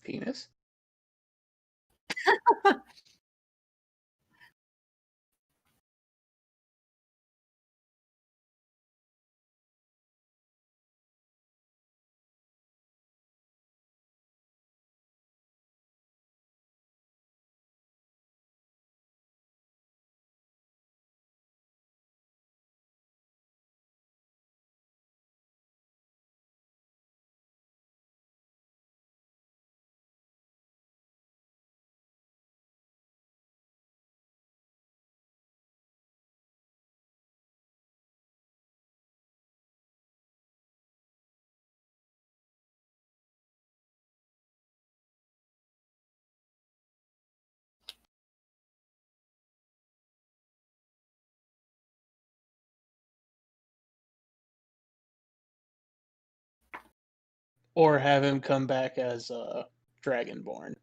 Penis. Or have him come back as Dragonborn.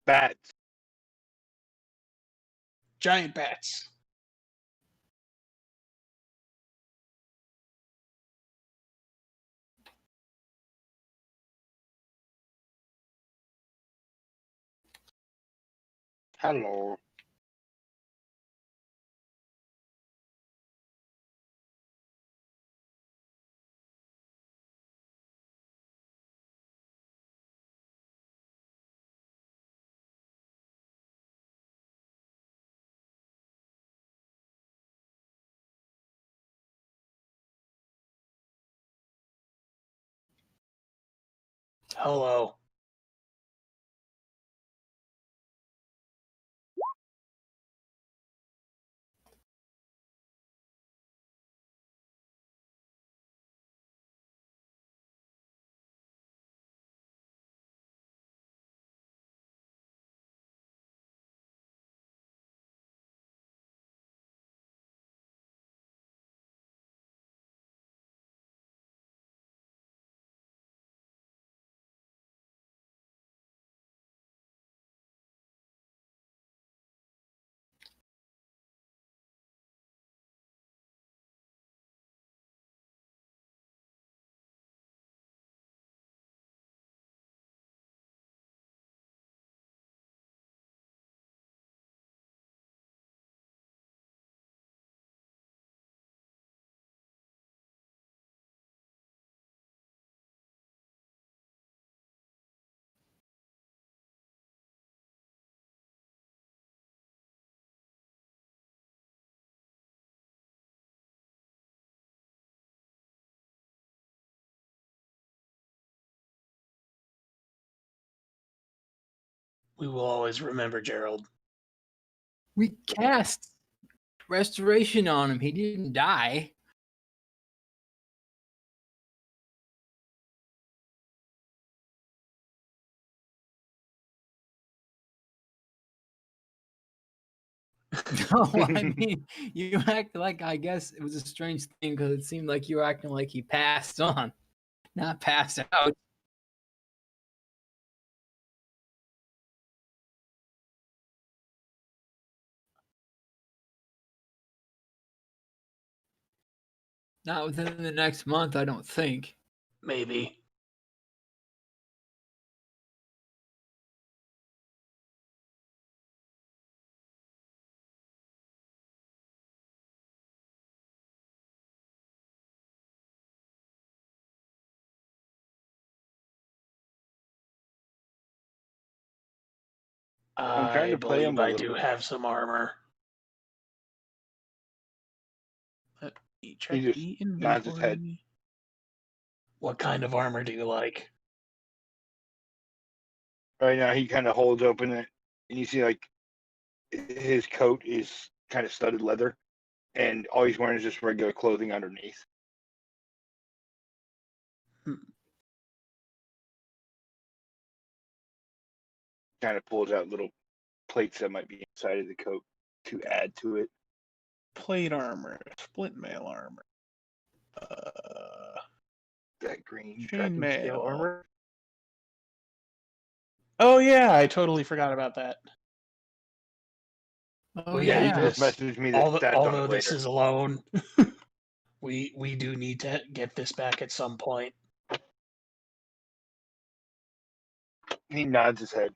Bats. Giant bats. Hello. Hello. We will always remember Gerald. We cast restoration on him. He didn't die. No, I mean, you act like, I guess it was a strange thing because it seemed like you were acting like he passed on, not passed out. Not within the next month, I don't think. Maybe. I'm trying I to play him believe a I little do bit. have some armor. Let me check He just the nods his head. inventory. What kind of armor do you like? Right now, he kind of holds open it, and you see like his coat is kind of studded leather, and all he's wearing is just regular clothing underneath. Hmm. Kind of pulls out little plates that might be inside of the coat to add to it. Plate armor, splint mail armor, uh, That green chain tracking scale mail. armor. Oh yeah, I totally forgot about that. Oh Yeah, he yeah. just messaged me that stats on Although it this later. is alone, we do need to get this back at some point. He nods his head.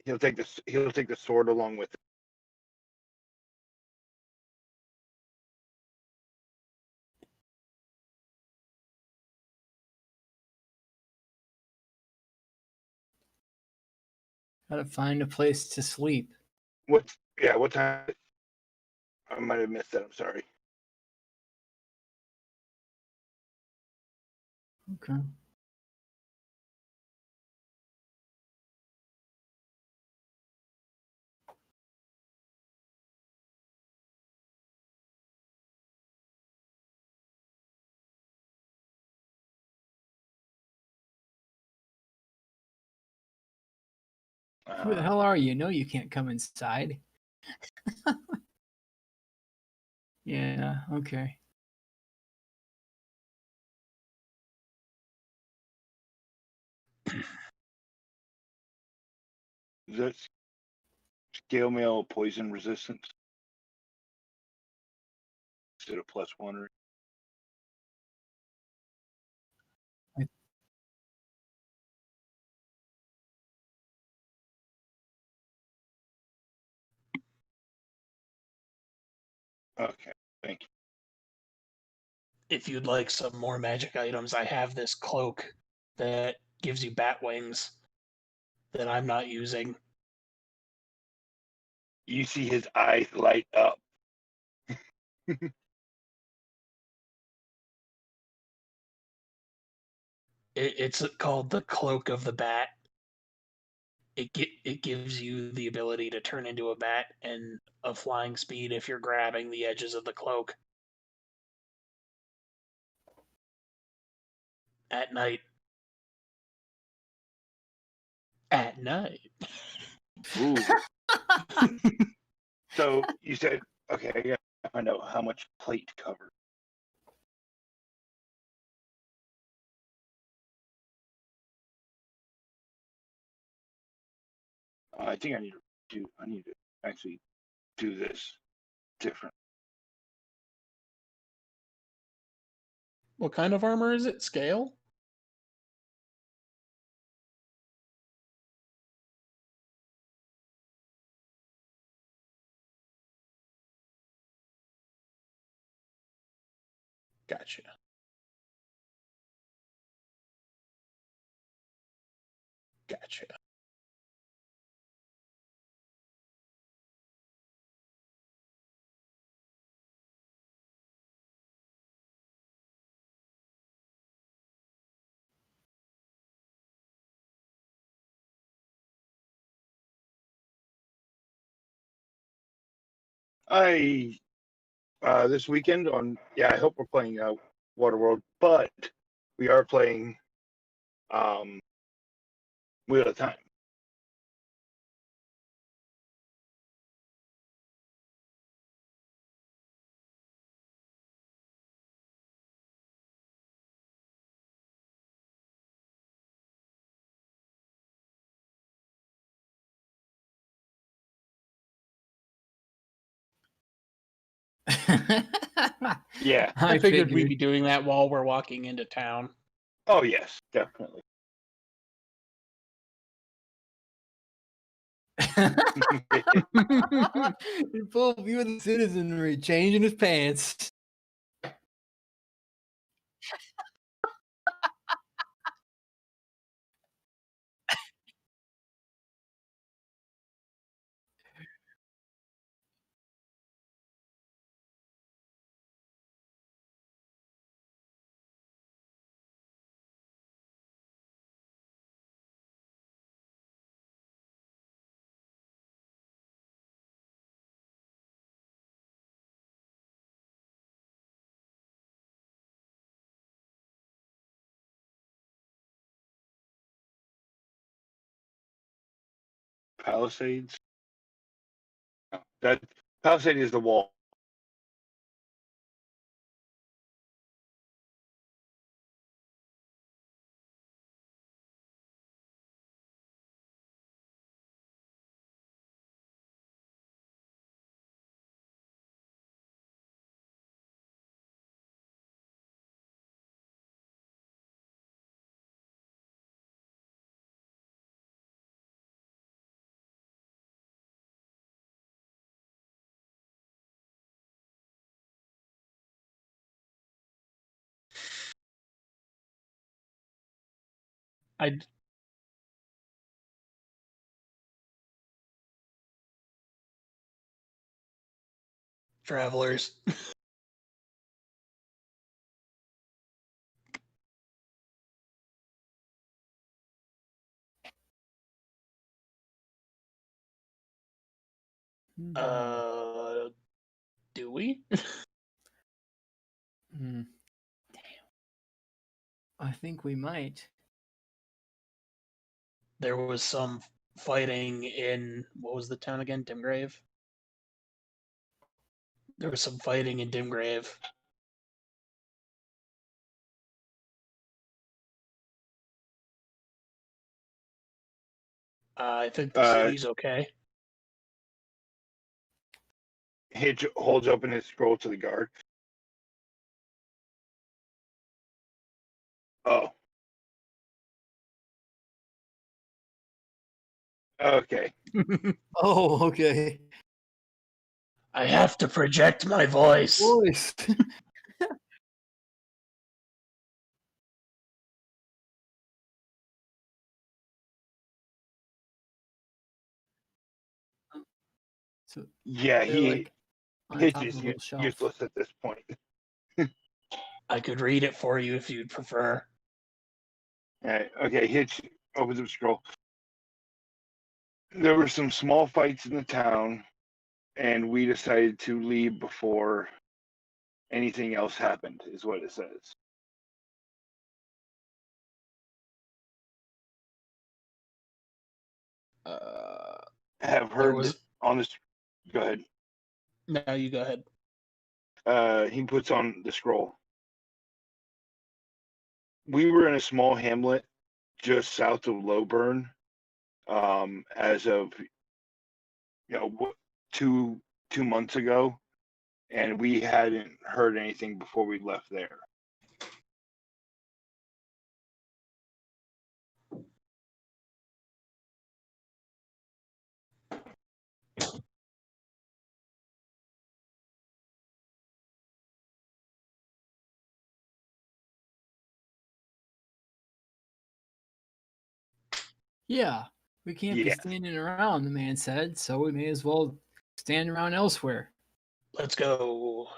He'll take the sword along with it. Gotta find a place to sleep. What time? I might have missed that. I'm sorry. Okay. Who the hell are you? No, you can't come inside. Yeah, okay. Is that scale mail poison resistance? Instead of +1 or okay, thank you. If you'd like some more magic items, I have this cloak that gives you bat wings that I'm not using. You see his eyes light up. It's called the Cloak of the Bat. It gives you the ability to turn into a bat and a flying speed if you're grabbing the edges of the cloak at night. At night. Ooh. So you said, okay, I gotta find out how much plate cover. I think I need to actually do this different. What kind of armor is it? Scale? Gotcha. Gotcha. I this weekend I hope we're playing Waterworld, but we are playing Wheel of Time. Yeah. I figured we'd be doing that while we're walking into town. Oh yes, definitely. In full view of the citizenry, changing his pants. Palisades. No, that Palisade is the wall. I travelers. Do we? Damn. I think we might. There was some fighting in what was the town again? Dimgrave. There was some fighting in Dimgrave. I think the city's okay. Hitch holds open his scroll to the guard. Oh. Okay. Oh, okay. I have to project my voice. Voice. So Yeah, they're like on Hitch top of is a little shelf. useless at this point. I could read it for you if you'd prefer. Alright, okay, Hitch opens up scroll. There were some small fights in the town, and we decided to leave before anything else happened, is what it says. Have There heard was. on this. Go ahead. No, you go ahead. He puts on the scroll. We were in a small hamlet just south of Lowburn, as of 2 months ago, and we hadn't heard anything before we left there. Yeah, we can't be Yeah. standing around, the man said, so we may as well stand around elsewhere. Let's go.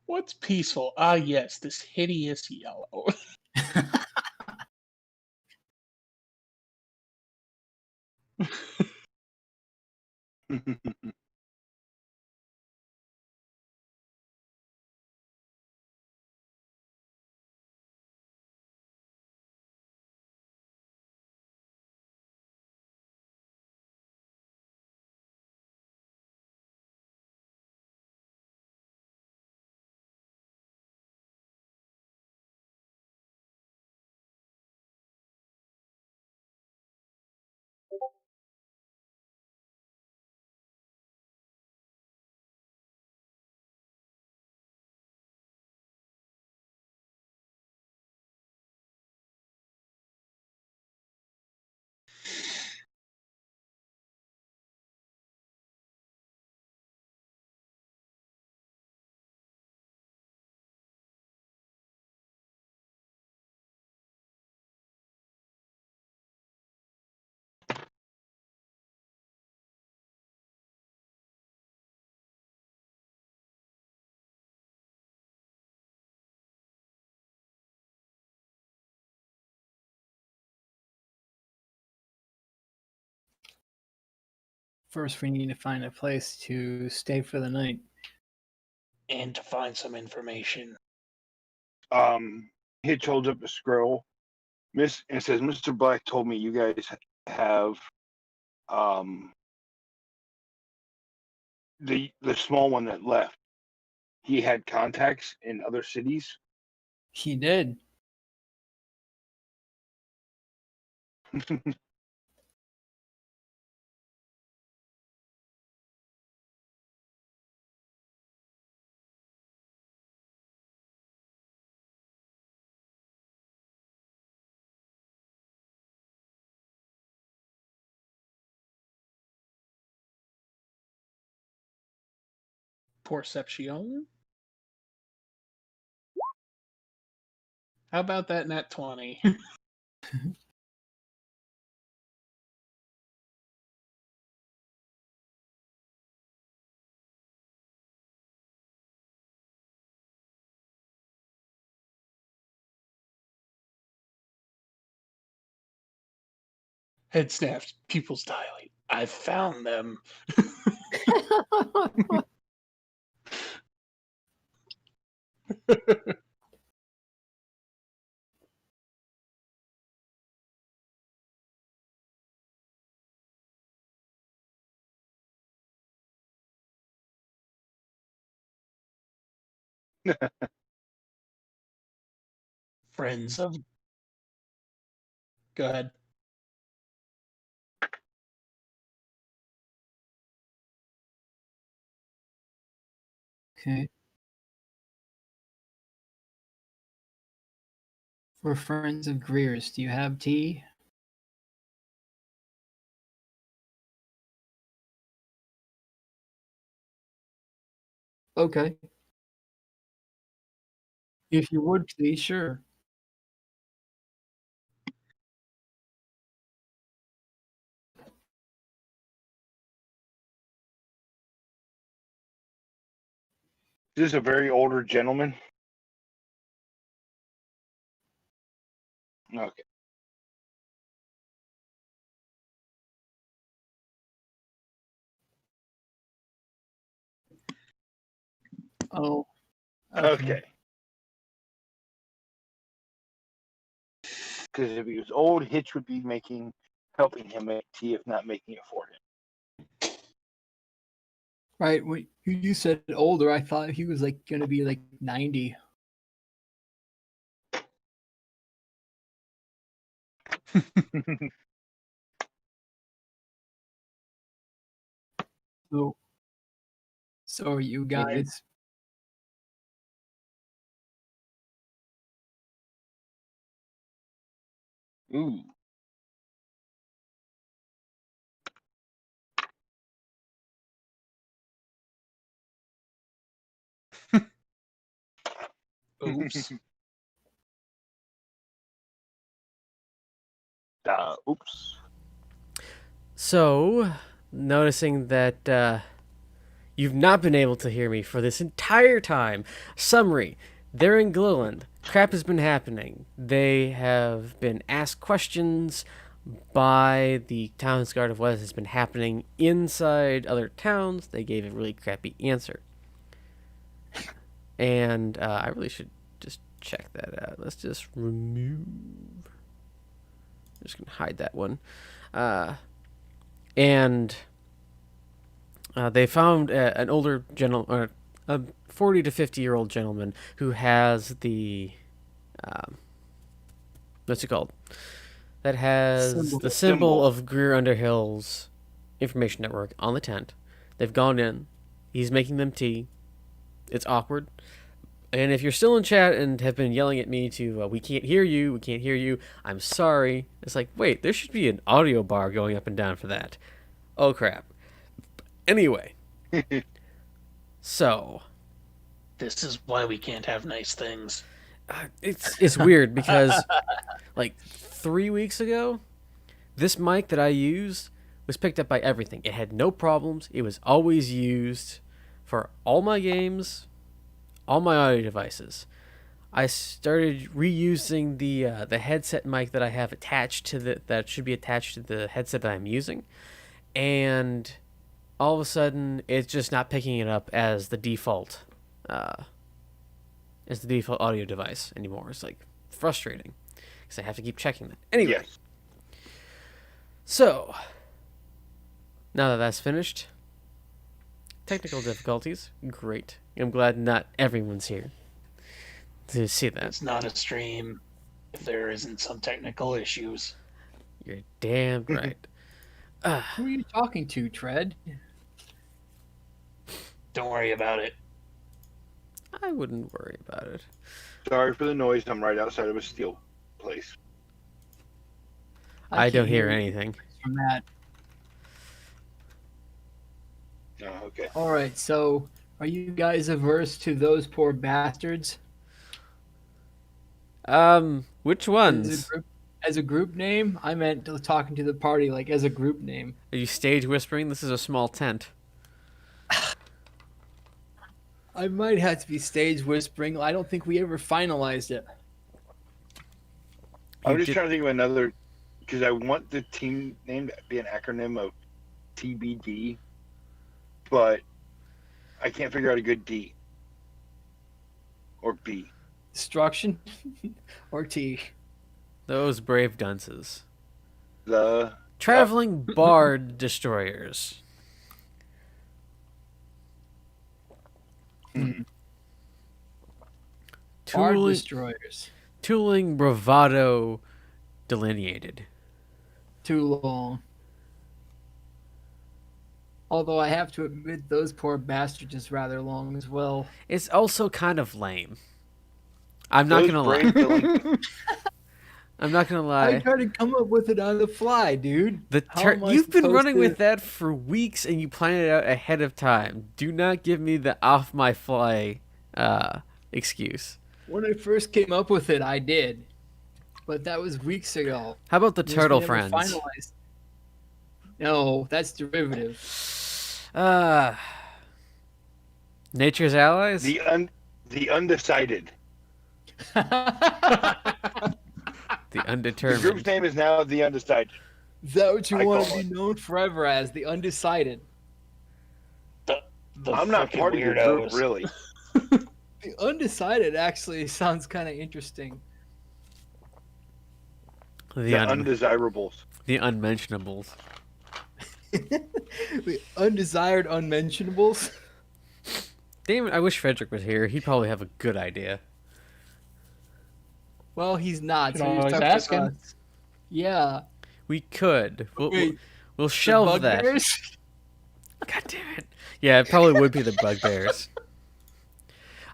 What's peaceful? Ah, yes, this hideous yellow. first we need to find a place to stay for the night. And to find some information. Hitch holds up a scroll. And it says, Mr. Black told me you guys have the small one that left. He had contacts in other cities. He did. Perception? How about that net 20? Head snaps, pupils dilate. I've found them. Friends of. Go ahead. Okay. For friends of Greer's, do you have tea? Okay. If you would, please, sure. Is this a very older gentleman? Okay. Oh. Okay. Because if he was old, Hitch would be helping him make tea, if not making it for him. Right. When you said older, I thought he was like going to be like 90. So are you guys. Ooh. Oops. Oops. So, noticing that you've not been able to hear me for this entire time. Summary. They're in Gliland. Crap has been happening. They have been asked questions by the town's guard of what has been happening inside other towns. They gave a really crappy answer. And I really should just check that out. Let's just remove. I'm just going to hide that one. And they found an older gentleman, a 40 to 50-year-old gentleman who has the, what's it called? That has the symbol of Greer Underhill's information network on the tent. They've gone in. He's making them tea. It's awkward. And if you're still in chat and have been yelling at me to, we can't hear you, I'm sorry. It's like, wait, there should be an audio bar going up and down for that. Oh, crap. Anyway. So. This is why we can't have nice things. It's weird because, like, 3 weeks ago, this mic that I use was picked up by everything. It had no problems. It was always used for all my games, all my audio devices. I started reusing the headset mic that I have attached to that should be attached to the headset that I'm using, and all of a sudden it's just not picking it up as the default audio device anymore. It's like frustrating because I have to keep checking that. Anyway, Yes. so now that that's finished, technical difficulties, great. I'm glad not everyone's here to see that. It's not a stream if there isn't some technical issues. You're damn right. Who are you talking to, Tread? Don't worry about it. I wouldn't worry about it. Sorry for the noise. I'm right outside of a steel place. I don't can't hear anything. from that. Oh, okay. All right, so are you guys averse to those poor bastards? Which ones? As a group name? I meant talking to the party, like as a group name. Are you stage whispering? This is a small tent. I might have to be stage whispering. I don't think we ever finalized it. I'm just did- trying to think of another, because I want the team name to be an acronym of TBD, but I can't figure out a good D or B. Destruction or T. Those brave dunces. The Traveling bard destroyers. Bard Tooling, destroyers. tooling bravado delineated. Too long. Although I have to admit, those poor bastards is rather long as well. It's also kind of lame. I'm not those gonna lie. brave villains- I'm not gonna I lie. tried to come up with it on the fly, dude. How am I You've been supposed running to- with that for weeks, and you planned it out ahead of time. Do not give me the off my fly excuse. When I first came up with it, I did. But that was weeks ago. How about the Just turtle never friends? finalized. No, that's derivative. Nature's allies. the undecided. The The undetermined. group's name is now the undecided. Is that what you I want call to be known forever as? The undecided. The I'm not frickin' part of your group, weirdos. really. The undecided actually sounds kind of interesting. The undesirables. the unmentionables. The undesired unmentionables. Damn it! I wish Frederick was here. He'd probably have a good idea. Well, he's not. Can So you're always stuck ask with him. us. Yeah. We could. We'll Wait, we'll shelve that. Bugbears? God damn it! Yeah, it probably would be the bugbears.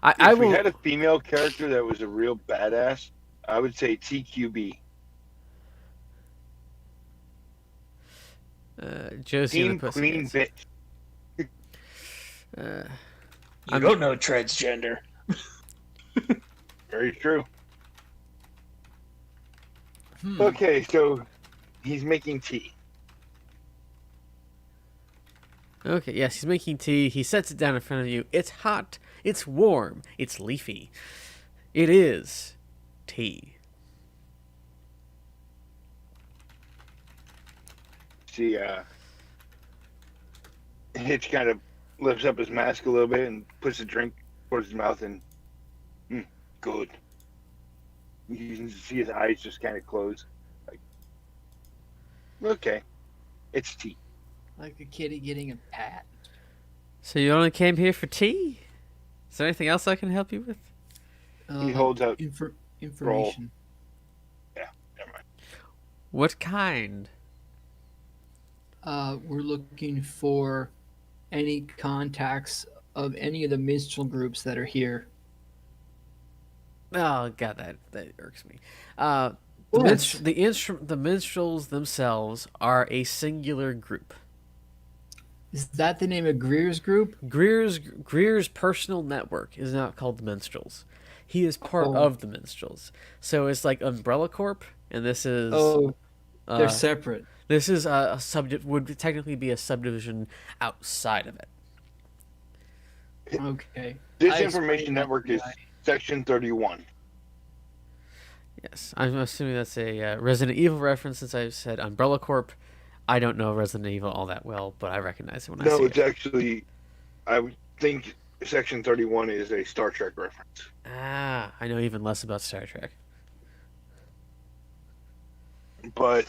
I If we will. had a female character that was a real badass, I would say TQB. Josie Team and the Queen Pussycats. Bitch. You don't know Tread's gender. Very true. Hmm. Okay, so he's making tea. Okay, yes, he's making tea. He sets it down in front of you. It's hot. It's warm. It's leafy. It is tea. See, Hitch kind of lifts up his mask a little bit and puts the drink towards his mouth and, good. You can see his eyes just kind of close. Like, okay, it's tea. Like a kitty getting a pat. So you only came here for tea? Is there anything else I can help you with? He holds out. Information. Yeah, never mind. What kind? We're looking for any contacts of any of the minstrel groups that are here. Oh god, that irks me. Well, The minstrels themselves are a singular group. Is that the name of Greer's group? Greer's personal network is not called the Minstrels. He is part Oh. of the Minstrels. So it's like Umbrella Corp, and this is Oh, they're uh, separate. this is a subject would technically be a subdivision outside of it. Okay. This I information explained that network to is the Section 31. Yes, I'm assuming that's a Resident Evil reference since I said Umbrella Corp. I don't know Resident Evil all that well, but I recognize it when I No, see it's it. actually, I would think Section 31 is a Star Trek reference. Ah, I know even less about Star Trek. But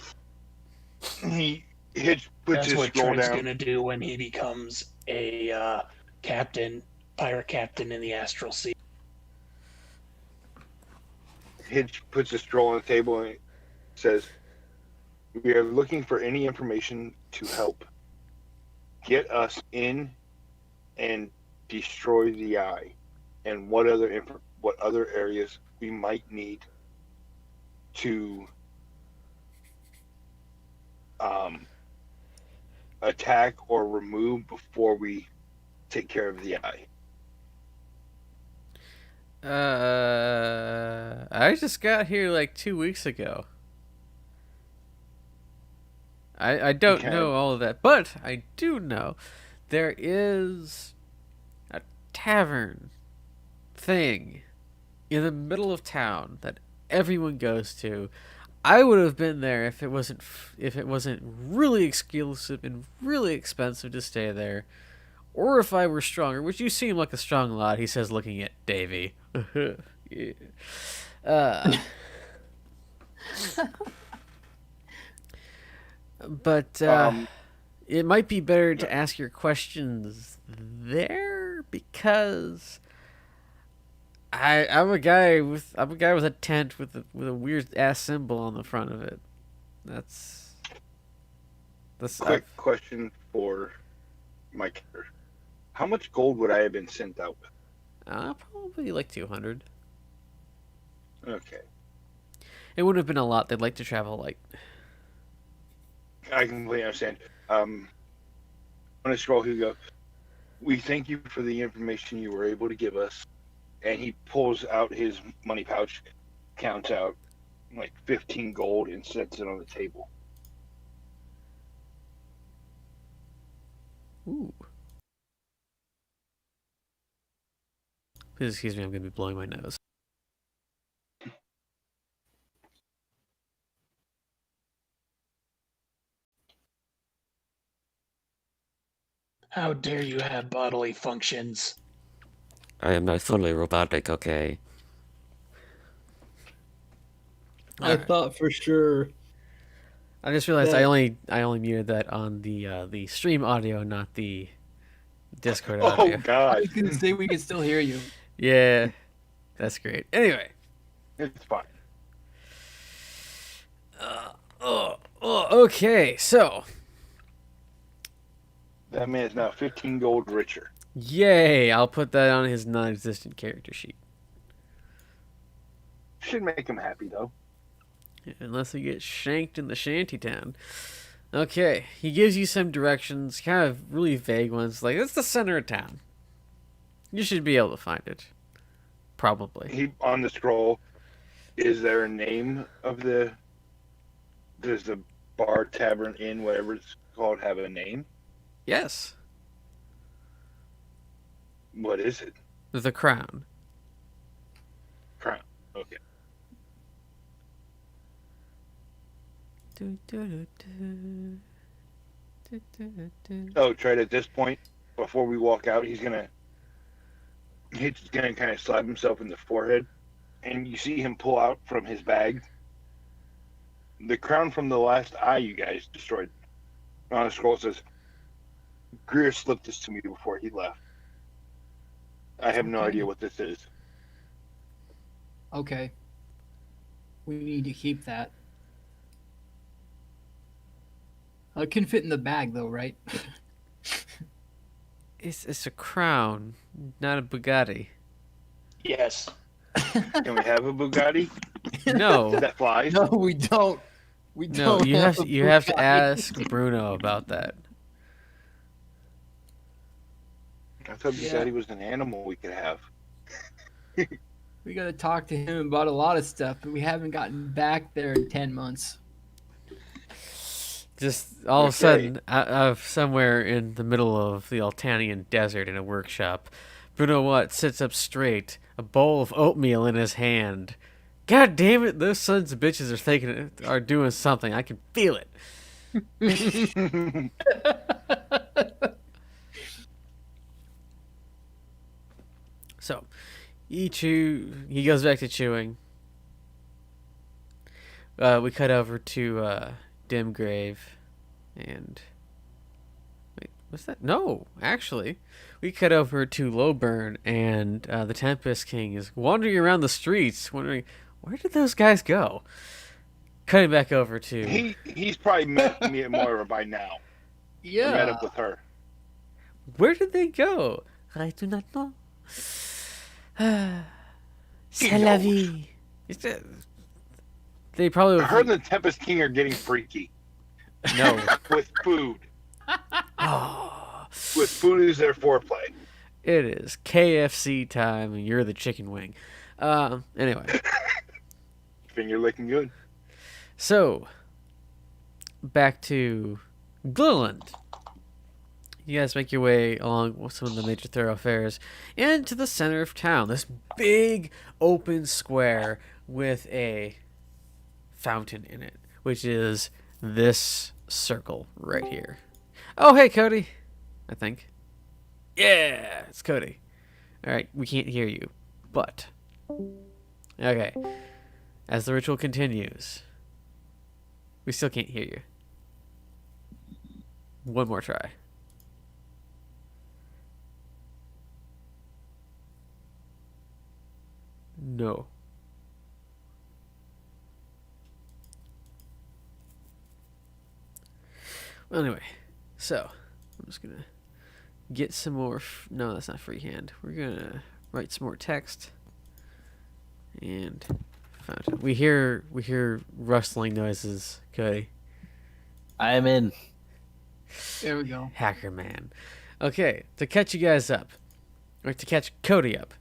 Hitch puts That's his what scroll Trent's down. gonna do when he becomes a pirate captain in the Astral Sea. Hitch puts his scroll on the table and says, "We are looking for any information to help get us in and destroy the eye, and what other areas we might need to attack or remove before we take care of the eye." I just got here like 2 weeks ago. I don't Okay. know all of that, but I do know there is a tavern thing in the middle of town that everyone goes to. I would have been there if it wasn't really exclusive and really expensive to stay there, or if I were stronger, which you seem like a strong lad. He says, looking at Davy. Yeah. But it might be better to ask your questions there because I'm a guy with a tent with a weird ass symbol on the front of it. That's Quick question for my character. How much gold would I have been sent out with? probably like 200. Okay. It would have been a lot. They'd like to travel like. I completely understand. On a scroll, he goes, "We thank you for the information you were able to give us." And he pulls out his money pouch, counts out like 15 gold, and sets it on the table. Ooh. Please excuse me. I'm gonna be blowing my nose. How dare you have bodily functions? I am not fully robotic, okay? I thought for sure. I just realized that- I only muted that on the stream audio, not the Discord Oh, audio. I God. was gonna say we can still hear you. Yeah, that's great. Anyway, It's fine. okay, so That man is now 15 gold richer. yay! I'll put that on his non-existent character sheet. Should make him happy, though. Unless he gets shanked in the shantytown. Okay, he gives you some directions, kind of really vague ones, like it's the center of town. You should be able to find it. Probably. On the scroll, is there a name of the... Does the bar, tavern, inn, whatever it's called, have a name? Yes. What is it? The Crown. Crown. Okay. Oh, Trent, at this point, before we walk out, he's gonna kind of slap himself in the forehead, and you see him pull out from his bag the crown from the last eye you guys destroyed. On a scroll, it says, "Greer slipped this to me before he left. I have no Okay. idea what this is." Okay. We need to keep that. It can fit in the bag though, right? It's a crown, not a Bugatti. Yes. Can we have a Bugatti No, that flies? No, we don't. We no, don't. you have a you have to Bugatti. ask Bruno about that. I thought Yeah. Bugatti was an animal we could have. We gotta talk to him about a lot of stuff, but we haven't gotten back there in 10 months. Just all of a Okay. sudden, out of somewhere in the middle of the Altanian desert in a workshop, Bruno Watt sits up straight, a bowl of oatmeal in his hand. God damn it, those sons of bitches are doing something. I can feel it. So, he goes back to chewing. We cut over to Dimgrave, and wait, what's that? No, actually, we cut over to Lowburn, and the Tempest King is wandering around the streets, wondering where did those guys go. Cutting back over to He's probably met me at Moira by now. Or met up with her. where did they go? I do not know. C'est la vie. They probably. Her and the Tempest King are getting freaky. No. With food. Oh. With food is their foreplay. It is KFC time, and you're the chicken wing. Anyway. Finger licking good. So, back to Gliland. You guys make your way along some of the major thoroughfares into the center of town. This big open square with a fountain in it, which is this circle right here. Oh, hey, Cody. I think. Yeah, it's Cody. All right, we can't hear you, but okay. As the ritual continues, we still can't hear you. One more try. No. Well, anyway, so I'm just gonna get some more. No, that's not freehand. We're gonna write some more text. And fountain. We hear rustling noises. Cody. I am in. There we go. Hacker man. Okay, to catch you guys up, or to catch Cody up,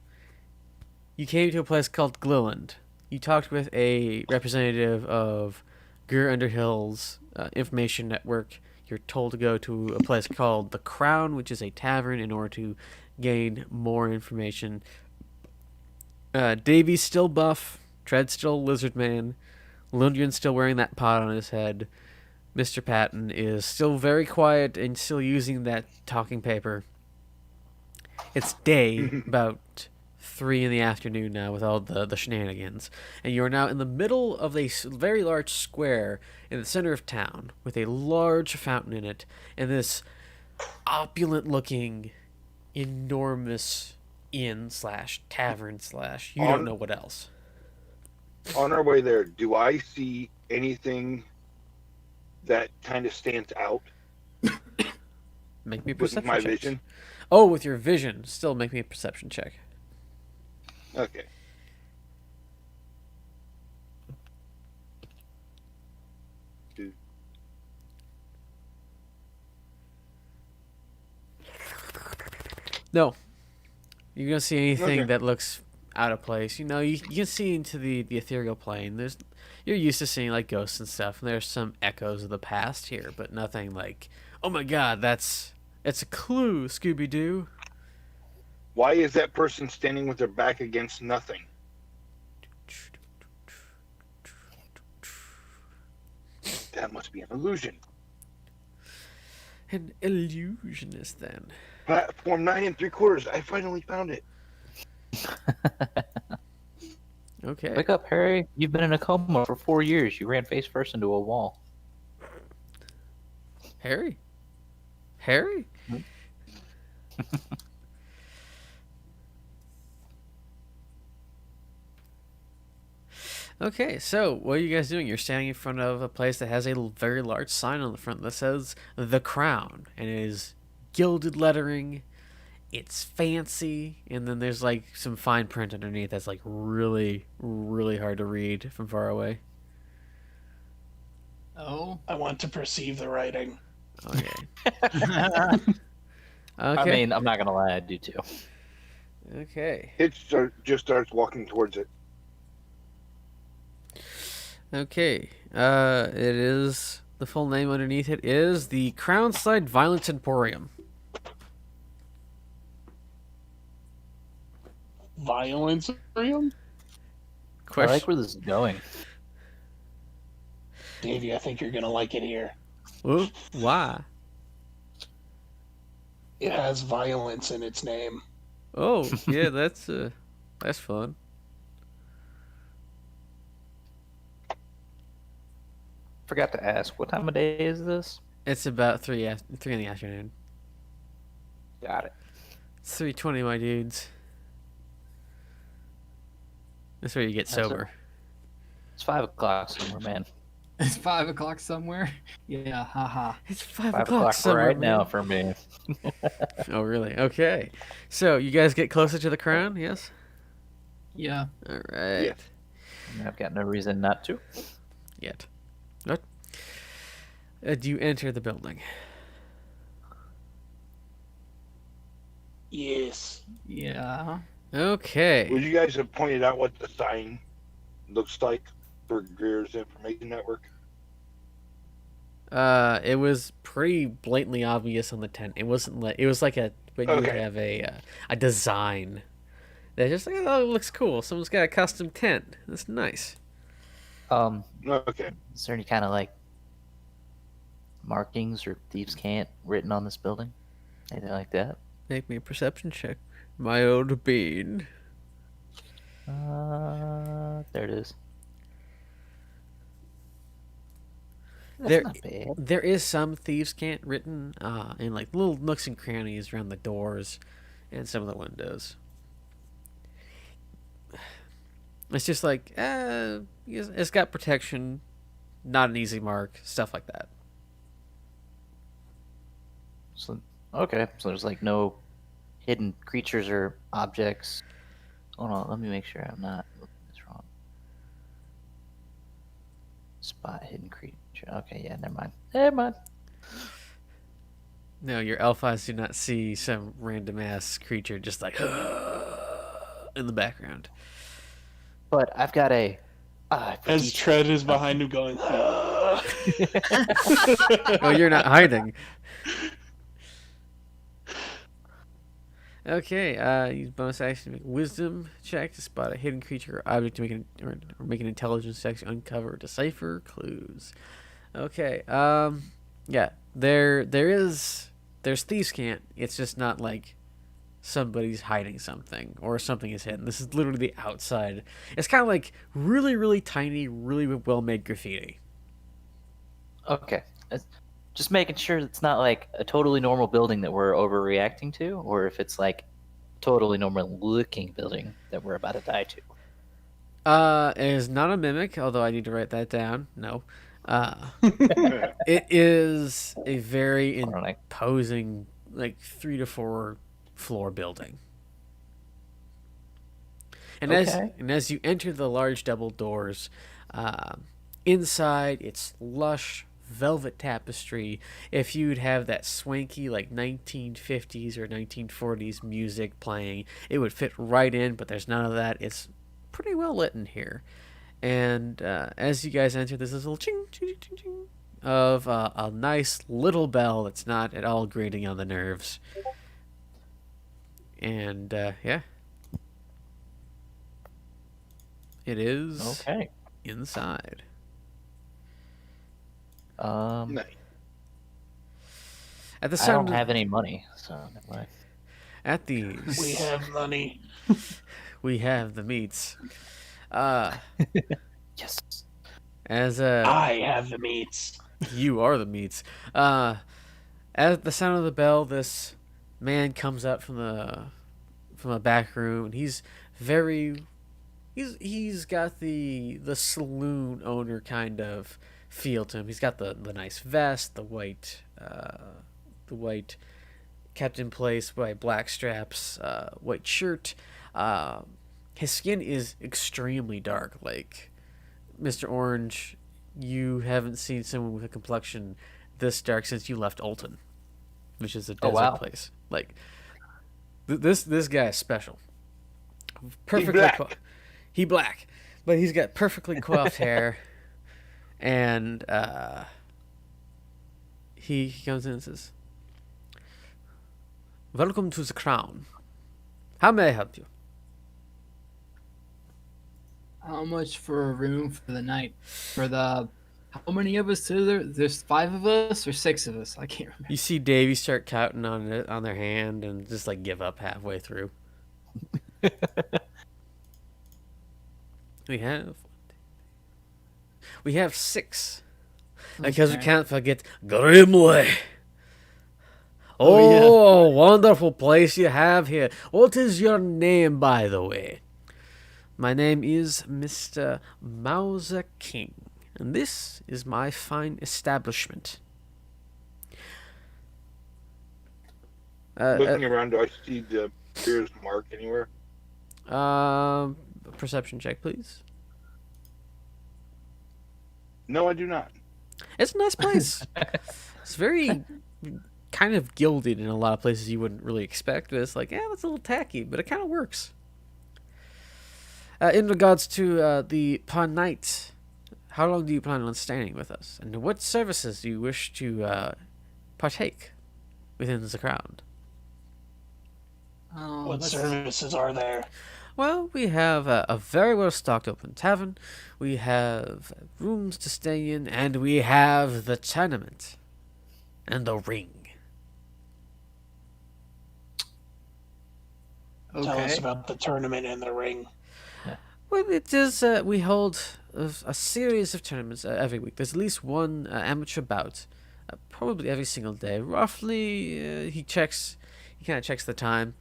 you came to a place called Gliland. You talked with a representative of Greer Underhill's information network. You're told to go to a place called The Crown, which is a tavern, in order to gain more information. Davy's still buff. Tread's still lizard man. Lundgren's still wearing that pot on his head. Mr. Patton is still very quiet and still using that talking paper. It's day, about 3 in the afternoon now with all the shenanigans. And you are now in the middle of a very large square in the center of town with a large fountain in it and this opulent-looking, enormous inn/tavern/ you don't know what else. On our way there, do I see anything that kind of stands out? Make me a With perception my check. vision? Oh, with your vision. Still make me a perception check. Okay. No. You're going to see anything Okay. that looks out of place. You know, you can see into the ethereal plane. You're used to seeing like ghosts and stuff, and there's some echoes of the past here, but nothing like, oh my god, it's a clue, Scooby-Doo. Why is that person standing with their back against nothing? That must be an illusion. An illusionist, then. Platform 9 3/4. I finally found it. Okay. Wake up, Harry. You've been in a coma for 4 years. You ran face first into a wall. Harry? Harry? Okay, so what are you guys doing? You're standing in front of a place that has a very large sign on the front that says The Crown, and it is gilded lettering. It's fancy, and then there's like some fine print underneath that's like really, really hard to read from far away. Oh. I want to perceive the writing. Okay. I mean, I'm not gonna lie, I do too. Okay. Just starts walking towards it. Okay. It is, the full name underneath it is the Crownside Violence Emporium. Violence Emporium? I like where this is going. Davey, I think you're gonna like it here. Ooh, why? It has violence in its name. Oh, yeah, that's fun. Forgot to ask, what time of day is this? It's about 3 in the afternoon. Got it. It's 3:20, my dudes. That's where you get That's it. sober. It's 5 o'clock somewhere, man. It's 5 o'clock somewhere. Yeah, haha. It's 5 5 o'clock o'clock somewhere, right now man. for me. Oh, really? Okay. So, you guys get closer to the crown, yes? Yeah. All right. Yeah. I've got no reason not to. Yet. What? Do you enter the building? Yes. Yeah. Okay. Would you guys have pointed out what the sign looks like for Greer's Information Network? It was pretty blatantly obvious on the tent. It wasn't like it was like when you would Okay. have a design. They're just like, oh, it looks cool. Someone's got a custom tent. That's nice. Okay. Is there any kind of like markings or thieves can't written on this building? Anything like that? Make me a perception check. My old bean. There it is. That's There- not bad. There is some thieves' cant written in like little nooks and crannies around the doors and some of the windows. It's just like, it's got protection, not an easy mark, stuff like that. So, okay, so there's like no hidden creatures or objects. Hold on, let me make sure I'm not looking at this wrong. Spot hidden creature. Okay, yeah, never mind. Never mind. No, your elf eyes do not see some random ass creature just like in the background. But I've got a. As Tread is behind him going, Oh, you're not hiding. Okay, use bonus action to make a wisdom check to spot a hidden creature or object to or make an intelligence check to uncover or decipher clues. Okay, yeah, there's thieves' cant. It's just not like somebody's hiding something or something is hidden. This is literally the outside. It's kind of like really, really tiny, really well made graffiti. Okay. Just making sure it's not like a totally normal building that we're overreacting to, or if it's like a totally normal looking building that we're about to die to. It is not a mimic, although I need to write that down. No. It is a very Or like, imposing, like 3 to 4 floor building. And Okay. as you enter the large double doors, inside it's lush velvet tapestry. If you'd have that swanky like 1950s or 1940s music playing, it would fit right in, but there's none of that. It's pretty well lit in here. And as you guys enter, there's this little ching, ching, ching, ching of a nice little bell that's not at all grating on the nerves. And yeah, it is okay. inside. Nice. At the I sound don't have any money, so never mind. at the we have money. we have the meats. Yes. As I have the meats. you are the meats. At the sound of the bell, this man comes up from a back room, and he's got the saloon owner kind of feel to him. He's got the nice vest, the white kept in place by black straps, white shirt. His skin is extremely dark, like Mr. Orange. You haven't seen someone with a complexion this dark since you left Alton, which is a desert wow. place. Like this guy is special. Perfectly black. He black, but he's got perfectly coiffed hair, and he comes in and says, "Welcome to the Crown. How may I help you?" How much for a room for the night? For the How many of us are there? There's 5 of us or 6 of us? I can't remember. You see Davey start counting on it on their hand and just like give up halfway through. We have 6. Because we Okay. can't forget Grimley. Oh, yeah. Oh, wonderful place you have here. What is your name, by the way? My name is Mr. Mauser King, and this is my fine establishment. Looking around, do I see the beer's mark anywhere? Perception check, please. No, I do not. It's a nice place. It's very kind of gilded in a lot of places you wouldn't really expect. But it's like, yeah, that's a little tacky, but it kind of works. In regards to the per night, how long do you plan on staying with us? And what services do you wish to partake within the crowd? Oh, What let's- services are there? Well, we have a very well stocked open tavern, we have rooms to stay in, and we have the tournament and the ring. Tell us Okay. about the tournament and the ring. Well, it is. We hold a series of tournaments every week. There's at least one amateur bout, probably every single day. Roughly, he kind of checks the time.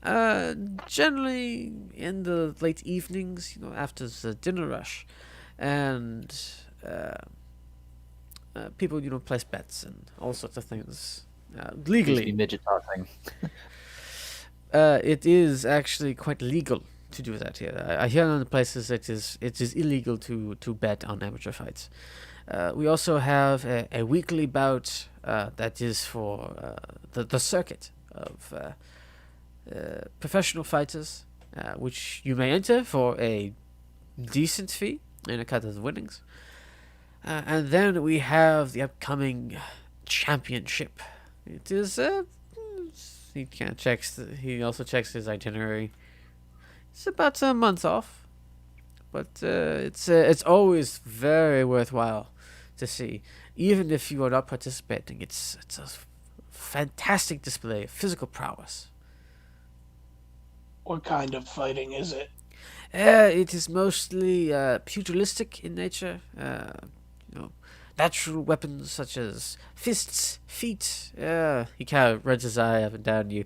Generally in the late evenings, after the dinner rush, and people, place bets and all sorts of things Used to legally. be midget tossing. It is actually quite legal to do that here. I hear in other places it is illegal to bet on amateur fights. We also have a weekly bout that is for the circuit of professional fighters, which you may enter for a decent fee in a cut of the winnings. And then we have the upcoming championship. It is he also checks his itinerary. It's about a month off, but it's always very worthwhile to see. Even if you are not participating, it's a fantastic display of physical prowess. What kind of fighting is it? It is mostly pugilistic in nature. Natural weapons such as fists, feet. He kind of rubs his eye up and down at you.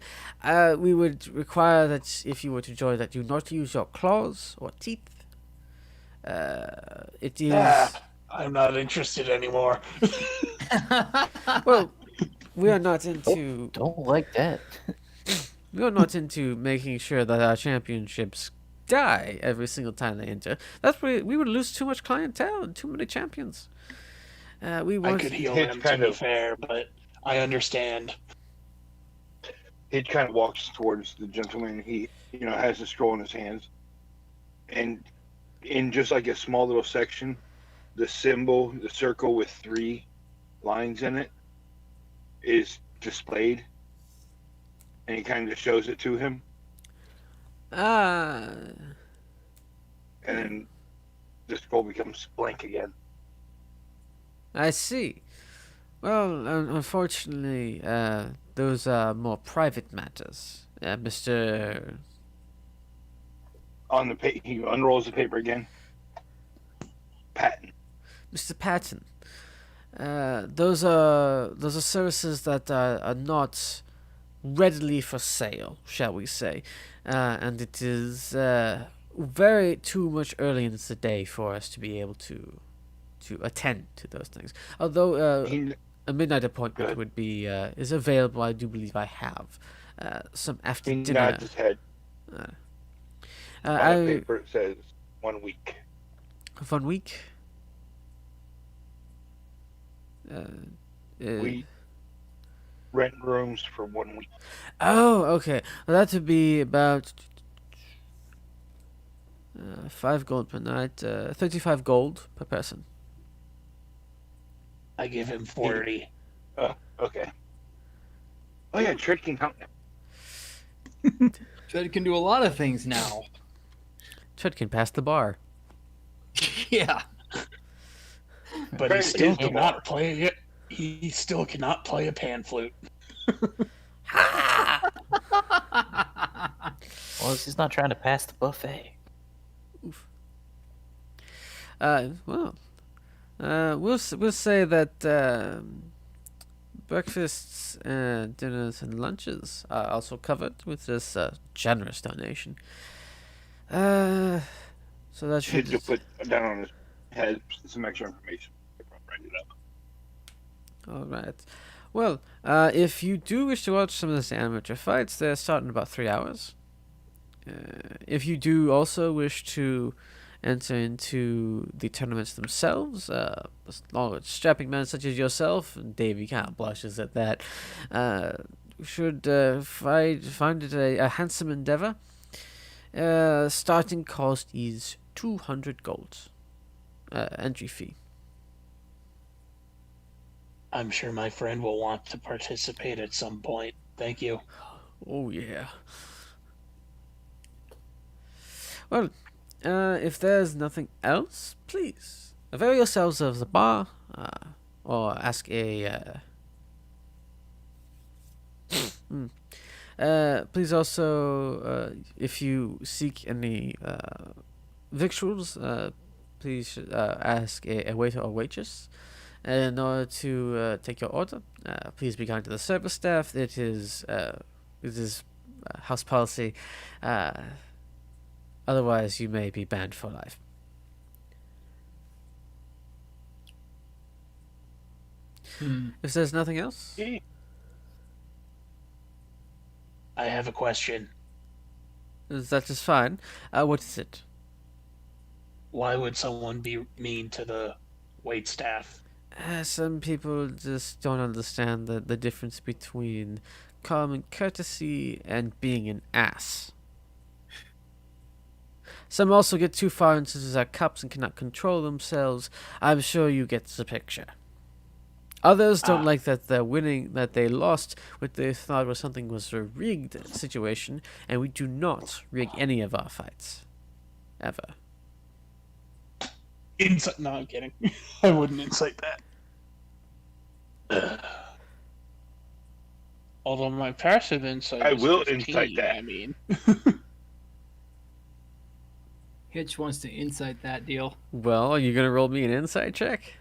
We would require that if you were to join, that you not use your claws or teeth. It is I'm not interested anymore. well. We are not into. Don't like that. We are not into making sure that our championships die every single time they enter. That's where we would lose too much clientele and too many champions. We I want. could heal It's them, to kind be of- fair, but I understand. He kind of walks towards the gentleman. He, has a scroll in his hands, and in just like a small little section, the symbol, the circle with 3 lines in it, is displayed, and he kind of shows it to him, and then the scroll becomes blank again. I see. Well, unfortunately, those are more private matters, Mr. On the he unrolls the paper again. Patton. Mr. Patton. Those are services that are not readily for sale, shall we say, and it is very too much early in the day for us to be able to attend to those things. Although He, a midnight appointment Good. would be is available. I do believe I have some after he dinner. nods his head. On the I paper it says 1 week. 1 week. We rent rooms for 1 week. Oh, okay. Well, that would be about 5 gold per night, 35 gold per person. I give him 40. Okay. Oh yeah, Tread can count now. Tread can do a lot of things now. Chud can pass the bar. Yeah. but he Right, still he's the cannot bar. play it. He still cannot play a pan flute. Well, he's not trying to pass the buffet. Well, we'll say that breakfasts, dinners, and lunches are also covered with this generous donation. So that Hit should. to put down on his head some extra information. Write it up. All right. Well, if you do wish to watch some of the amateur fights, they're starting in about 3 hours. If you do also wish to enter into the tournaments themselves, strapping men such as yourself, and Davey kind of blushes at that, should find it a handsome endeavor. Starting cost is 200 gold. Entry fee. I'm sure my friend will want to participate at some point. Thank you. Oh yeah. Well, if there's nothing else, please avail yourselves of the bar, or ask a. Please also, if you seek any victuals, please ask a waiter or waitress. In order to take your order, please be kind to the service staff. It is house policy. Otherwise, you may be banned for life. If there's nothing else, I have a question. that is fine. What is it? Why would someone be mean to the wait staff? Some people just don't understand the difference between common courtesy and being an ass. Some also get too far into their cups and cannot control themselves. I'm sure you get the picture. Others don't like that they're winning, that they lost what they thought was something was a rigged situation, and we do not rig any of our fights. Ever. No, I'm kidding. I wouldn't incite that. Although my passive insight I is will 15, incite that. I mean. Hitch wants to incite that deal. Well, are you going to roll me an insight check?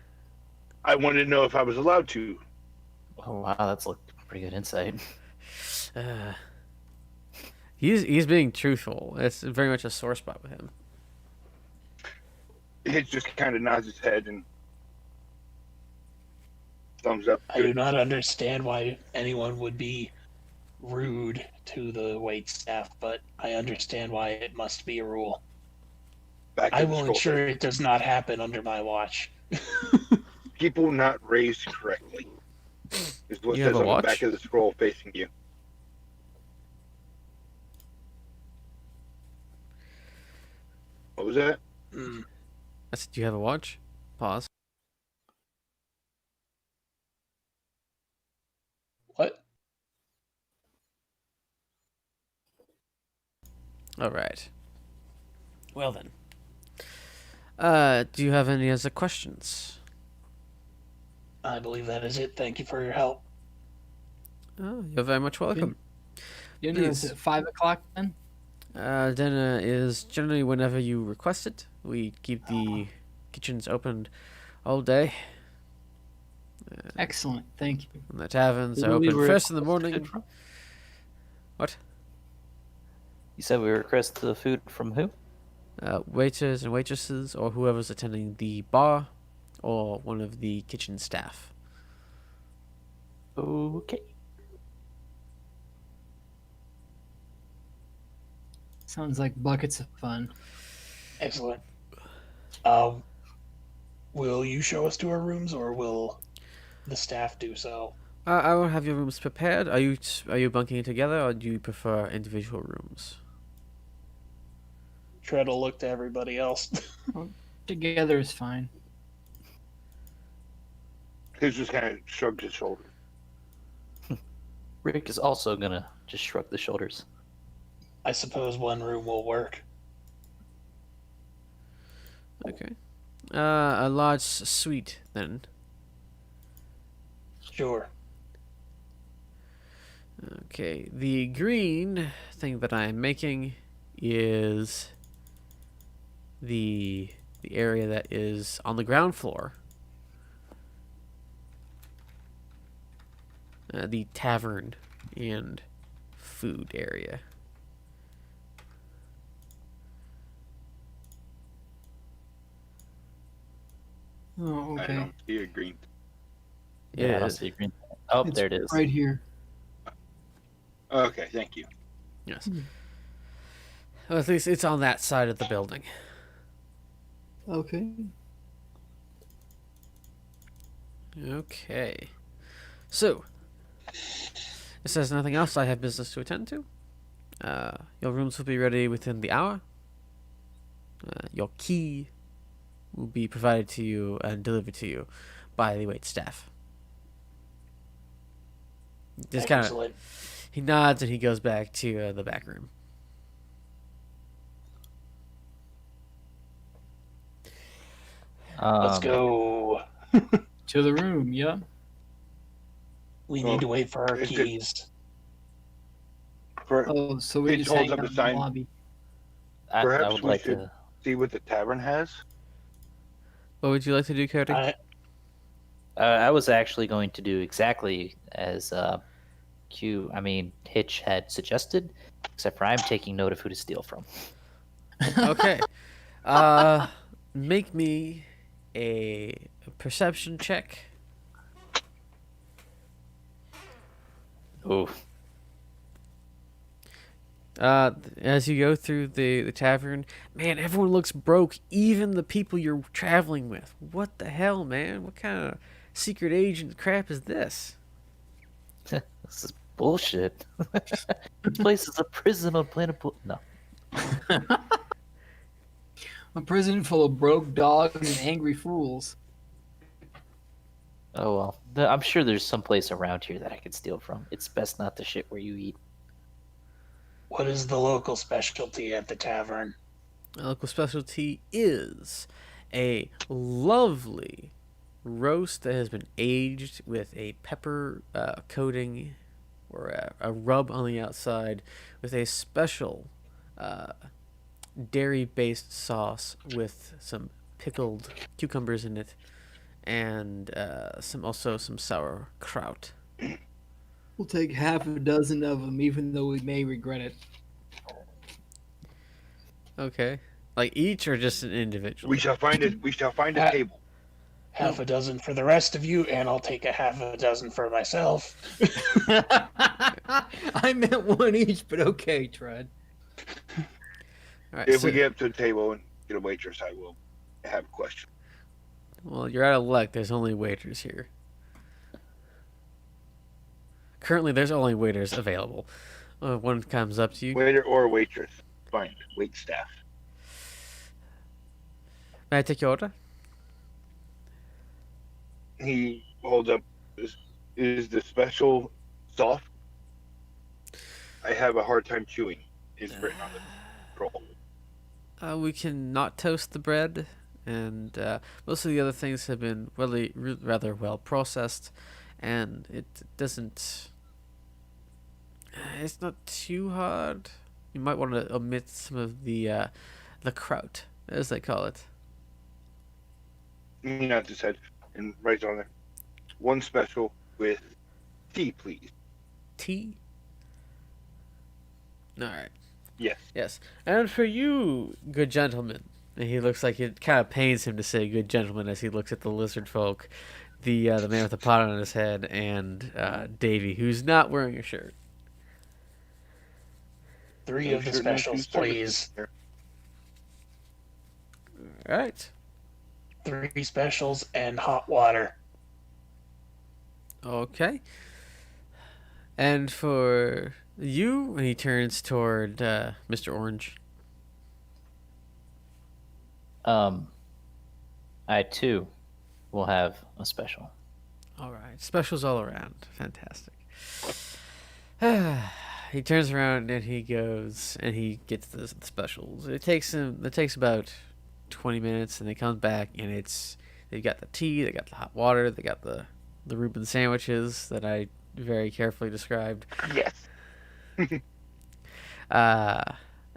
I wanted to know if I was allowed to. Oh wow, that's pretty good insight. He's being truthful. It's very much a sore spot with him. He just kind of nods his head and thumbs up. I do not understand why anyone would be rude to the wait staff, but I understand why it must be a rule. Back I to the will scroll ensure it does not happen under my watch. People not raised correctly is what You says have a on the watch? back of the scroll facing you. What was that? Mm. I said, do you have a watch? Pause. What? All right. Well then. Do you have any other questions? I believe that is it. Thank you for your help. Oh, you're very much welcome. Dinner is Please. at 5 o'clock then? Dinner is generally whenever you request it. We keep the kitchens open all day. Excellent, thank you. And the taverns are Who we open first in the request morning. food from? What? You said we request the food from who? Waiters and waitresses, or whoever's attending the bar, or one of the kitchen staff. Okay. Sounds like buckets of fun. Excellent. Will you show us to our rooms, or will the staff do so? I will have your rooms prepared. Are you bunking together, or do you prefer individual rooms? Try to look to everybody else. Together is fine. He just kind of shrugged his shoulders. Rick is also gonna just shrug the shoulders. I suppose one room will work. Okay. A large suite, then. Sure. Okay, the green thing that I'm making is the area that is on the ground floor. The tavern and food area. Oh, I okay. don't see a green. Yeah, I don't It- see a green. Oh, It's there it is. right here. Okay, thank you. Yes. Well, at least it's on that side of the building. Okay. Okay. So, if there's nothing else, I have business to attend to. Your rooms will be ready within the hour. Your key will be provided to you and delivered to you by the wait staff. Just kind of, Excellent. he nods and he goes back to the back room. Let's go. To the room, yeah. We Well, need to wait for our it's good. keys. Oh, so we It just holds hang up out the in the sign. lobby. I Perhaps would we like should- to. See what the tavern has. What would you like to do, Cody? I was actually going to do exactly as Hitch had suggested, except for I'm taking note of who to steal from. Okay. Make me a perception check. Oh, As you go through the tavern, man, everyone looks broke, even the people you're traveling with. What the hell, man? What kind of secret agent crap is this? this is bullshit. This place is a prison on planet. No. A prison full of broke dogs and angry fools. Oh well. I'm sure there's some place around here that I could steal from. It's best not to shit where you eat. What is the local specialty at the tavern? A local specialty is a lovely roast that has been aged with a pepper coating or a rub on the outside with a special dairy-based sauce with some pickled cucumbers in it and some sauerkraut. We'll take half a dozen of them, even though we may regret it. Okay, like each or just an individual? We shall find it. We shall find a Uh, table. Half a dozen for the rest of you, and I'll take a half a dozen for myself. I meant one each, but okay, Tread. All right, If so, we get up to the table and get a waitress, I will have a question. well, you're out of luck. There's only waiters here. Currently, there's only waiters available. One comes up to you. Waiter or waitress. Fine. Wait staff. May I take your order? He holds up. Is the special soft? I have a hard time chewing. Is written on the roll. We can not toast the bread, and most of the other things have been rather well processed, and it doesn't. It's not too hard. You might want to omit some of the kraut, as they call it. He nods his head and writes on there. One special with tea, please. Tea. All right. Yes. Yes, and for you, good gentleman. And he looks like it kind of pains him to say "good gentleman" as he looks at the lizard folk, the man with the pot on his head, and Davy, who's not wearing a shirt. Three of the specials, please. All right. 3 specials and hot water. Okay. And for you, and he turns toward Mr. Orange. I too will have a special. All right, specials all around. Fantastic. He turns around and he goes and he gets the specials. It takes about 20 minutes, and they come back, and they've got the tea, they got the hot water, they got the Reuben sandwiches that I very carefully described. Yes. And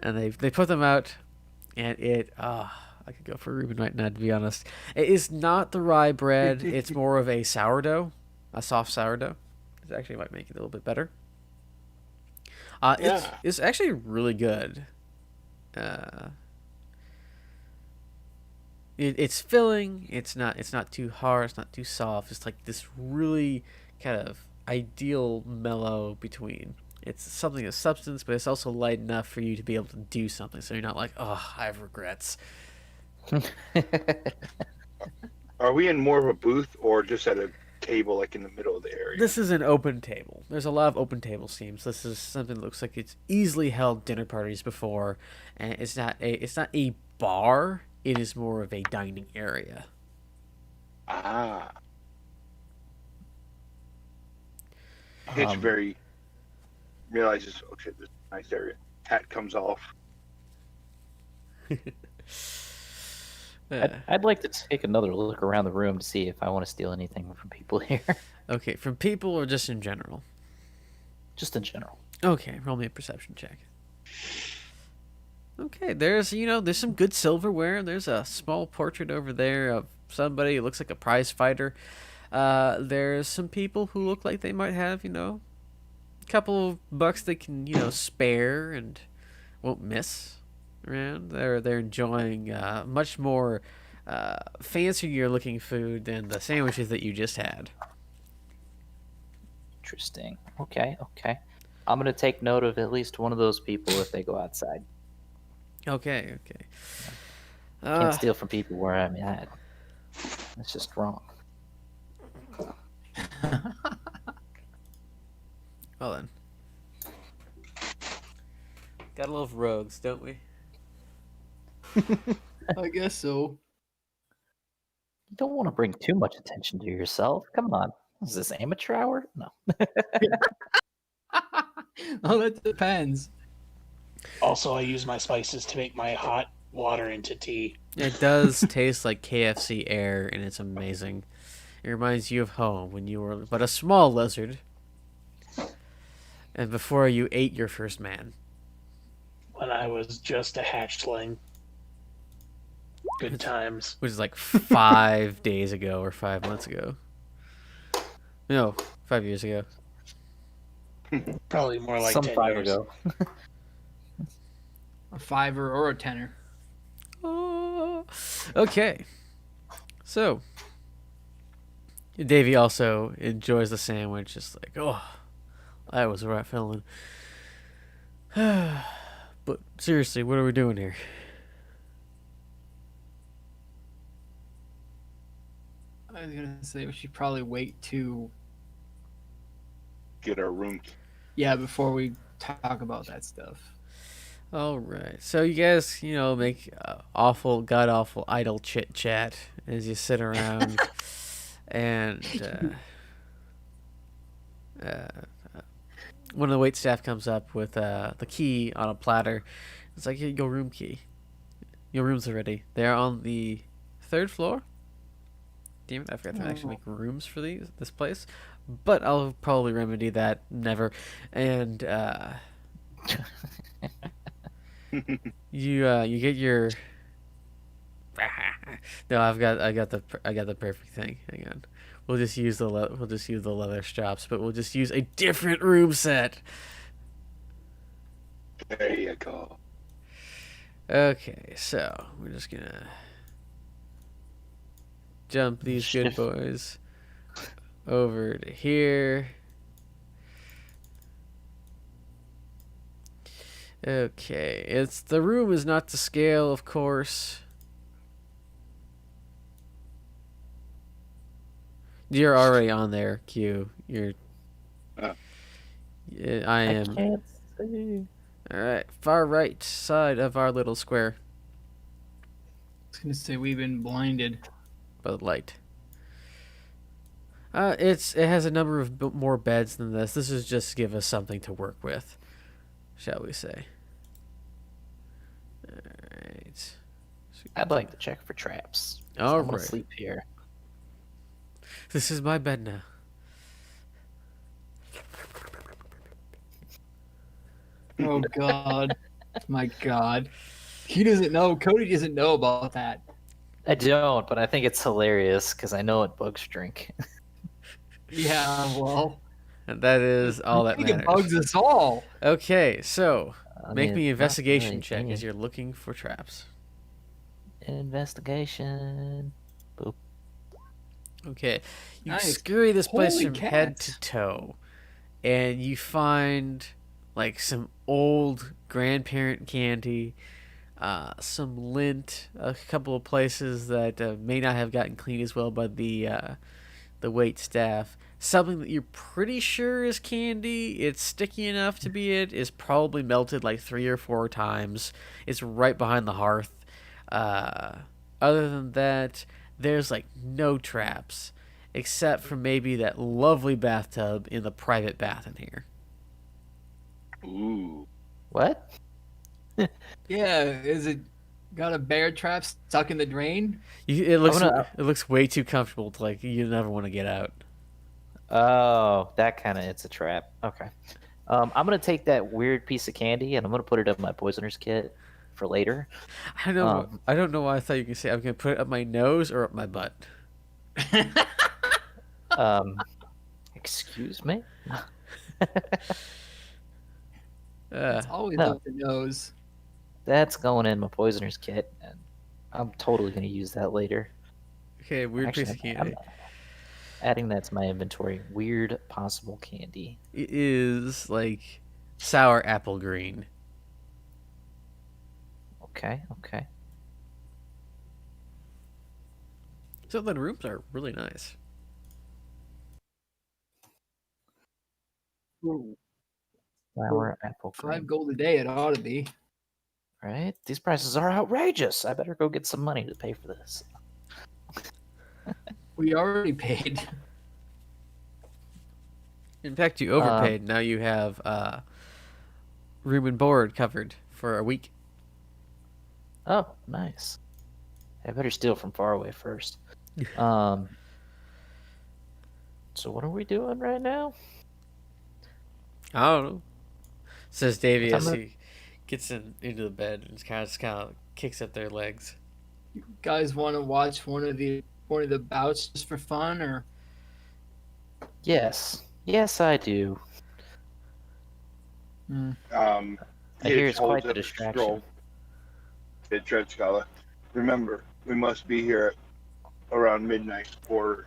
they put them out, and I could go for Reuben right now, to be honest. It is not the rye bread. It's more of a sourdough, a soft sourdough. It actually might make it a little bit better. It's actually really good. It's filling. It's not too hard. It's not too soft. It's like this really kind of ideal mellow between. It's something of substance, but it's also light enough for you to be able to do something. So you're not like, oh, I have regrets. Are we in more of a booth or just at a table, like in the middle of the area? This is an open table. There's a lot of open table schemes. This is something that looks like it's easily held dinner parties before, and it's not a bar. It is more of a dining area. Ah. Hitch very realizes, oh shit, this is a nice area. Hat comes off. I'd like to take another look around the room to see if I want to steal anything from people here. Okay, from people or just in general? Just in general. Okay, roll me a perception check. Okay, there's some good silverware. There's a small portrait over there of somebody who looks like a prize fighter. There's some people who look like they might have, a couple of bucks they can, spare and won't miss around. They're enjoying much more fancier looking food than the sandwiches that you just had. Interesting. Okay. I'm going to take note of at least one of those people if they go outside. Okay. Can't steal from people where I'm at. That's just wrong. Well then. Gotta love rogues, don't we? I guess so. You don't want to bring too much attention to yourself. Come on. Is this amateur hour? No. Oh, that depends. Also, I use my spices to make my hot water into tea. It does taste like KFC air, and it's amazing. It reminds you of home when you were but a small lizard, and before you ate your first man. When I was just a hatchling. Good times. Which is like 5 days ago or 5 months ago. No, 5 years ago. Probably more like Some 10 time years ago. A $5 or a $10. Oh. Okay. So, Davey also enjoys the sandwich. Just like, oh, that was the right feeling. But seriously, what are we doing here? I was gonna say we should probably wait to Get our room. before we talk about that stuff. All right. So you guys, make awful, god awful idle chit chat as you sit around, and one of the wait staff comes up with the key on a platter. It's like your room key. Your rooms are ready. They're on the 3rd floor. Damn it! I forgot to actually make rooms for this place, but I'll probably remedy that never. And you get your. No, I got the perfect thing. Hang on, we'll just use the leather straps, but we'll just use a different room set. There you go. Okay, so we're just gonna jump these good boys over to here. Okay, the room is not to scale, of course. You're already on there, Q. You're. Yeah, I am. I can't see. All right, far right side of our little square. I was gonna say we've been blinded. By the light. It has a number of more beds than this. This is just to give us something to work with, shall we say? All right. Just I'd like to check for traps. So All I'm gonna right. sleep here. This is my bed now. Oh God, my God. He doesn't know. Cody doesn't know about that. I don't, but I think it's hilarious because I know what bugs drink. Yeah, well, And that is all I that think it matters. bugs us all. Okay, so I make mean, me an it's not investigation really check as any- you're looking for traps. Investigation. Boop. Okay, you Nice. scurry this place Holy from head to cats. toe, and you find like some old grandparent candy, some lint, a couple of places that may not have gotten cleaned as well by the wait staff. Something that you're pretty sure is candy. It's sticky enough to be it. Is probably melted like 3 or 4 times. It's right behind the hearth. Other than that, there's like no traps, except for maybe that lovely bathtub in the private bath in here. Ooh. What? Yeah, is it got a bear trap stuck in the drain? It looks gonna- it looks way too comfortable to like you never want to get out. Oh, that kind of it's a trap. Okay. I'm gonna take that weird piece of candy and I'm gonna put it in my poisoner's kit for later. I don't know. I don't know why I thought you could say I'm gonna put it up my nose or up my butt. Excuse me. It's always No. up the nose. That's going in my poisoner's kit, and I'm totally gonna use that later. Okay, weird Actually, piece of I'm candy. adding that to my inventory. Weird possible candy. It is like sour apple green. Okay, okay. So the rooms are really nice. Sour apple $5 cream. gold a day, it ought to be. Right? These prices are outrageous. I better go get some money to pay for this. We already paid. In fact, you overpaid. Now you have room and board covered for a week. Oh, nice. I better steal from far away first. So what are we doing right now? I don't know. Says Davey What as time he gets into the bed and just kind of kicks up their legs. You guys want to watch one of the bouts just for fun, or Yes. Yes, I do. I hear it's quite holds the up a distraction. scroll. It Tread Scholar. Remember, we must be here around midnight for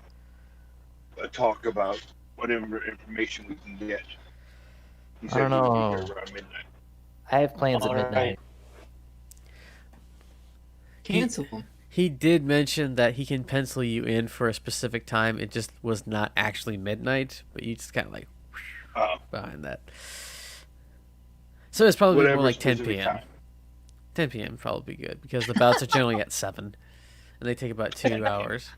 a talk about whatever information we can get. He I said don't he would know. be here around midnight. I have plans at All right. midnight. cancel them. He did mention that he can pencil you in for a specific time. It just was not actually midnight, but you just kind of like behind that. So it's probably Whatever more like 10 specific p.m. time. 10 p.m. would probably be good because the bouts are generally at 7, and they take about 2 hours.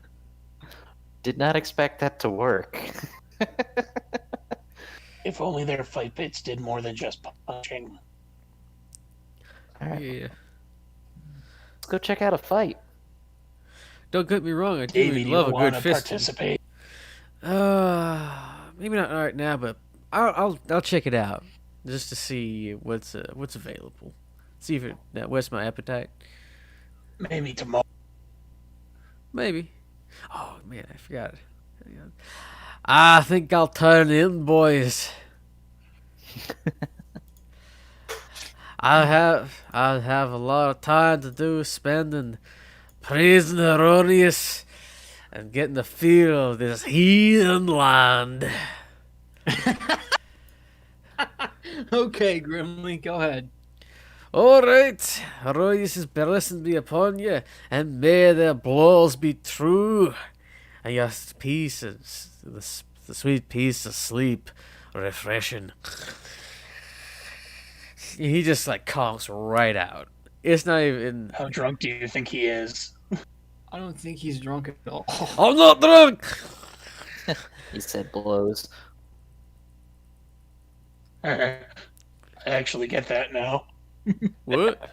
Did not expect that to work. If only their fight pits did more than just punching. All right, Yeah. let's go check out a fight. Don't get me wrong, I do Davey, do you love a want good to fisting. participate? Maybe not right now, but I'll check it out just to see what's available. See if it whets my appetite. Maybe tomorrow. Maybe. Oh man, I forgot. Hang on. I think I'll turn in, boys. I'll have a lot of time to do spending praising Erroneous and getting the feel of this heathen land. Okay, Grimly, go ahead. All right, Erroneous' blessing be upon you, and may their blows be true, and your peace, the sweet peace of sleep, refreshing. He just like conks right out. It's not even. How drunk do you think he is? I don't think he's drunk at all. I'm not drunk. He said blows. I actually get that now. What?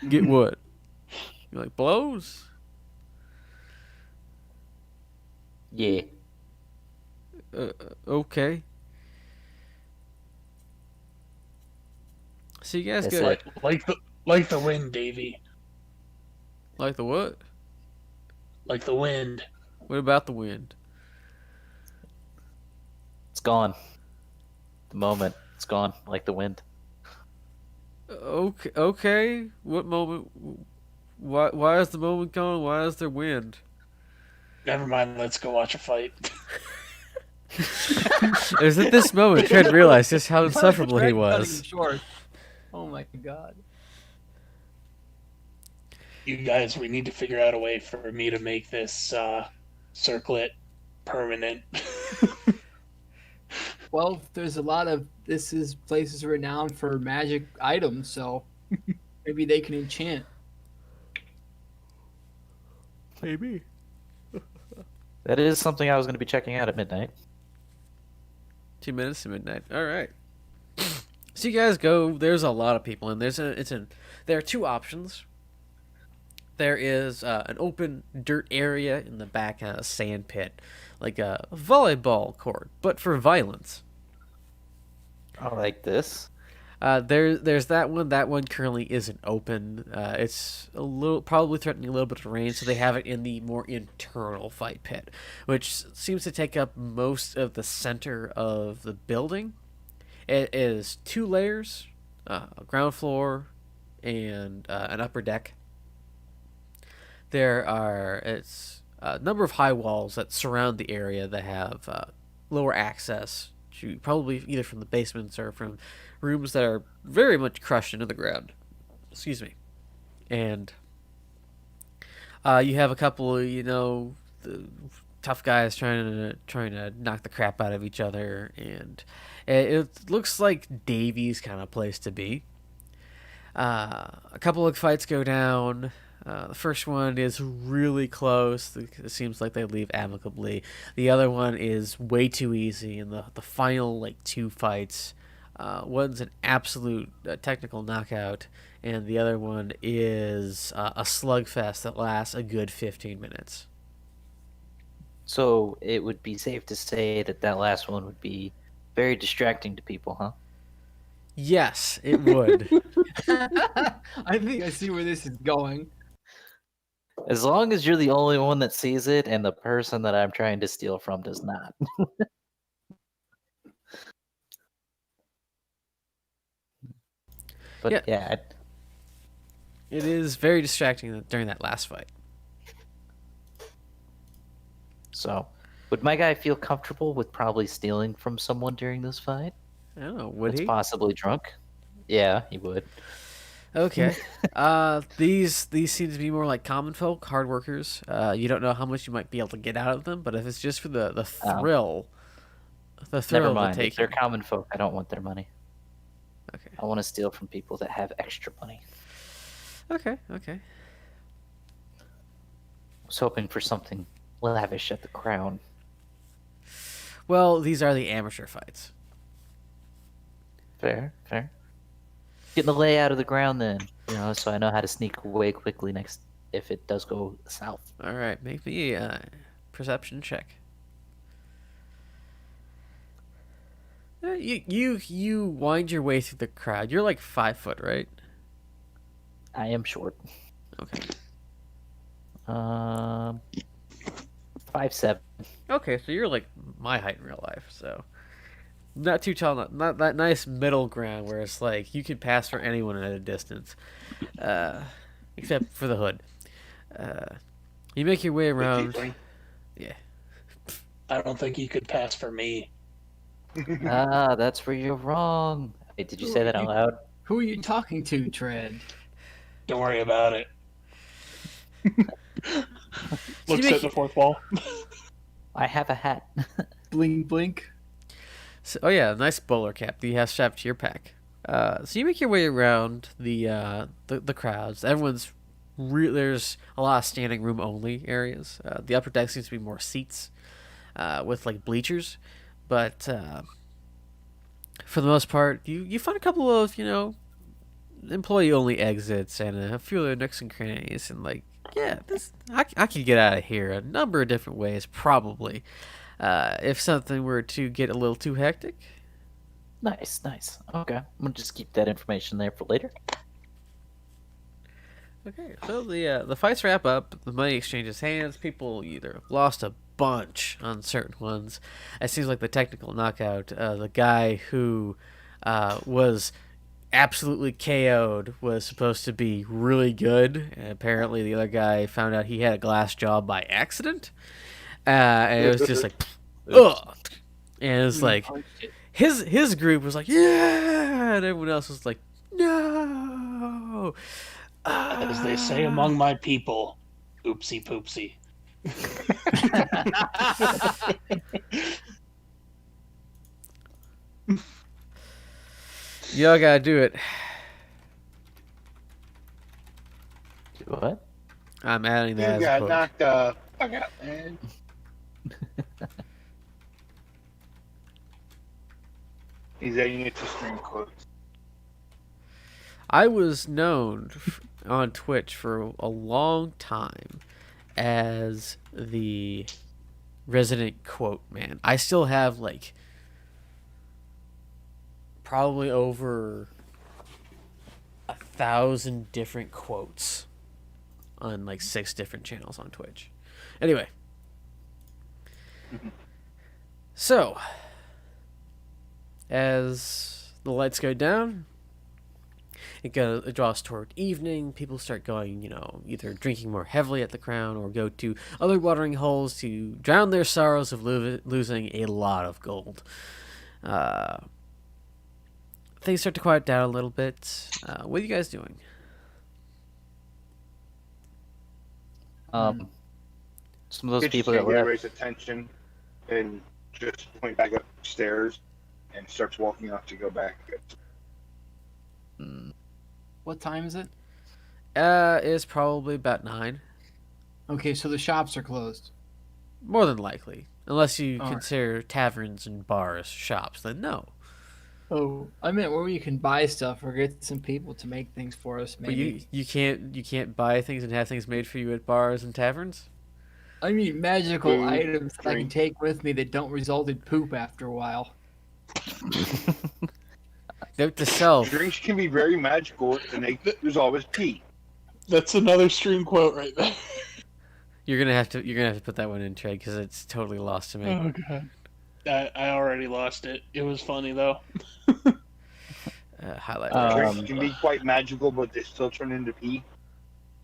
Get what? You like blows? Yeah. Okay. So you guys That's go it. Like the wind, Davy. like the what? Like the wind. What about the wind? It's gone. The moment. It's gone like the wind. Okay. Okay. What moment? Why is the moment gone? Why is there wind? Never mind. Let's go watch a fight. It was at this moment Trent realized just how insufferable he Trent cutting was. him short. Oh my god. You guys, we need to figure out a way for me to make this circlet permanent. Well, there's a lot of places renowned for magic items, so maybe they can enchant. Maybe. That is something I was going to be checking out at midnight. 2 minutes to midnight. All right. So you guys go. There's a lot of people, and there are two options. There is an open dirt area in the back, a sand pit, like a volleyball court, but for violence. Oh, like this? There's that one. That one currently isn't open. It's probably threatening a little bit of rain, so they have it in the more internal fight pit, which seems to take up most of the center of the building. It is 2 layers, a ground floor, and an upper deck. It's a number of high walls that surround the area that have lower access to probably either from the basements or from rooms that are very much crushed into the ground. Excuse me. And you have a couple of, the tough guys trying to knock the crap out of each other, and it looks like Davy's kind of place to be. A couple of fights go down. The first one is really close. It seems like they leave amicably. The other one is way too easy, and the final 2 fights, one's an absolute technical knockout, and the other one is a slugfest that lasts a good 15 minutes. So it would be safe to say that last one would be very distracting to people, huh? Yes, it would. I think I see where this is going. As long as you're the only one that sees it and the person that I'm trying to steal from does not. But yeah, It is very distracting during that last fight. so would my guy feel comfortable with probably stealing from someone during this fight? I don't know, would That's he? possibly drunk. Yeah, he would. Okay. These seem to be more like common folk, hard workers. You don't know how much you might be able to get out of them, but if it's just for the thrill, Never of mind. the If they're taking. common folk, I don't want their money. Okay. I want to steal from people that have extra money. Okay. I was hoping for something lavish at the Crown. Well, these are the amateur fights. Fair. Getting the lay out of the ground then, so I know how to sneak away quickly next if it does go south. All right, make me a perception check. You wind your way through the crowd. You're like 5 foot, right? I am short. Okay. 5'7". Okay, so you're like my height in real life, so not too tall, not that nice middle ground where it's like you can pass for anyone at a distance, except for the hood. You make your way around. Yeah. I don't think you could pass for me. That's where you're wrong. Wait, did you say that out loud? Who are you talking to, Tread? Don't worry about it. Looks at the 4th wall. I have a hat. Blink, blink. So, oh yeah, nice bowler cap that you have strapped to your pack. So you make your way around the crowds. There's a lot of standing room only areas. The upper deck seems to be more seats, with bleachers, but for the most part, you find a couple of employee only exits and a few other nooks and crannies, and like, yeah, this I could get out of here a number of different ways, probably. If something were to get a little too hectic. Nice. Okay, I'm gonna just keep that information there for later. Okay, so the fights wrap up. The money exchanges hands. People either lost a bunch on certain ones. It seems like the technical knockout, the guy who was absolutely KO'd was supposed to be really good. And apparently, the other guy found out he had a glass jaw by accident, and it was just like, ugh. And it's like his group was like, yeah, and everyone else was like, no. As they say among my people, oopsie poopsie. Y'all gotta do it. What? I'm adding You that as a got quote. knocked the fuck out, man. He's adding it to string quotes. I was known on Twitch for a long time as the resident quote man. I still have like probably over 1,000 different quotes on like 6 different channels on Twitch. Anyway, so as the lights go down, it draws toward evening. People start going, either drinking more heavily at the crown or go to other watering holes to drown their sorrows of losing a lot of gold. Things start to quiet down a little bit. What are you guys doing? Some of those Kitchen people that can't were get at, raise attention and just point back upstairs and starts walking up to go back. What time is it? It's probably about 9. Okay, so the shops are closed. More than likely. Unless you All right. consider taverns and bars shops, then no. Oh, I meant where you can buy stuff or get some people to make things for us. But Maybe. you can't buy things and have things made for you at bars and taverns? I mean, magical Food, items that I can drink. take with me that don't result in poop after a while. Note to self. Drinks can be very magical, and there's always pee. That's another stream quote right there. You're gonna have to put that one in, Trey, because it's totally lost to me. Oh god. I already lost it. It was funny though. Highlight. Drinks can be quite magical, but they still turn into pee.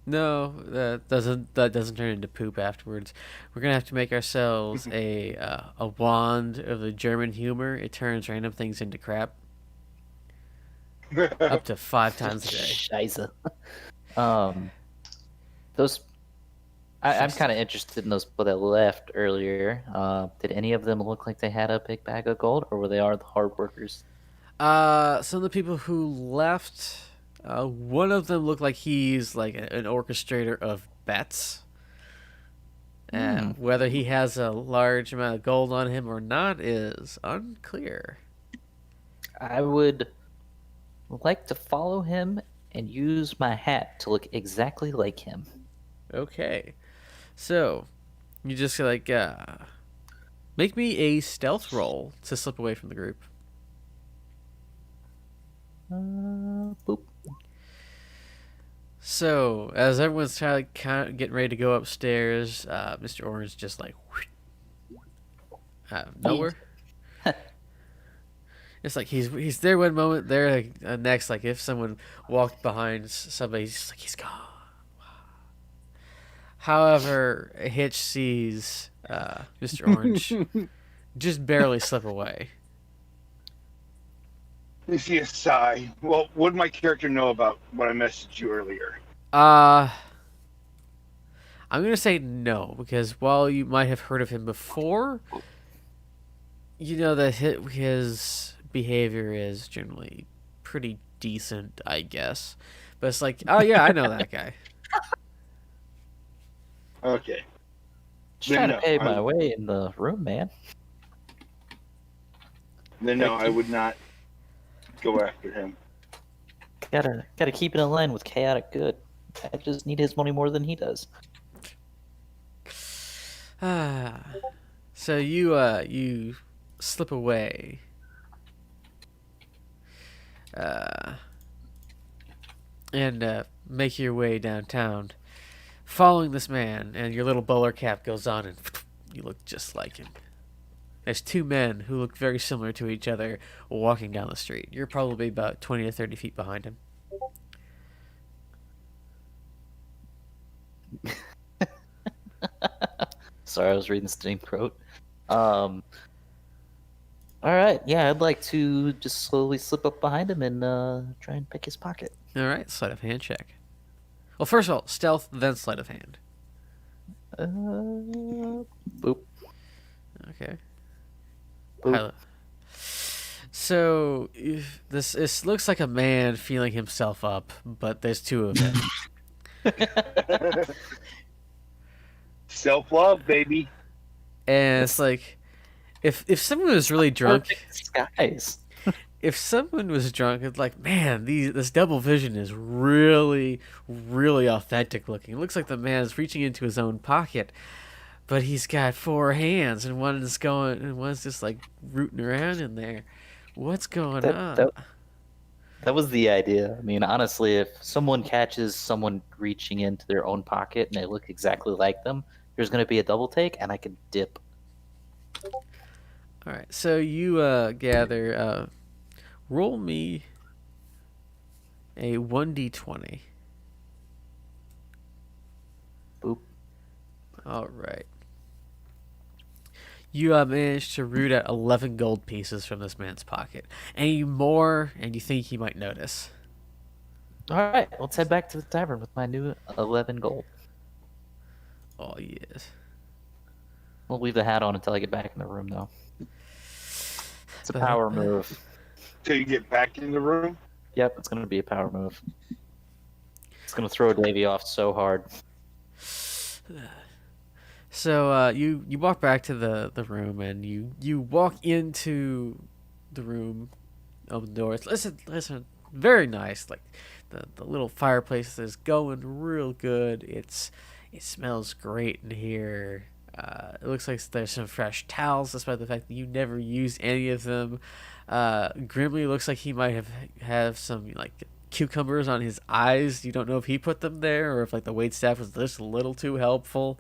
No, that doesn't turn into poop afterwards. We're gonna have to make ourselves a wand of the German humor. It turns random things into crap. Up to 5 times a day. Scheiße. Those. I'm kind of interested in those people that left earlier. Did any of them look like they had a big bag of gold, or were they the hard workers? Some of the people who left, one of them looked like he's like an orchestrator of bets. Whether he has a large amount of gold on him or not is unclear. I would like to follow him and use my hat to look exactly like him. Okay, so you just like make me a stealth roll to slip away from the group. Boop. So as everyone's trying to kind of getting ready to go upstairs, Mr. Orange just like nowhere. It's like he's there one moment, there like, next. Like if someone walked behind somebody, he's just like he's gone. However, Hitch sees Mr. Orange just barely slip away. You see a sigh. Well, what did my character know about what I messaged you earlier? I'm gonna say no, because while you might have heard of him before, you know that his behavior is generally pretty decent, I guess. But it's like, oh yeah, I know that guy. Okay. Just trying to no, pay my way in the room, man. Then no, I would not go after him. Gotta keep it in line with chaotic good. I just need his money more than he does. So you slip away. And make your way downtown, following this man, and your little bowler cap goes on, and you look just like him. There's two men who look very similar to each other walking down the street. You're probably about 20 to 30 feet behind him. Sorry, I was reading Steam quote. All right, yeah, I'd like to just slowly slip up behind him and try and pick his pocket. All right, sleight of hand check. Well, first of all, stealth, then sleight of hand. Boop. Okay. Boop. Pilot. So this looks like a man feeling himself up, but there's two of them. Self-love, baby. And it's like, if someone was really drunk, Perfect disguise. if someone was drunk, it's like, man, this double vision is really, really authentic looking. It looks like the man is reaching into his own pocket, but he's got four hands, and one's just like rooting around in there. What's going on? That was the idea. I mean, honestly, if someone catches someone reaching into their own pocket and they look exactly like them, there's going to be a double take, and I can dip. All right, so you gather. Roll me a 1d20. Boop. All right. You managed to root out 11 gold pieces from this man's pocket. Any more, and you think he might notice? All right, let's head back to the tavern with my new 11 gold. Oh, yes. We'll leave the hat on until I get back in the room, though. It's a But- power move. Till you get back in the room. Yep, it's going to be a power move. It's going to throw Davey off so hard. So you walk back to the room, and you walk into the room, open the door. Listen, very nice. Like the little fireplace is going real good. It smells great in here. It looks like there's some fresh towels, despite the fact that you never use any of them. Grimly looks like he might have some like cucumbers on his eyes. You don't know if he put them there or if like the waitstaff was just a little too helpful.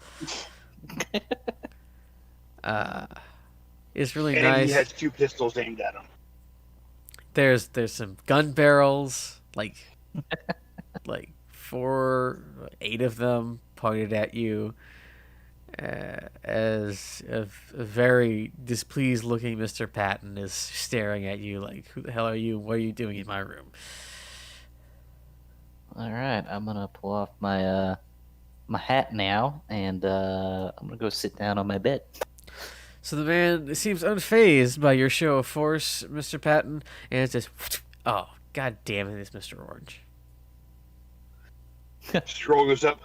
It's really And nice. he has two pistols aimed at him. There's some gun barrels, like 8 of them pointed at you. As a very displeased looking Mr. Patton is staring at you like, who the hell are you? What are you doing in my room? All right, I'm going to pull off my my hat now, and I'm going to go sit down on my bed. So the man seems unfazed by your show of force, Mr. Patton, and it's just, oh, god damn it, it's Mr. Orange. Stroll goes up.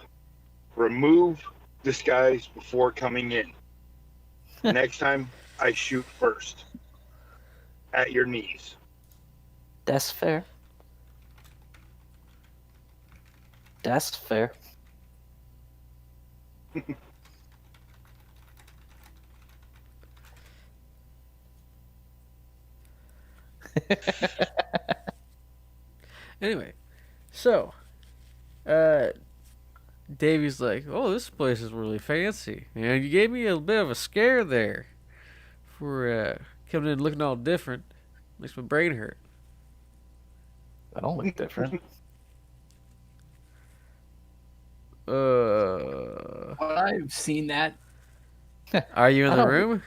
Remove disguise before coming in. Next time, I shoot first. At your knees. That's fair. That's fair. Anyway, so, Davy's like, oh, this place is really fancy. And you gave me a bit of a scare there for coming in looking all different. Makes my brain hurt. I don't look different. I've seen that. Are you in I the don't- room?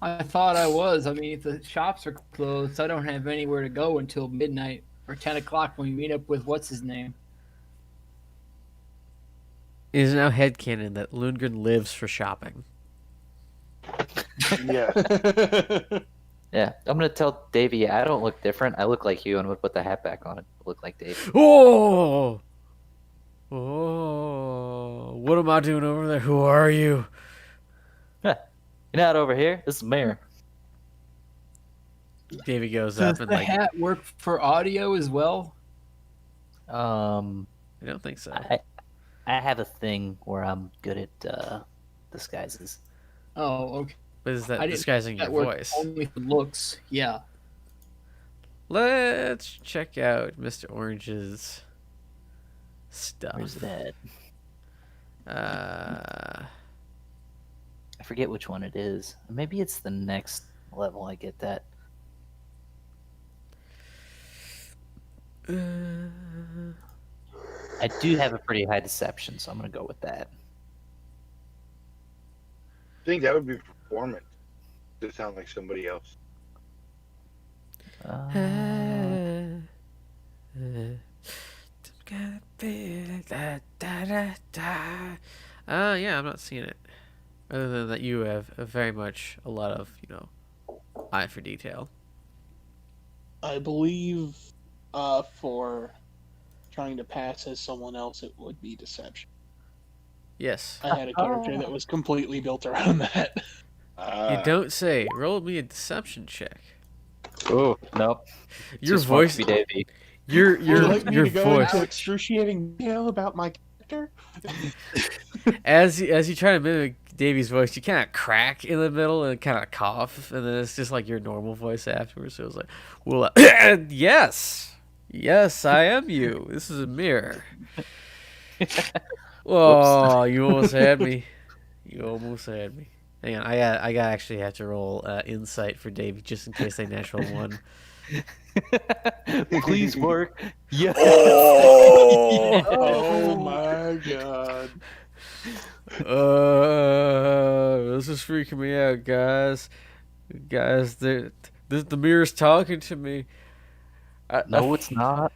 I thought I was. I mean, if the shops are closed, I don't have anywhere to go until midnight or 10 o'clock when we meet up with what's his name. It is now headcanon that Lundgren lives for shopping. Yeah. Yeah, I'm going to tell Davey I don't look different. I look like you, and I'm going to put the hat back on and look like Davey. Oh! Oh! What am I doing over there? Who are you? You're not over here. This is Mayor. Davey goes Does up and the like, hat work for audio as well? I don't think so. I have a thing where I'm good at disguises. Oh, okay. But is that I didn't disguising your That works voice? only for looks. Yeah. Let's check out Mr. Orange's stuff. Where's that? Uh, I forget which one it is. Maybe it's the next level I get that. I do have a pretty high deception, so I'm gonna go with that. I think that would be performance to sound like somebody else. Yeah, I'm not seeing it. Other than that, you have very much a lot of, eye for detail. I believe for trying to pass as someone else, it would be deception. Yes. I had a character that was completely built around that. You don't say. Roll me a deception check. Oh nope. Your Too smart voice. to be Davey. Your Would you like me your to go voice. into excruciating detail about my character? As you try to mimic Davey's voice, you kind of crack in the middle and kind of cough, and then it's just like your normal voice afterwards. So it was like, well, yes, I am you. This is a mirror. Oh, you almost had me. You almost had me. Hang on, I actually have to roll insight for Davey just in case they natural one. Please work. Yeah. Oh my god. This is freaking me out, guys. Guys, the mirror's talking to me. No, it's not.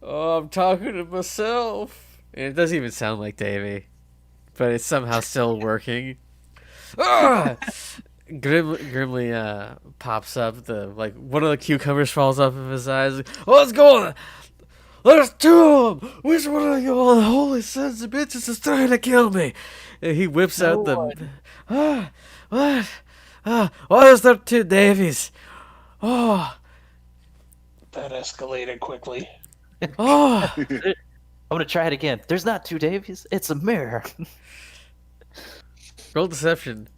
Oh, I'm talking to myself. And it doesn't even sound like Davey, but it's somehow still working. Grimly pops up. One of the cucumbers falls off of his eyes. What's going on? There's two of them. Which one of you unholy sons of bitches is trying to kill me? And he whips out the. What? Why is there two Davies? Oh, That escalated quickly. oh. I'm gonna try it again. There's not two Davies. It's a mirror. Roll deception.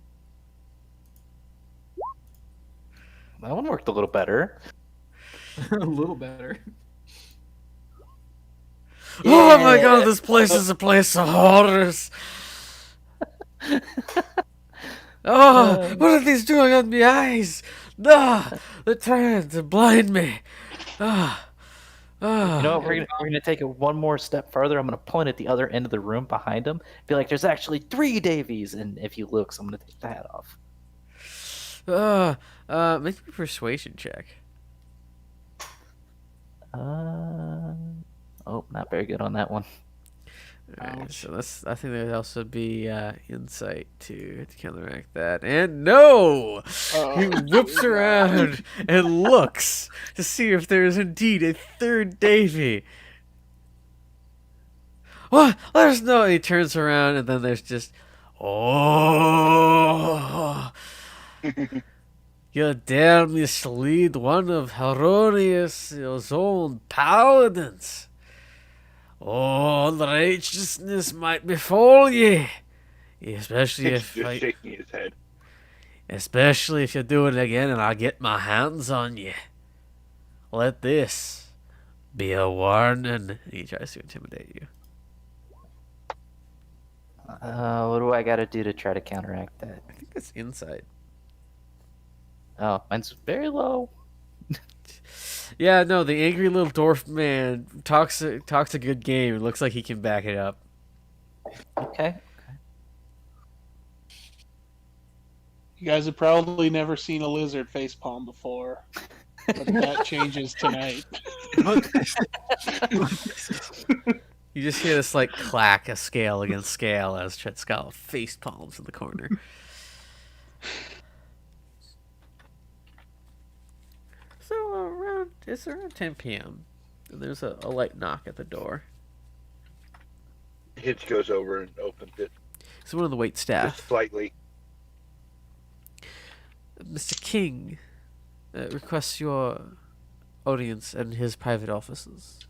That one worked a little better. A little better. Oh my god, this place is a place of horrors. Oh, what are these doing on my eyes? No, they're trying to blind me. You know what? We're gonna take it one more step further. I'm gonna point at the other end of the room behind him. Be like, "There's actually 3 Davies," and if he looks, I'm gonna take the hat off. Make me a persuasion check. Oh, not very good on that one. Alright, so I think there'd also be insight to counteract that. And no! He whips around and looks to see if there is indeed a third Davy. What? There's no. He turns around and then there's just. Oh! You dare mislead one of Herodias' own paladins. Oh, unrighteousness might befall ye, especially He's just shaking his head. especially if you do it again and I get my hands on you. Let this be a warning. He tries to intimidate you. What do I gotta do to try to counteract that? I think it's insight. Oh, mine's very low. Yeah, no, the angry little dwarf man talks a good game. It looks like he can back it up. Okay. You guys have probably never seen a lizard facepalm before, but that changes tonight. You just hear this like clack of scale against scale as Chet Skull face palms in the corner. So it's around 10 p.m. and there's a light knock at the door. Hitch goes over and opens it. It's one of the wait Just staff. slightly. Mr. King, requests your audience in his private offices.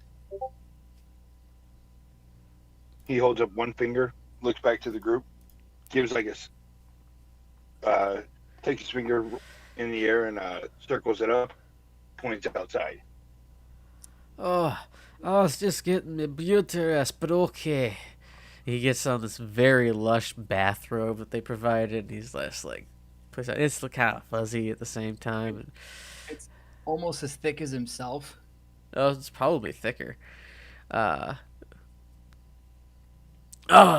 He holds up one finger, looks back to the group, gives like takes his finger in the air and circles it up, points outside. Oh, I was just getting my beauty rest, but okay. He gets on this very lush bathrobe that they provided, and he's just like, it's kind of fuzzy at the same time. And, It's almost as thick as himself. oh, it's probably thicker. Oh,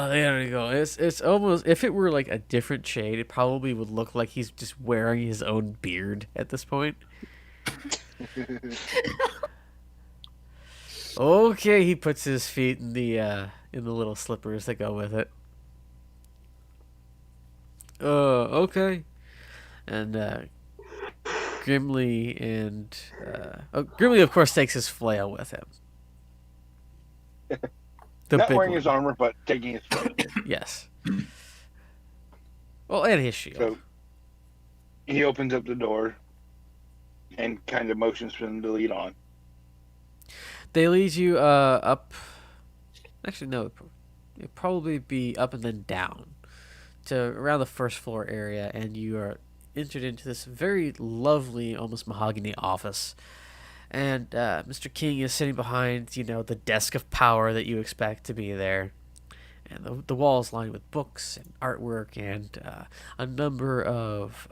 there we go. It's almost, if it were like a different shade, it probably would look like he's just wearing his own beard at this point. Okay, he puts his feet in the little slippers that go with it. Okay. And Grimly Grimly of course takes his flail with him. The Not big wearing one. his armor, but taking his flail. Yes. Well, and his shield. So he opens up the door and kind of motions for them to lead on. They lead you up. Actually, no. It'd probably be up and then down to around the first floor area, and you are entered into this very lovely, almost mahogany office. And Mr. King is sitting behind, the desk of power that you expect to be there. And the walls lined with books and artwork and a number of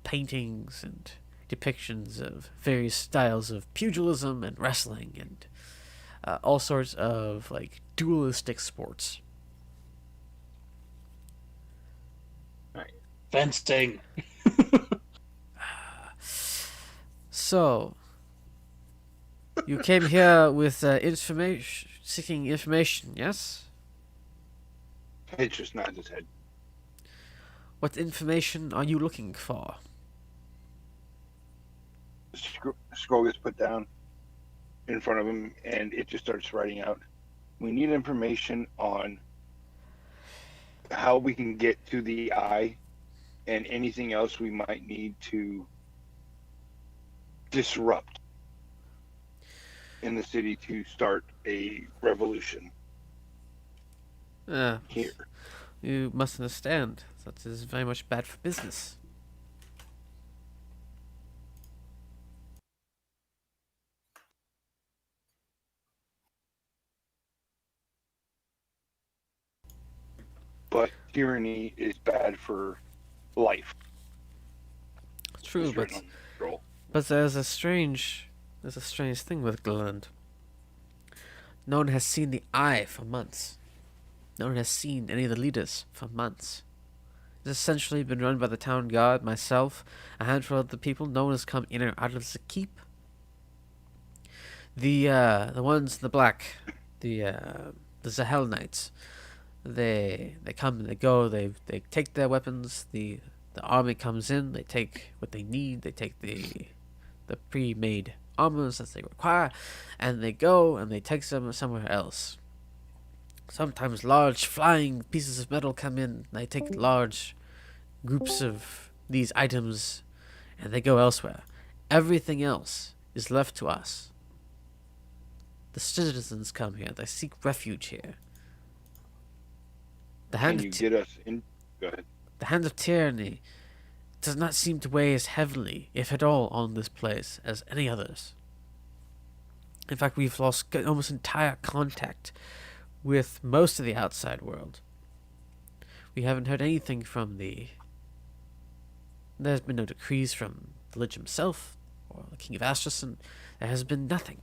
paintings and depictions of various styles of pugilism and wrestling and all sorts of like dualistic sports. Fencing. So, you came here with seeking information, yes? Hitch just nods his head. What information are you looking for? The scroll gets put down in front of him, and it just starts writing out. We need information on how we can get to the eye and anything else we might need to disrupt in the city to start a revolution here. You must understand that is very much bad for business. But tyranny is bad for life. True, It's but written on the scroll. there's a strange thing with Gliland. No one has seen the eye for months. No one has seen any of the leaders for months. It's essentially been run by the town guard, myself, a handful of the people. No one has come in or out of the keep. The ones in the black, the Zahel Knights, they come and they go. They take their weapons. The army comes in. They take what they need. They take the pre-made armors that they require, and they go and they take them somewhere else. Sometimes large flying pieces of metal come in. They take large groups of these items and they go elsewhere. Everything else is left to us. The citizens come here. They seek refuge here. The hand Can of you get us in? Go ahead. the hand of tyranny does not seem to weigh as heavily, if at all, on this place as any others. In fact, we've lost almost entire contact with most of the outside world. We haven't heard anything from There's been no decrees from the Lich himself or the King of Astrasan. There has been nothing.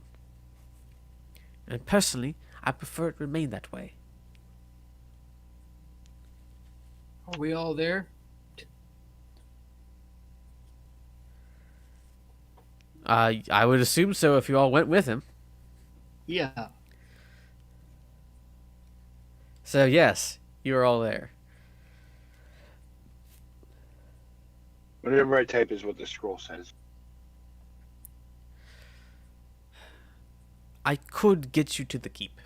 And personally, I prefer it remain that way. Are we all there? I would assume so if you all went with him. Yeah. So yes, you're all there. Whatever I type is what the scroll says. I could get you to the keep.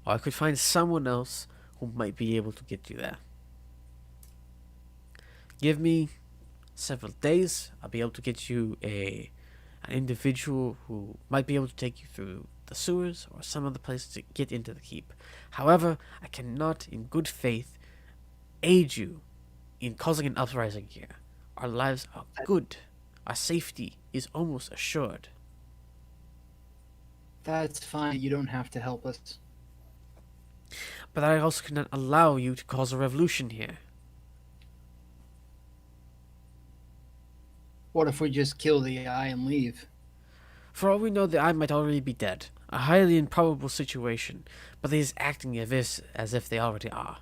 Or I could find someone else who might be able to get you there. Give me several days, I'll be able to get you an individual who might be able to take you through the sewers or some other place to get into the keep. However, I cannot, in good faith, aid you in causing an uprising here. Our lives are good. Our safety is almost assured. That's fine. You don't have to help us. But I also cannot allow you to cause a revolution here. What if we just kill the eye and leave? For all we know, the eye might already be dead. A highly improbable situation, but he is acting as if they already are.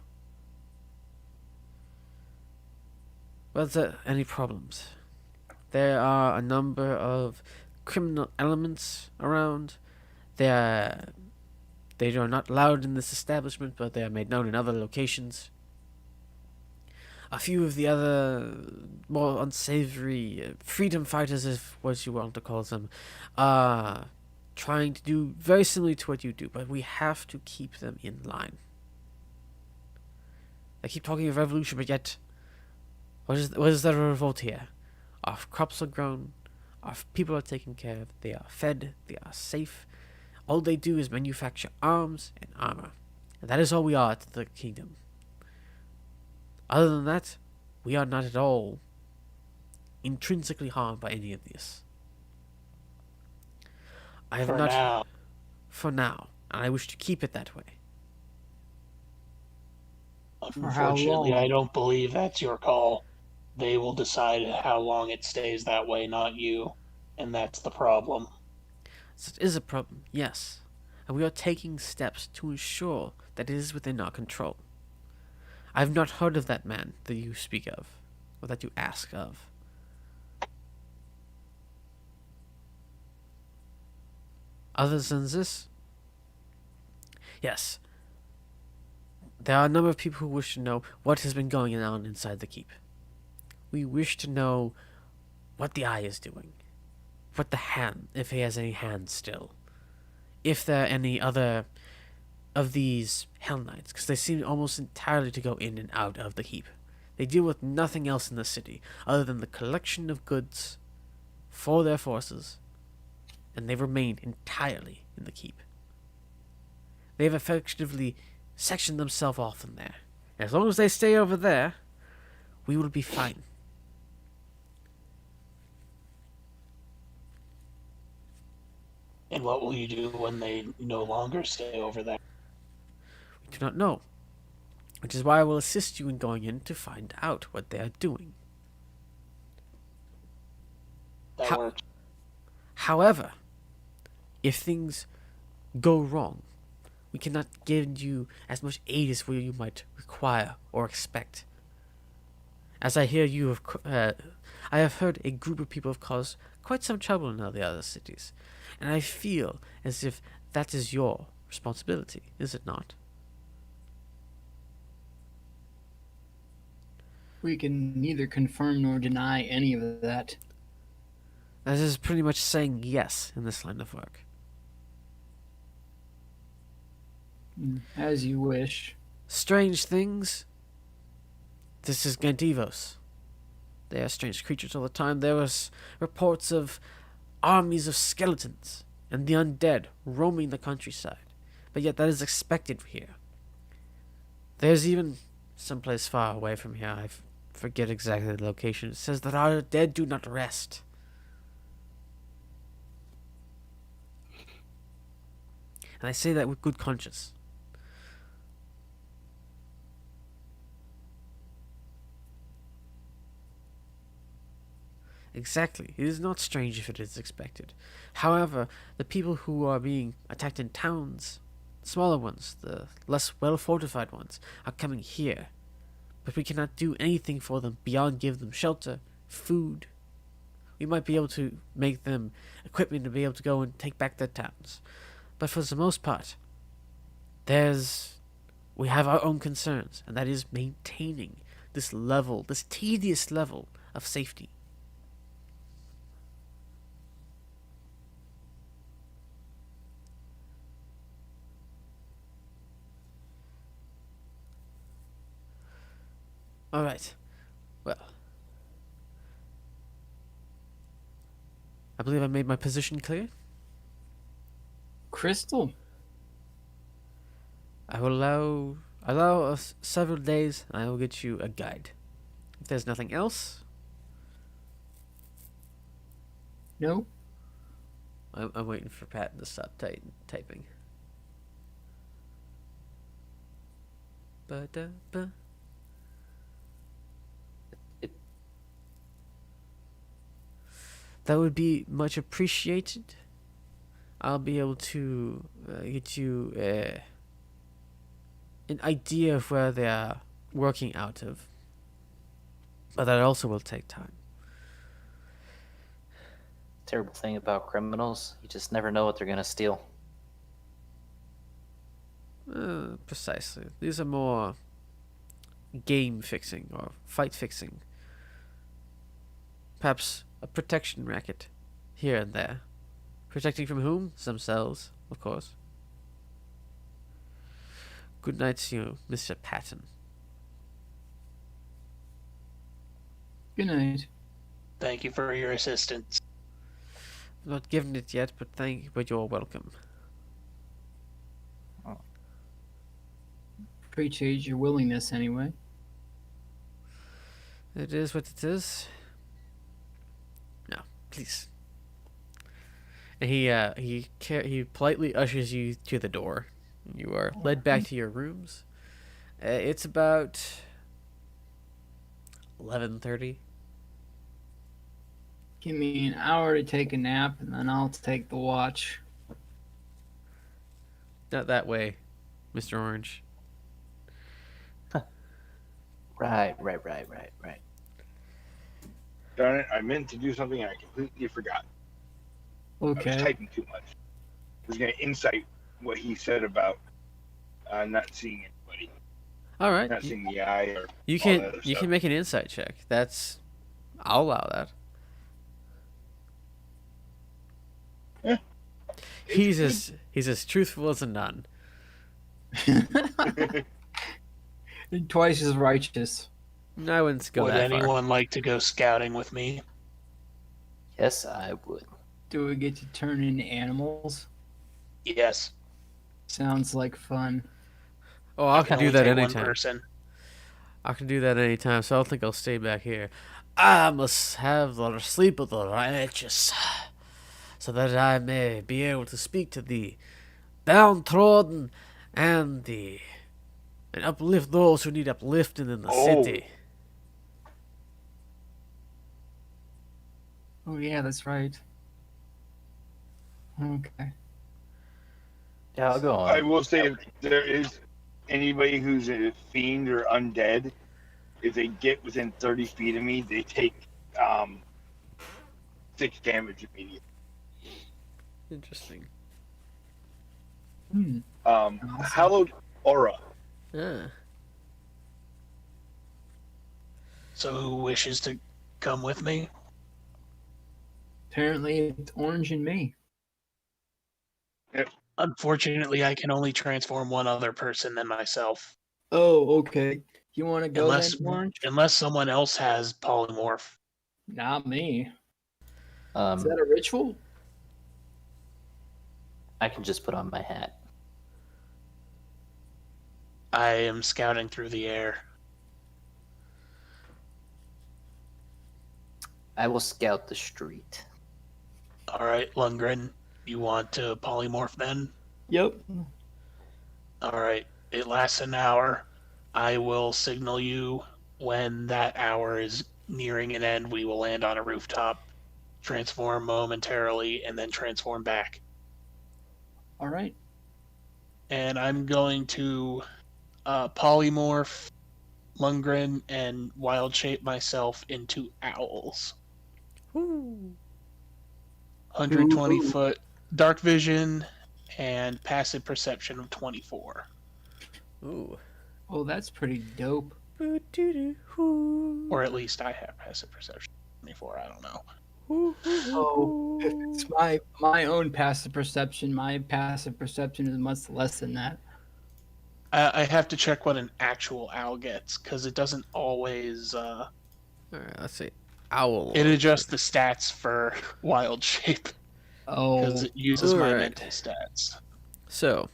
Well, there any problems? There are a number of criminal elements around. They are not allowed in this establishment, but they are made known in other locations. A few of the other more unsavory freedom fighters, if what you want to call them, are trying to do very similar to what you do, but we have to keep them in line. I keep talking of revolution, but yet, what is there a revolt here? Our crops are grown, our people are taken care of, they are fed, they are safe. All they do is manufacture arms and armor. And that is all we are to the kingdom. Other than that, we are not at all intrinsically harmed by any of this. I have not now. for now, and I wish to keep it that way. how Unfortunately, long? I don't believe that's your call. They will decide how long it stays that way, not you. And that's the problem. So it is a problem, yes, and we are taking steps to ensure that it is within our control. I have not heard of that man that you speak of, or that you ask of. Other than this, yes, there are a number of people who wish to know what has been going on inside the keep. We wish to know what the eye is doing, what the hand, if he has any hands still, if there are any other of these Hell Knights, because they seem almost entirely to go in and out of the keep. They deal with nothing else in the city other than the collection of goods for their forces, and they remain entirely in the keep. They have effectively sectioned themselves off from there. As long as they stay over there, we will be fine. And what will you do when they no longer stay over there? We do not know, which is why I will assist you in going in to find out what they are doing. That works. However, if things go wrong, we cannot give you as much aid as you might require or expect. As I hear you have, I have heard a group of people have caused quite some trouble in all the other cities, and I feel as if that is your responsibility, is it not? We can neither confirm nor deny any of that. That is pretty much saying yes in this line of work. As you wish. Strange things. This is Gantivos. They are strange creatures all the time. There was reports of armies of skeletons and the undead roaming the countryside. But yet that is expected here. There's even someplace far away from here, I forget exactly the location. It says that our dead do not rest. And I say that with good conscience. Exactly. It is not strange if it is expected. However, the people who are being attacked in towns, smaller ones, the less well-fortified ones, are coming here. But we cannot do anything for them beyond give them shelter, food. We might be able to make them equipment to be able to go and take back their towns. But for the most part, we have our own concerns, and that is maintaining this level, this tedious level of safety. Alright. Well, I believe I made my position clear. Crystal. I will allow us several days, and I will get you a guide. If there's nothing else, No. I'm waiting for Patton to stop typing. Ba-da-ba. That would be much appreciated. I'll be able to get you an idea of where they are working out of. But that also will take time. Terrible thing about criminals, you just never know what they're gonna steal. Precisely. These are more game fixing or fight fixing. Perhaps a protection racket here and there. Protecting from whom? Themselves, of course. Good night to you, Mr. Patton. Good night. Thank you for your assistance. I'm not given it yet, but you're welcome. Appreciate your willingness anyway. It is what it is. No, please. And he politely ushers you to the door. You are led back to your rooms. It's about 11:30. Give me an hour to take a nap, and then I'll take the watch. Not that way, Mr. Orange. Right. Darn it, I meant to do something and I completely forgot. I was Okay. typing too much. I was going to insight what he said about not seeing anybody, All right, not seeing the eye or you all that can other you stuff. can make an insight check. I'll allow that. Yeah. He's as truthful as a nun. Twice as righteous. I wouldn't go Would that far. anyone like to go scouting with me? Yes, I would. Do we get to turn into animals? Yes. Sounds like fun. Oh, I can do only that take one anytime. person. I can do that anytime, so I don't think I'll stay back here. I must have the sleep of the righteous, so that I may be able to speak to the downtrodden and uplift those who need uplifting in the Oh. city. Oh yeah, that's right. Okay. Yeah, I'll go I on. will say if there is anybody who's a fiend or undead, if they get within 30 feet of me, they take 6 damage immediately. Interesting. Hallowed Aura. Ah. So who wishes to come with me? Apparently it's Orange and me. Unfortunately, I can only transform one other person than myself. Oh, okay. You want to go Unless then, Orange? unless someone else has polymorph. Not me. Is that a ritual? I can just put on my hat. I am scouting through the air. I will scout the street. All right, Lundgren, you want to polymorph then? Yep. All right, it lasts an hour. I will signal you when that hour is nearing an end. We will land on a rooftop, transform momentarily, and then transform back. All right. And I'm going to polymorph Lundgren and wild shape myself into owls. Woo. 120 Ooh. foot dark vision and passive perception of 24. Ooh. Oh, that's pretty dope. Boo-doo-doo-hoo. Or at least I have passive perception of 24. I don't know. Oh, if it's my own passive perception, my passive perception is much less than that. I have to check what an actual owl gets because it doesn't always. All right, let's see. Owl. It adjusts the stats for wild shape because Oh, it uses my Alright. mental stats. So,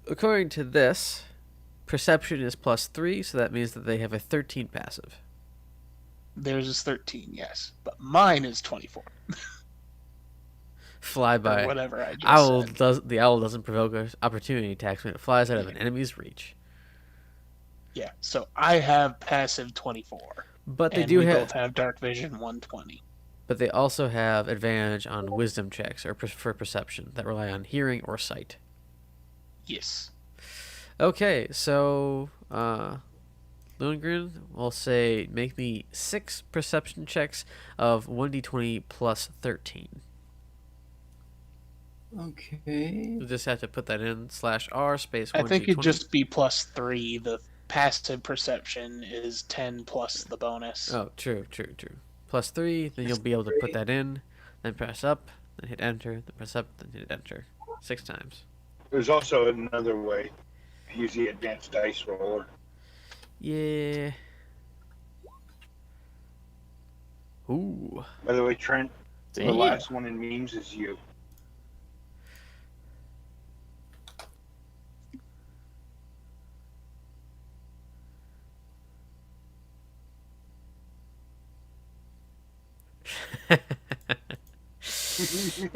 according to this, perception is +3, so that means that they have a 13 passive. Theirs is 13, yes, but mine is 24 or Flyby. whatever I just Owl said. the owl doesn't provoke opportunity attacks when it flies out of an enemy's reach. Yeah, so I have passive 24, But they and do we have, both have dark vision 120. but they also have advantage on wisdom checks or for perception that rely on hearing or sight. Yes. Okay, so Lundgren will say make me 6 perception checks of 1d20 plus 13. okay. You'll just have to put that in /r space 1d20. I think it'd just be +3. The passive perception is 10 plus the bonus. Oh, true. +3, then you'll be able to put that in, then press up, then hit enter, then press up, then hit enter. 6 times. There's also another way. Use the advanced dice roller. Yeah. Ooh. By the way, Trent, the Damn. last one in memes is you.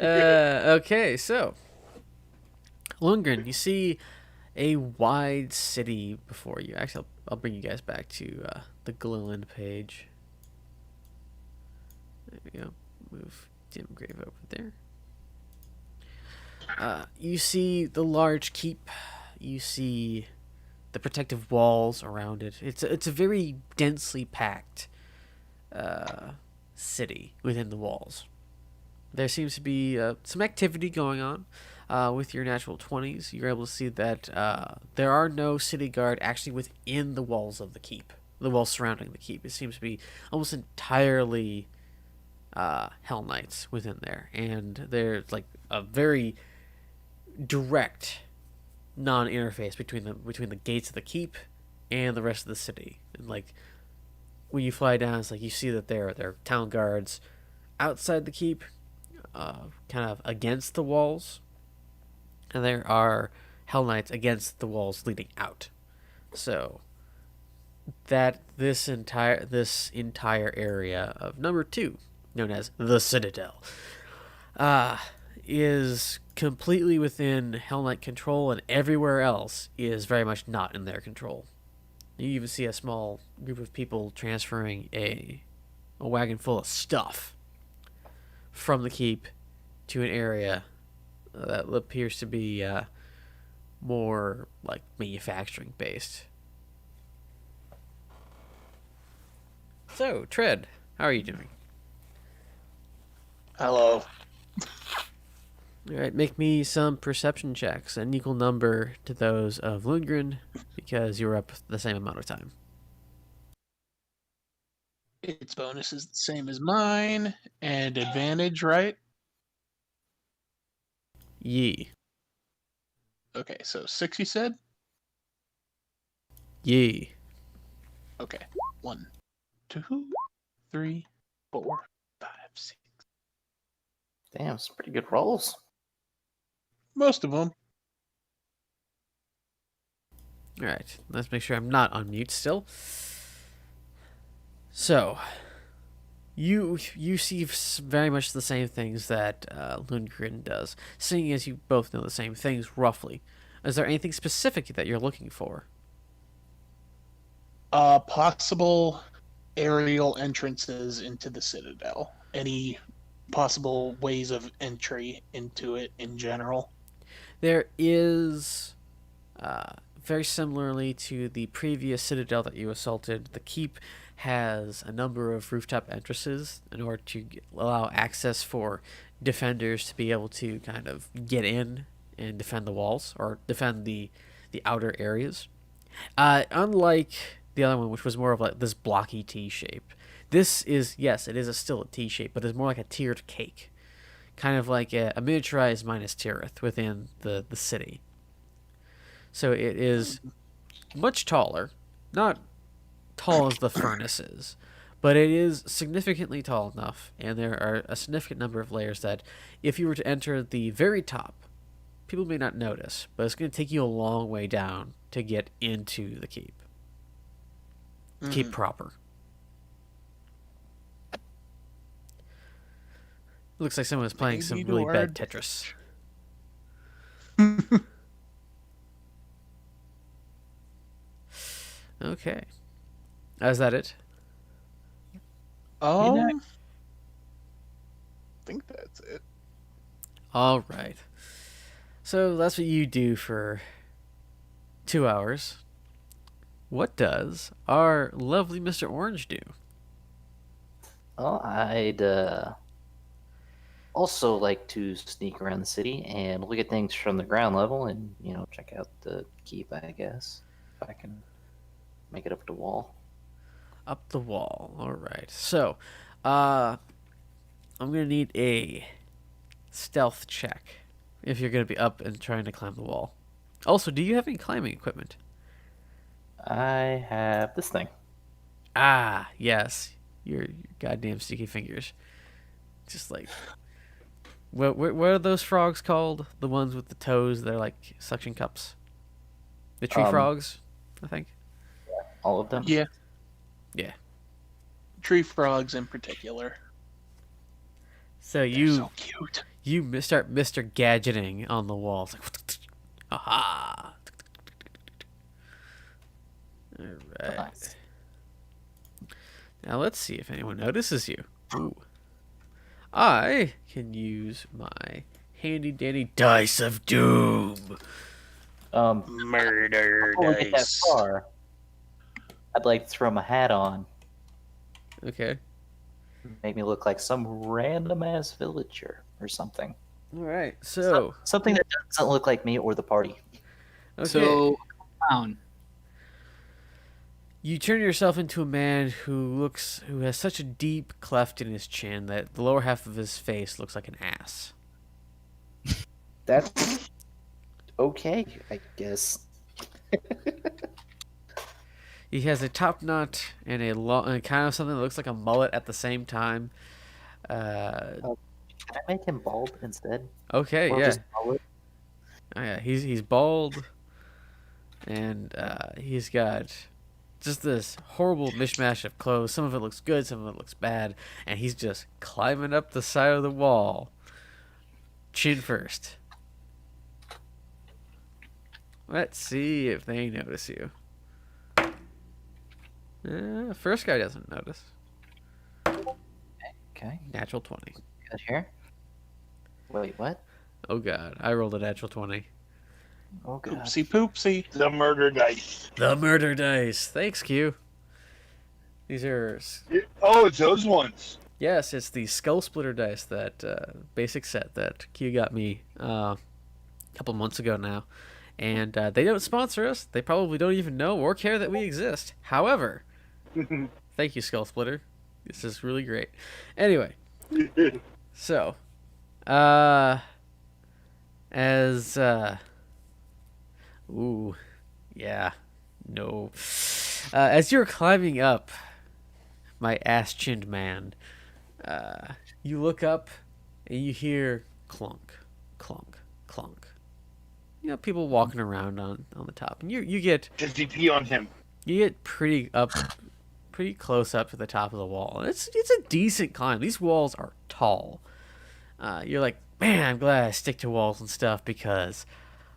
Okay, so Lundgren, you see a wide city before you. Actually, I'll bring you guys back to the Gliland page. There we go. Move Dim Grave over there. You see the large keep. You see the protective walls around it. It's a very densely packed city within the walls. There seems to be some activity going on with your natural 20s. You're able to see that there are no city guard actually within the walls of the keep, the walls surrounding the keep. It seems to be almost entirely Hell Knights within there, and there's like a very direct non-interface between the gates of the keep and the rest of the city. And like when you fly down, it's like you see that there are town guards outside the keep, kind of against the walls, and there are Hell Knights against the walls leading out. So that this entire area of number 2, known as the Citadel, is completely within Hell Knight control, and everywhere else is very much not in their control. You even see a small group of people transferring a wagon full of stuff from the keep to an area that appears to be more like manufacturing based. So, Tread, how are you doing? Hello. Alright, make me some perception checks, an equal number to those of Lundgren, because you were up the same amount of time. Its bonus is the same as mine, and advantage, right? Yee. Okay, so 6 you said? Yee. Okay. 1, 2, 3, 4, 5, 6. Damn, some pretty good rolls. Most of them. Alright, let's make sure I'm not on mute still. So, you see very much the same things that Lundgren does, seeing as you both know the same things roughly. Is there anything specific that you're looking for? Possible aerial entrances into the Citadel. Any possible ways of entry into it in general? There is, very similarly to the previous Citadel that you assaulted, the Keep has a number of rooftop entrances in order to allow access for defenders to be able to kind of get in and defend the walls or defend the outer areas. Unlike the other one, which was more of like this blocky T shape, this is, yes, it is still a T shape, but it's more like a tiered cake, kind of like a miniaturized Minas Tirith within the city. So it is much taller, not tall as the furnaces, but it is significantly tall enough, and there are a significant number of layers that, if you were to enter the very top, people may not notice, but it's going to take you a long way down to get into the keep. Keep proper. Looks like someone was playing some really bad Tetris. Okay. Is that it? I think that's it. All right. So that's what you do for 2 hours. What does our lovely Mr. Orange do? Well, I'd also like to sneak around the city and look at things from the ground level and, check out the keep, I guess. If I can make it up the wall. Up the wall. All right. So, I'm going to need a stealth check if you're going to be up and trying to climb the wall. Also, do you have any climbing equipment? I have this thing. Ah, yes. Your goddamn sticky fingers. Just like... What are those frogs called? The ones with the toes that are like suction cups? The tree frogs, I think. All of them? Yeah. Yeah. Tree frogs in particular. So They're so cute. you start Mr. Gadgeting on the walls. Like, aha! All right. Nice. Now let's see if anyone notices you. Ooh. I can use my handy dandy dice of doom. Murder Before we get that dice. far, I'd like to throw my hat on. Okay. Make me look like some random ass villager or something. All right. So Something that doesn't look like me or the party. okay. So, clown. You turn yourself into a man who has such a deep cleft in his chin that the lower half of his face looks like an ass. That's okay, I guess. He has a top knot and and kind of something that looks like a mullet at the same time. Can I make him bald instead? Okay, Or yeah. just mullet? Oh, yeah, he's bald, and he's got just this horrible mishmash of clothes. Some of it looks good, some of it looks bad, and he's just climbing up the side of the wall, chin first. Let's see if they notice you. First guy doesn't notice. Okay, Natural 20. good here. Wait, what? Oh god, I rolled a natural 20. Oh god. Oopsie poopsie. The murder dice. The murder dice. Thanks, Q. These are... Oh, it's those ones. Yes, it's the Skull Splitter dice, that basic set that Q got me a couple months ago now. And they don't sponsor us. They probably don't even know or care that we exist. However, thank you, Skull Splitter. This is really great. Anyway, so, ooh, yeah, no. As you're climbing up, my ass-chinned man, you look up and you hear clunk, clunk, clunk. You know, people walking around on the top, and you get Just DP on him. pretty close up to the top of the wall. And it's a decent climb. These walls are tall. You're like, man, I'm glad I stick to walls and stuff because,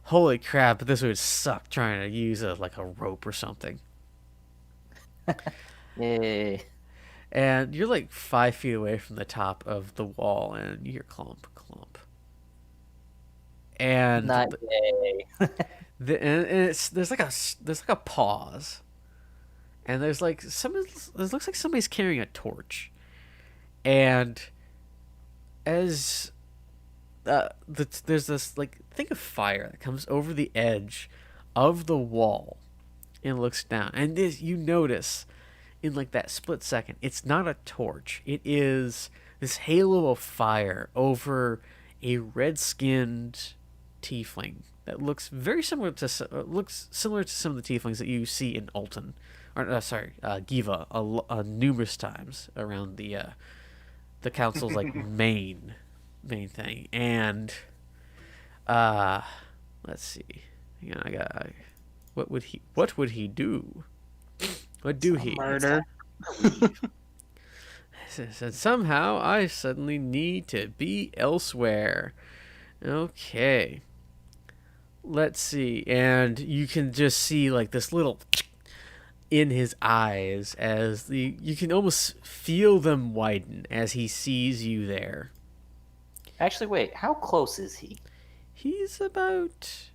holy crap, this would suck trying to use a rope or something. Yay. And you're like 5 feet away from the top of the wall, and you hear clump, clump. And Not yay. and there's like a pause, and there's like it looks like somebody's carrying a torch, and as there's this, like, think of fire that comes over the edge of the wall and looks down, and you notice in like that split second, it's not a torch, it is this halo of fire over a red-skinned tiefling that looks very similar to some of the tieflings that you see in Alton or sorry, Giva numerous times around the council's like main thing, and let's see, hang on, I got what would he do? What do he? Murder. Said somehow I suddenly need to be elsewhere. Okay. Let's see. And you can just see like this little in his eyes as you can almost feel them widen as he sees you there. Actually, wait. How close is he? He's about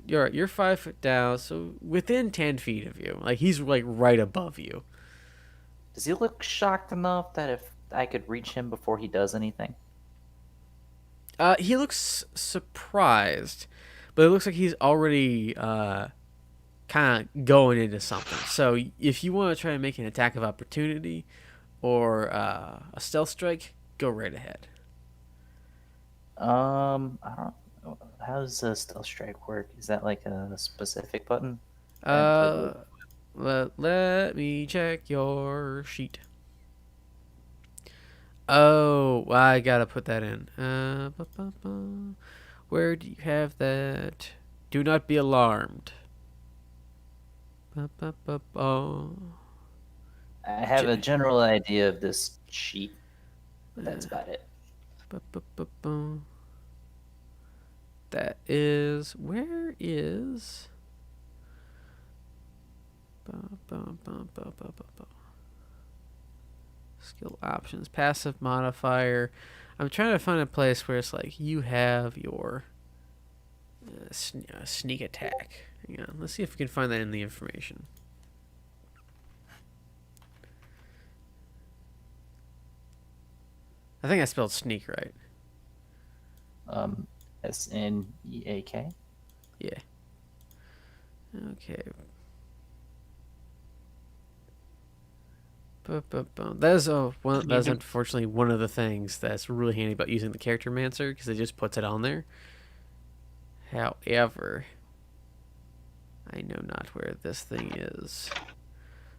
you're 5 foot down, so within 10 feet of you. Like he's like right above you. Does he look shocked enough that if I could reach him before he does anything? He looks surprised, but it looks like he's already kind of going into something. So if you want to try and make an attack of opportunity or a stealth strike, go right ahead. I don't. How does a stealth strike work? Is that like a specific button? Let me check your sheet. Oh, I gotta put that in. Where do you have that? Do not be alarmed. Oh. I have a general idea of this sheet, but that's about it. That is, where is skill options, passive modifier. I'm trying to find a place where it's like you have your sneak attack. Hang on, let's see if we can find that in the information. I think I spelled sneak right. SNEAK. Yeah. Okay. That's unfortunately one of the things that's really handy about using the character mancer, because it just puts it on there. However, I know not where this thing is.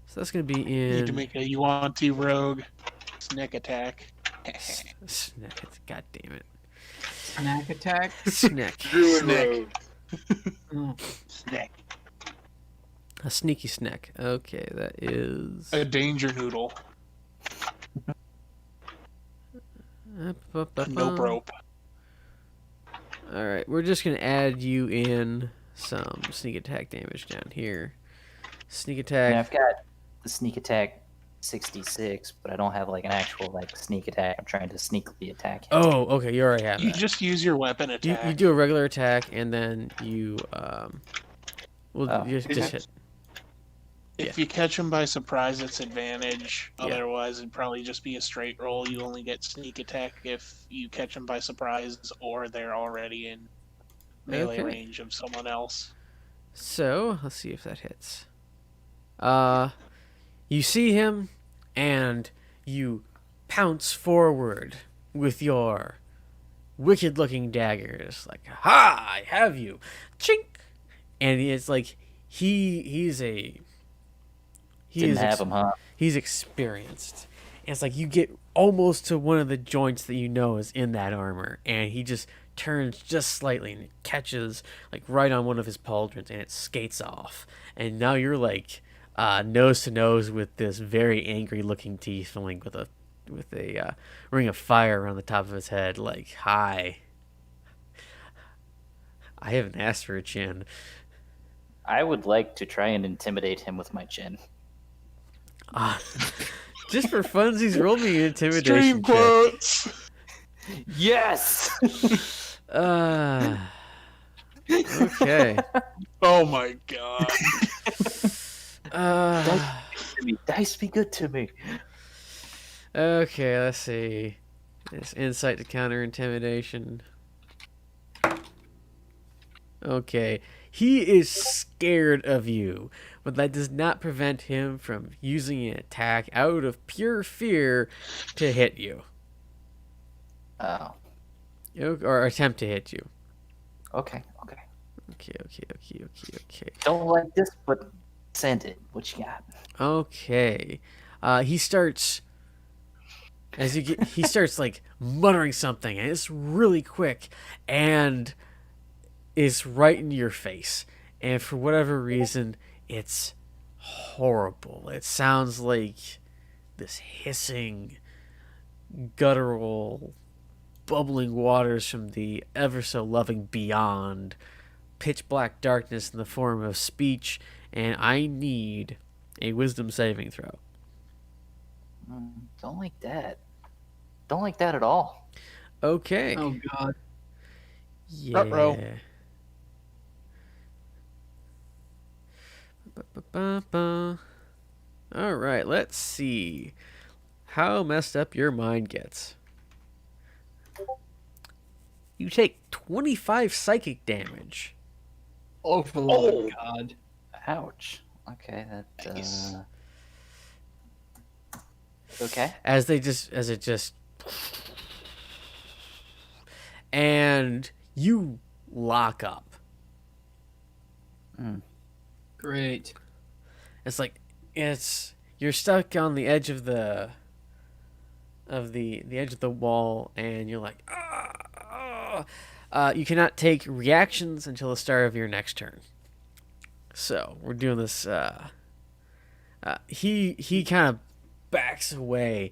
So that's going to be in... You need to make a Yuan-Ti rogue snack attack. Snack. God damn it. Snack attack. Snack. Druid rogue. Snack. A sneaky snack. Okay, that is... A danger noodle. Nope rope. Alright, we're just going to add you in some sneak attack damage down here. Sneak attack. Yeah, I've got the sneak attack 66, but I don't have like an actual like sneak attack. I'm trying to sneakily attack him. Oh, okay, you already have You that. just use your weapon attack. You do a regular attack, and then you just hit. If you catch him by surprise, it's advantage. Yeah. Otherwise, it'd probably just be a straight roll. You only get sneak attack if you catch them by surprise or they're already in melee range of someone else. So, let's see if that hits. You see him, and you pounce forward with your wicked-looking daggers. Like, ha! I have you! Chink! And it's like, he's experienced. And it's like you get almost to one of the joints that you know is in that armor, and he just turns just slightly and it catches like right on one of his pauldrons, and it skates off. And now you're like nose to nose with this very angry looking tiefling with a ring of fire around the top of his head. Like, hi, I haven't asked for a chin. I would like to try and intimidate him with my chin. Just for funsies, roll me an intimidation Stream check. quotes! Yes! Okay. Oh my god. Dice be good to me. Okay, let's see. It's insight to counter intimidation. Okay. He is scared of you, but that does not prevent him from using an attack out of pure fear to hit you. Oh. Or attempt to hit you. Okay. Okay. Don't like this, but Send it. What you got? Okay. He starts he starts like muttering something, and it's really quick, and it's right in your face. And for whatever reason, it's horrible. It sounds like this hissing, guttural, bubbling waters from the ever so loving beyond, pitch black darkness in the form of speech, and I need a wisdom saving throw. Don't like that. Don't like that at all. Okay. Oh God. Ruh-roh. Yeah. Ba-ba-ba-ba. All right, let's see how messed up your mind gets. You take 25 psychic damage. Oh, for the love of God. Ouch. Okay, that. Nice. Okay. As it just and you lock up. Great. It's like you're stuck on the edge of the edge of the wall, and you're like, you cannot take reactions until the start of your next turn. So we're doing this. He kind of backs away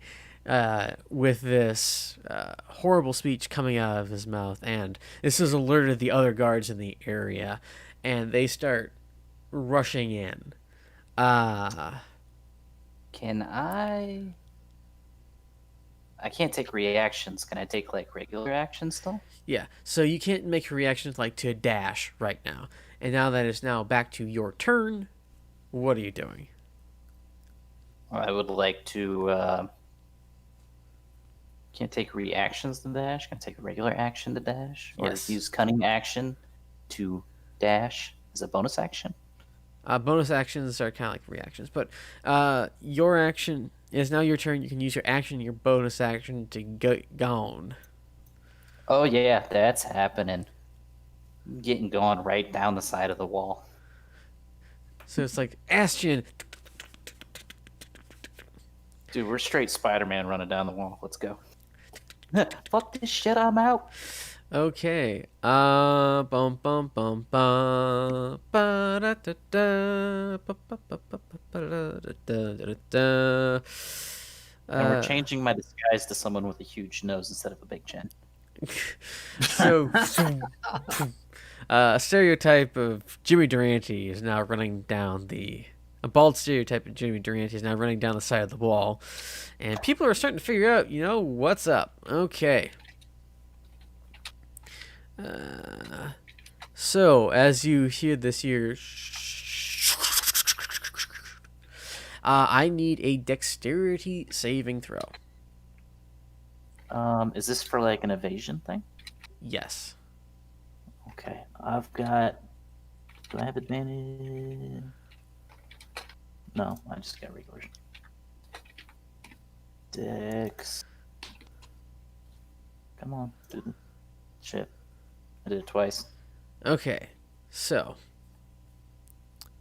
with this horrible speech coming out of his mouth, and this has alerted the other guards in the area, and they start rushing in. Can I? I can't take reactions. Can I take like regular actions still? Yeah, so you can't make reactions like to a dash right now. And now that it's now back to your turn, what are you doing? I would like to. Can't take reactions to dash. Can I take a regular action to dash, or Yes. use cunning action to dash as a bonus action? Bonus actions are kind of like reactions, but your action is now your turn. You can use your action, your bonus action to get gone. Oh yeah, that's happening. I'm getting gone right down the side of the wall. So it's like Astian. Dude, we're straight Spider-Man running down the wall. Let's go. Fuck this shit, I'm out. Okay. Bum bum bum bum. Ba da da da. Ba ba ba ba ba da da da da. And we're changing my disguise to someone with a huge nose instead of a big chin. So, a stereotype of Jimmy Durante is now running down a bald stereotype of Jimmy Durante is now running down the side of the wall, and people are starting to figure out, what's up. Okay. So as you hear this here, I need a dexterity saving throw. Is this for like an evasion thing? Yes. Okay, I've got. Do I have advantage? No, I just got regular. Dex. Come on, do the shit. I did it twice. Okay, so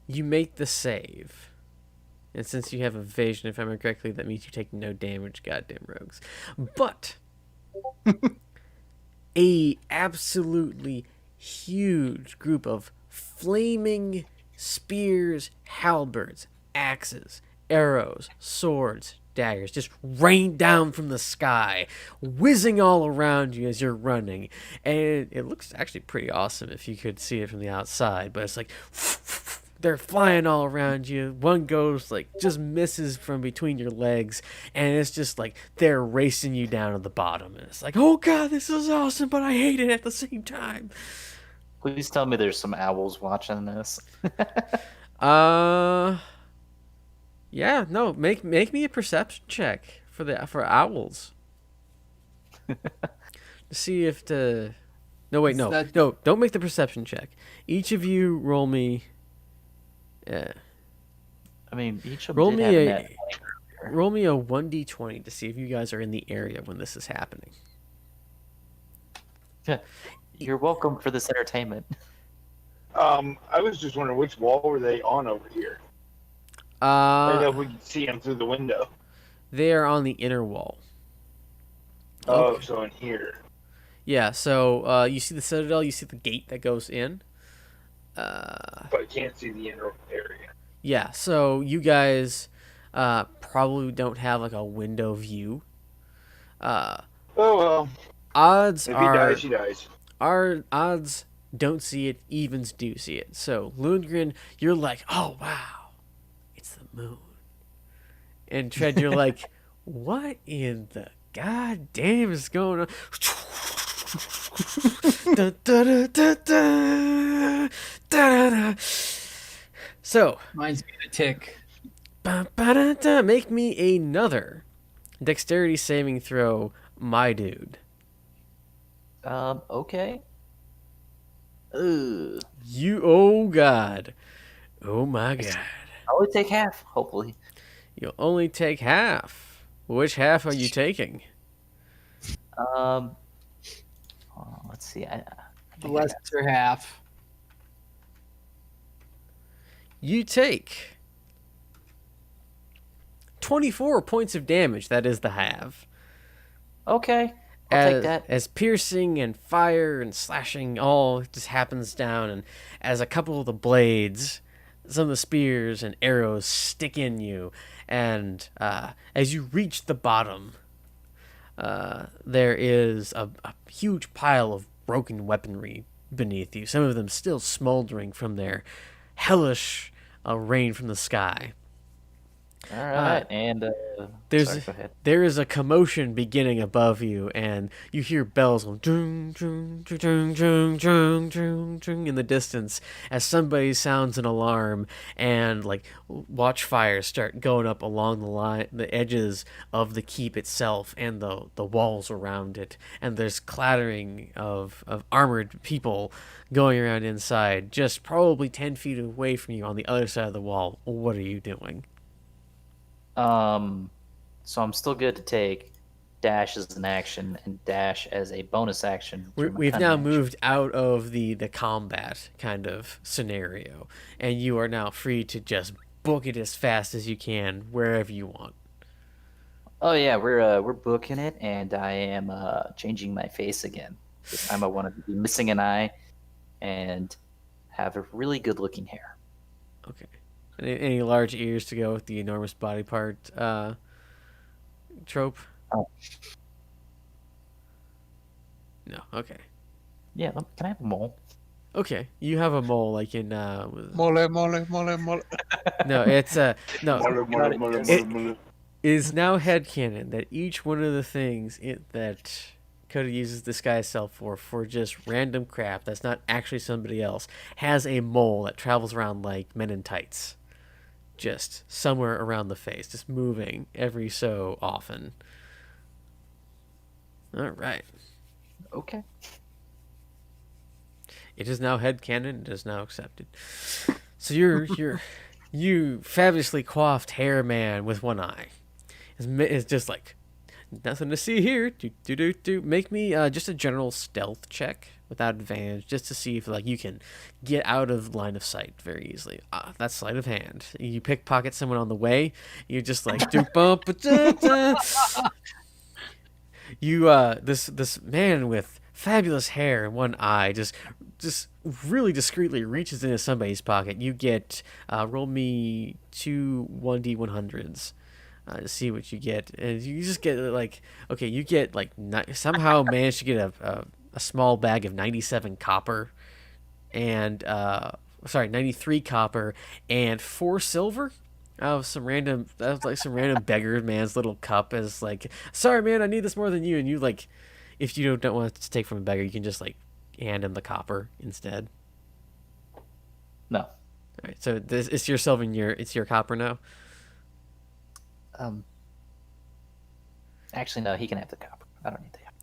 you make the save, and since you have evasion, if I remember correctly, that means you take no damage. Goddamn rogues! But a absolutely huge group of flaming spears, halberds, axes, arrows, swords, daggers just rain down from the sky, whizzing all around you as you're running. And it looks actually pretty awesome if you could see it from the outside, but it's like they're flying all around you. One goes like just misses from between your legs, and it's just like they're racing you down to the bottom. And it's like, oh god, this is awesome, but I hate it at the same time. Please tell me there's some owls watching this. Yeah, no, make me a perception check for owls. To see if the No, wait, no. Don't make the perception check. Each of you roll me I mean, each of them roll did me have a net. roll me a 1d20 to see if you guys are in the area when this is happening. You're welcome for this entertainment. I was just wondering which wall were they on over here? I don't know Uh, if we can see them through the window. they are on the inner wall. Oh, Okay. so in here. Yeah, so you see the citadel, you see the gate that goes in. But I can't see the inner area. Yeah, so you guys probably don't have like a window view. Uh, Oh well. odds If he dies, are he dies. our odds don't see it, evens do see it. So Lundgren, you're like, oh wow, it's the moon. And Tread, you're like, what in the goddamn is going on? Da, da, da, da, da, da, da. So, Mine's gonna tick. make me another dexterity saving throw, my dude. Okay. Ugh. Oh god. Oh my god. I'll only take half, hopefully. You'll only take half. Which half are you taking? Um, let's see. I The think I got lesser half. You take 24 points of damage. That is the half. Okay, I'll take that. As piercing and fire and slashing all just happens down, and as a couple of the blades, some of the spears and arrows stick in you, and as you reach the bottom, there is a huge pile of broken weaponry beneath you, some of them still smoldering from their hellish rain from the sky. All right, and There's sorry, go ahead. there is a commotion beginning above you, and you hear bells going dung, dung, dung, dung, dung, dung, dung, dung in the distance as somebody sounds an alarm, and like watchfires start going up along the edges of the keep itself and the walls around it, and there's clattering of armored people going around inside, just probably 10 feet away from you on the other side of the wall. What are you doing? So I'm still good to take dash as an action and dash as a bonus action. through my We've cunning now action. moved out of the combat kind of scenario, and you are now free to just book it as fast as you can wherever you want. Oh yeah, we're booking it, and I am changing my face again. This time I want to be missing an eye, and have a really good looking hair. Okay. Any large ears to go with the enormous body part trope? Oh. No. Okay. Yeah, can I have a mole? Okay. You have a mole like in Mole, mole, mole, mole. no, it's no. Mother, mother, mother, It- mother, mother. Is now headcanon that each one of the things that Coda uses disguise self for just random crap that's not actually somebody else has a mole that travels around like men in tights, just somewhere around the face, just moving every so often. All right, Okay. it is now headcanon. It is now accepted. So you fabulously coiffed hair man with one eye is just like nothing to see here. Do. Make me just a general stealth check without advantage, just to see if like you can get out of line of sight very easily. That's sleight of hand. You pickpocket someone on the way. You're just like do bump. You this man with fabulous hair and one eye just really discreetly reaches into somebody's pocket. You get roll me two 1d100s. To see what you get, and you just get like okay, you get like somehow managed to get a small bag of 97 copper, and 93 copper and 4 silver. Out of some random, that was like some random beggar man's little cup. As like, sorry man, I need this more than you. And you like, if you don't want to take from a beggar, you can just like hand him the copper instead. No. All right, so this it's your silver and it's your copper now. Actually, no. He can have the copper. I don't need the copper.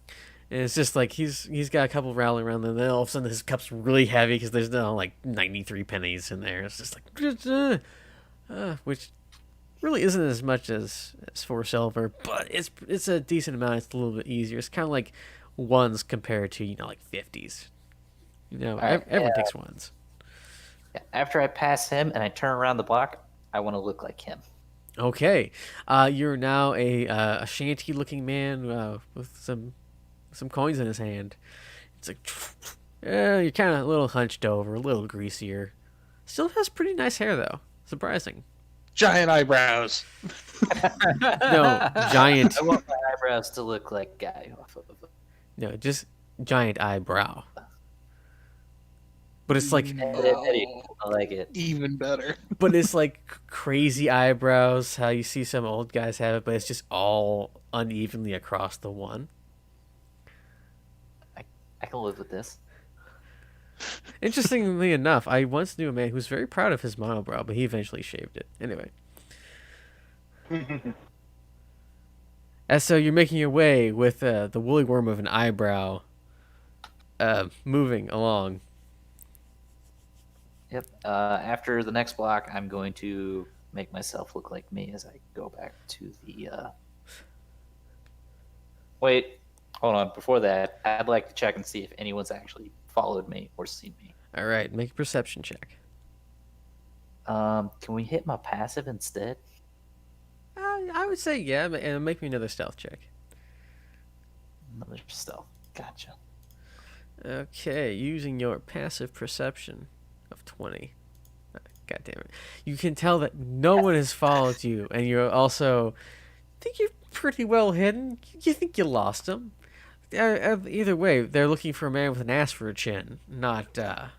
And it's just like he's got a couple rattling around, and then all of a sudden his cup's really heavy because there's now like 93 pennies in there. It's just like, which really isn't as much as 4 silver, but it's a decent amount. It's a little bit easier. It's kind of like ones compared to like 50s. All right, Everyone takes ones. After I pass him and I turn around the block, I want to look like him. Okay, you're now a shanty-looking man with some coins in his hand. It's like, you're kind of a little hunched over, a little greasier. Still has pretty nice hair though. Surprising. Giant eyebrows. No, giant. I want my eyebrows to look like guy off of. No, just giant eyebrow. But it's like, Eddie, I like it. Even better. but it's like crazy eyebrows. How you see some old guys have it, but it's just all unevenly across the one. I can live with this. Interestingly enough, I once knew a man who was very proud of his monobrow, but he eventually shaved it. Anyway. And so you're making your way with the woolly worm of an eyebrow moving along. Yep. After the next block, I'm going to make myself look like me as I go back to the. Wait, hold on. Before that, I'd like to check and see if anyone's actually followed me or seen me. All right, make a perception check. Can we hit my passive instead? I would say yeah, and make me another stealth check. Another stealth. Gotcha. Okay, using your passive perception of 20. God damn it. You can tell that no one has followed you, and you're also think you're pretty well hidden. You think you lost them. Either way, they're looking for a man with an ass for a chin, not a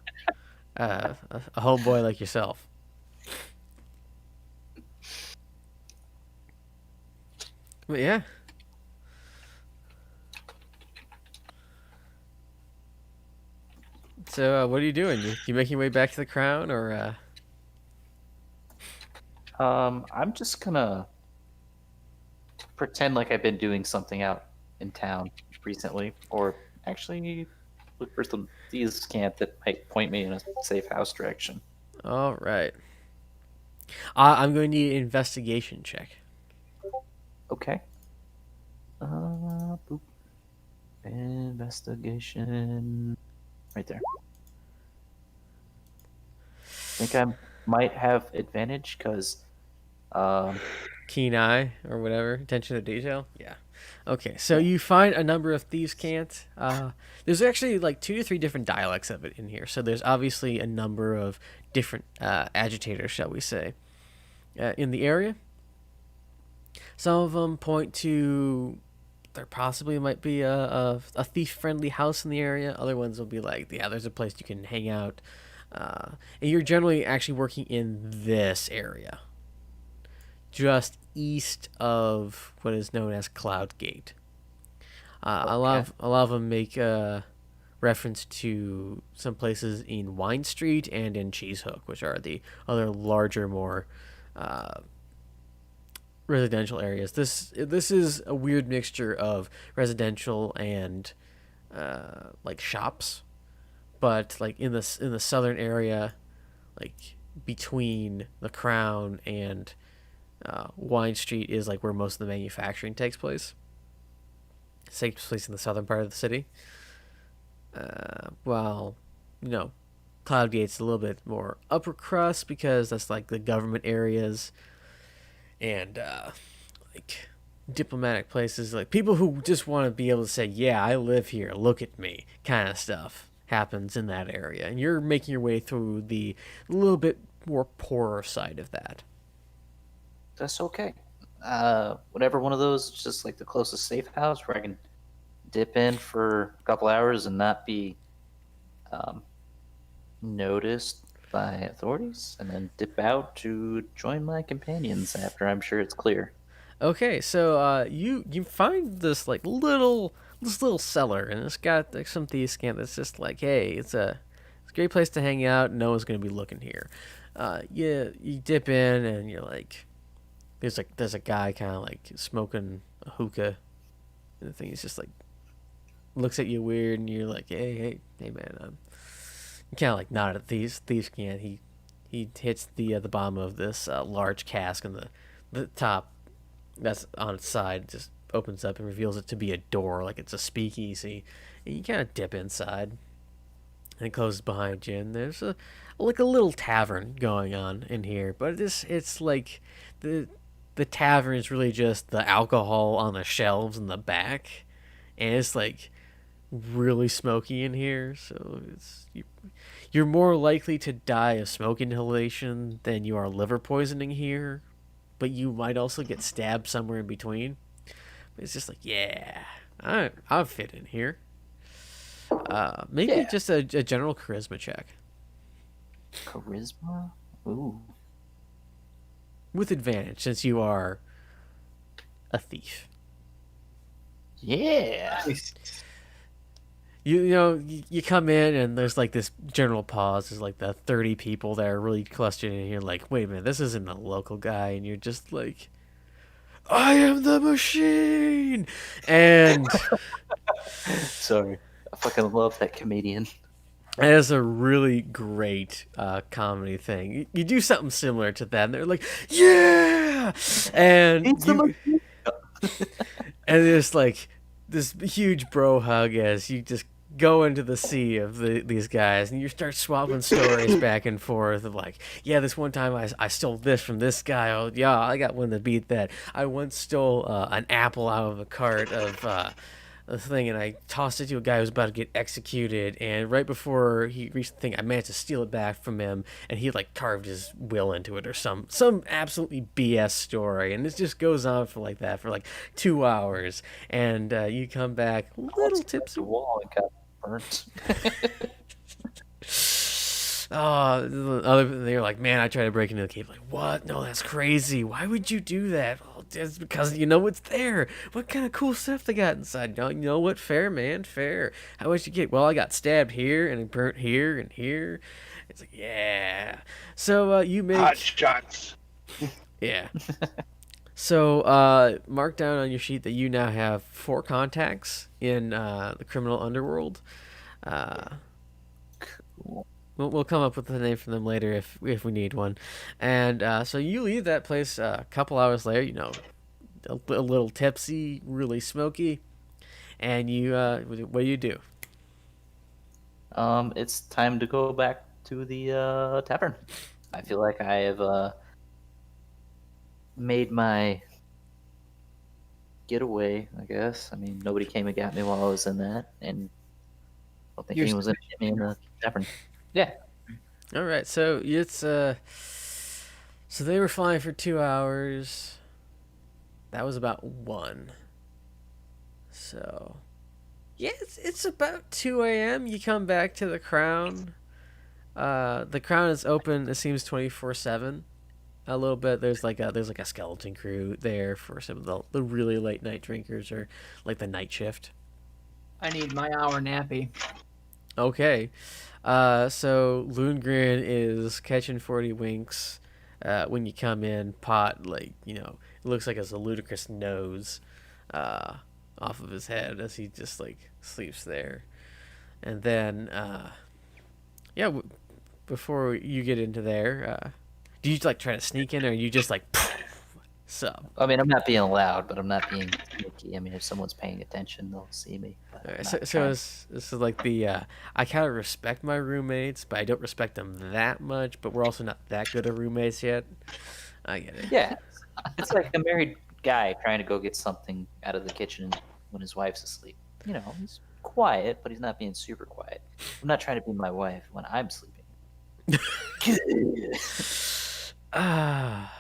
homeboy like yourself. But yeah. So what are you doing? You making your way back to the crown, or? I'm just gonna pretend like I've been doing something out in town recently, or actually look for some these camp that might point me in a safe house direction. All right. I'm going to need an investigation check. Okay. Boop. Investigation. Right there. I think I might have advantage because. Keen eye or whatever, attention to detail. Yeah. Okay, so you find a number of thieves' cant. There's actually like 2 to 3 different dialects of it in here. So there's obviously a number of different agitators, shall we say, in the area. Some of them point to there possibly might be a thief-friendly house in the area. Other ones will be like, yeah, there's a place you can hang out. And you're generally actually working in this area, just east of what is known as Cloud Gate. A lot of them make reference to some places in Wine Street and in Cheese Hook, which are the other larger, more residential areas. This is a weird mixture of residential and like shops, but like in the southern area, like between the Crown and Wine Street is like where most of the manufacturing takes place. It takes place in the southern part of the city. While, Cloud Gate's a little bit more upper crust because that's like the government areas and like diplomatic places, like people who just want to be able to say, yeah, I live here, look at me, kind of stuff happens in that area. And you're making your way through the little bit more poorer side of that. That's okay. Whatever one of those, just like the closest safe house where I can dip in for a couple hours and not be noticed by authorities, and then dip out to join my companions after I'm sure it's clear. Okay, so you find this like little cellar, and it's got like some thieves' camp that's just like, hey, it's a great place to hang out. No one's gonna be looking here. You dip in, and you're like, there's a guy kind of like smoking a hookah, and the thing is just like looks at you weird, and you're like, hey man, you kind of like nod at thieves' camp. He hits the bottom of this large cask, and the top that's on its side just opens up and reveals it to be a door, like it's a speakeasy, and you kind of dip inside. and it closes behind you. And there's a little tavern going on in here, but it's like the tavern is really just the alcohol on the shelves in the back, and it's like really smoky in here. So you're more likely to die of smoke inhalation than you are liver poisoning here, but you might also get stabbed somewhere in between. But it's just like, yeah, I'll fit in here. Maybe Yeah. just a general charisma check Charisma? Ooh. with advantage since you are a thief. Yeah. You come in and there's like this general pause. There's like the 30 people that are really clustered in here. Like, wait a minute, this isn't a local guy, and you're just like, I am the machine, and Sorry. I fucking love that comedian. that is a really great comedy thing. You do something similar to that, and they're like, yeah, and and there's like this huge bro hug as you just go into the sea of these guys, and you start swapping stories back and forth of like, yeah, this one time I stole this from this guy. Oh, yeah, I got one to beat that. I once stole an apple out of a cart of a thing, and I tossed it to a guy who was about to get executed, and right before he reached the thing, I managed to steal it back from him, and he like carved his will into it or some absolutely BS story, and it just goes on for like that for like 2 hours, and you come back a little tipsy. The wall and got burnt. Oh, they're like, man, I tried to break into the cave. Like, what? No, that's crazy. Why would you do that? Well, it's because you know it's there. What kind of cool stuff they got inside? No, you know what? Fair, man, fair. How much you get? Well, I got stabbed here and burnt here and here. It's like, yeah. So you make Hot shots. yeah. So mark down on your sheet that you now have 4 contacts in the criminal underworld. Cool. We'll come up with a name for them later if we need one. And so you leave that place a couple hours later, you know, a little tipsy, really smoky. And you, what do? It's time to go back to the tavern. I feel like I have made my getaway, I guess. I mean, nobody came and got me while I was in that, and I don't think You're anyone was going to get me in the tavern. Yeah. All right, so it's so they were flying for 2 hours. That was about 1. So yeah, it's about 2 a.m. You come back to the Crown. The Crown is open. It seems 24/7. A little bit. There's like a skeleton crew there for some of the really late night drinkers or like the night shift. I need my hour nappy. Okay. So Loongren is catching 40 winks when you come in. Pot, like, you know, it looks like it's a ludicrous nose off of his head as he just, like, sleeps there. And then, yeah, before you get into there, do you, like, try to sneak in, or are you just, like, sub? I mean, I'm not being loud, but I'm not being sneaky. I mean, if someone's paying attention, they'll see me. But I'm Alright, not so trying- this is like the I kind of respect my roommates, but I don't respect them that much. But we're also not that good of roommates yet. I get it. Yeah, it's like a married guy trying to go get something out of the kitchen when his wife's asleep. You know, he's quiet, but he's not being super quiet. I'm not trying to be my wife when I'm sleeping. Ah,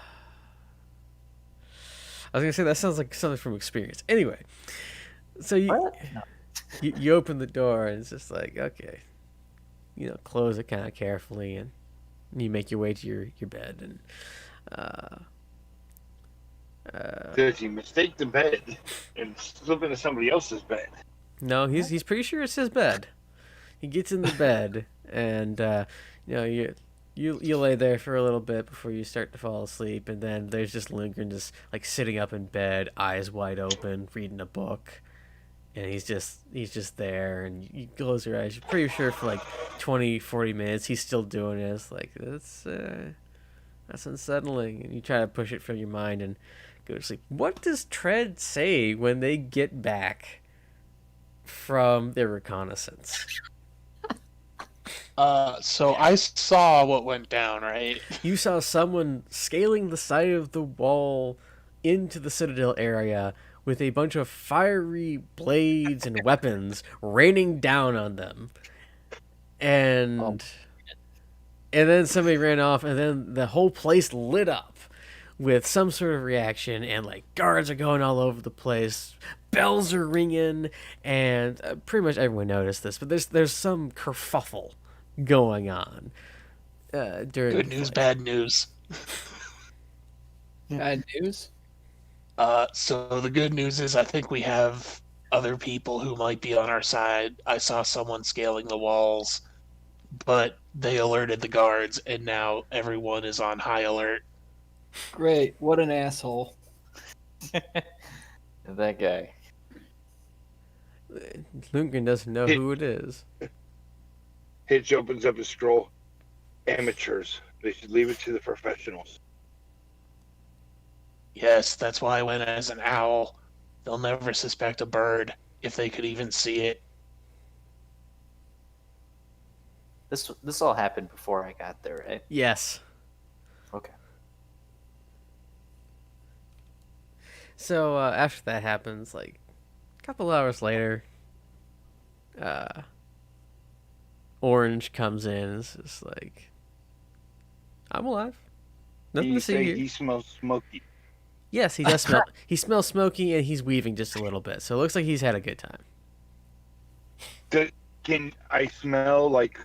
I was gonna say that sounds like something from experience. Anyway, so What? No. you open the door and it's just like, okay, you know, close it kind of carefully, and you make your way to your bed, and Does he mistake the bed and slip into somebody else's bed? no, he's pretty sure it's his bed. He gets in the bed, and you know, you lay there for a little bit before you start to fall asleep, and then there's just Lindgren just like sitting up in bed, eyes wide open, reading a book, and he's just there, and you close your eyes. You're pretty sure for like 20-40 minutes he's still doing it. It's like that's unsettling, and you try to push it from your mind and go to sleep. What does Tread say when they get back from their reconnaissance? So I saw what went down, right? You saw someone scaling the side of the wall into the Citadel area with a bunch of fiery blades and weapons raining down on them. And then somebody ran off, and then the whole place lit up with some sort of reaction, and like guards are going all over the place, bells are ringing, and pretty much everyone noticed this, but there's some kerfuffle going on during Good the news, fight. bad news. Bad news. So the good news is I think we have other people who might be on our side. I saw someone scaling the walls, but they alerted the guards, and now everyone is on high alert. Great. What an asshole. That guy. Lundgren doesn't know who it is. Hitch opens up his scroll. Amateurs. They should leave it to the professionals. Yes, that's why I went as an owl. They'll never suspect a bird if they could even see it. This all happened before I got there, right? Yes. Okay. So after that happens, like a couple hours later, Orange comes in and is just like, I'm alive. Nothing to see here. He smells smoky. Yes, he does smell. He smells smoky, and he's weaving just a little bit. So it looks like he's had a good time. Can I smell like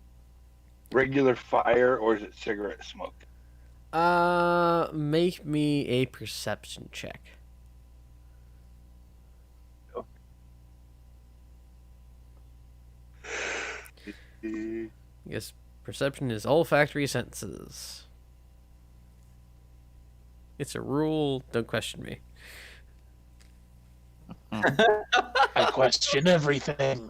regular fire, or is it cigarette smoke? Make me a perception check. Yes, perception is olfactory senses. It's a rule. Don't question me. I question everything.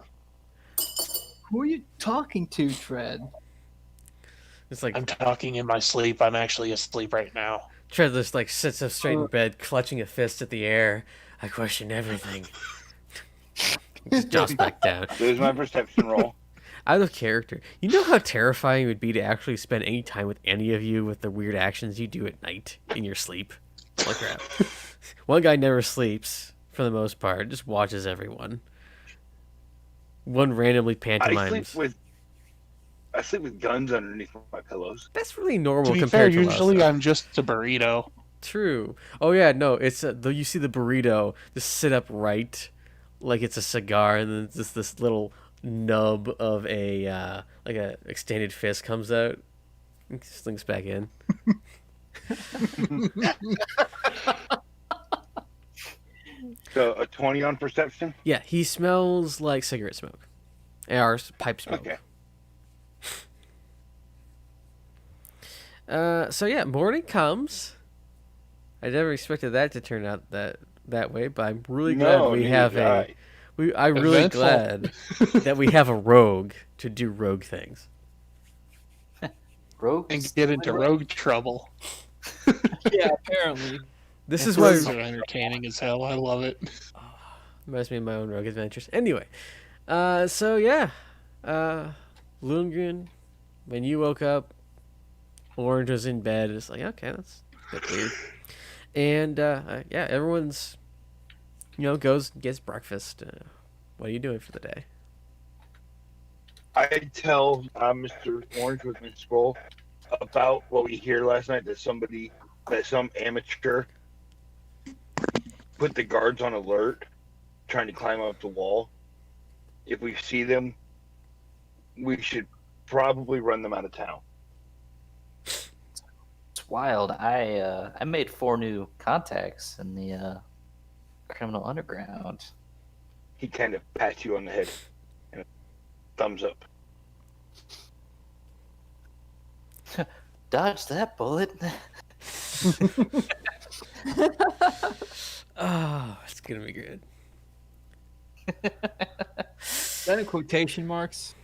Who are you talking to, Tread? It's like I'm talking in my sleep. I'm actually asleep right now. Tread just like sits up straight in bed, clutching a fist at the air. I question everything. Just drops back down. There's my perception roll. Out of character. You know how terrifying it would be to actually spend any time with any of you with the weird actions you do at night in your sleep? Holy crap. One guy never sleeps, for the most part, just watches everyone. One randomly pantomimes. I sleep with guns underneath my pillows. That's really normal To be fair, compared to usually us. I'm just a burrito. True. Oh yeah, no, it's though you see the burrito just sit upright like it's a cigar, and then just this little nub of a like a extended fist comes out and slinks back in. So a 20 on perception? Yeah, he smells like cigarette smoke. Or pipe smoke. Okay. So yeah, morning comes. I never expected that to turn out that way, but I'm really glad we have I'm really Eventful. glad that we have a rogue to do rogue things. Rogue. And get into rogue trouble. Yeah, apparently. This is why These are entertaining as hell. I love it. reminds me of my own rogue adventures. Anyway, so yeah, Lundgren, when you woke up, Orange was in bed. It's like, okay, that's a bit weird. And yeah, everyone's goes and gets breakfast. What are you doing for the day? I tell Mr. Orange with my scroll about what we hear last night, that some amateur put the guards on alert, trying to climb up the wall. If we see them, we should probably run them out of town. It's wild. I made 4 new contacts in the criminal underground. He kind of pats you on the head and a thumbs up. Dodge that bullet. Oh, it's gonna be good. Is that in quotation marks?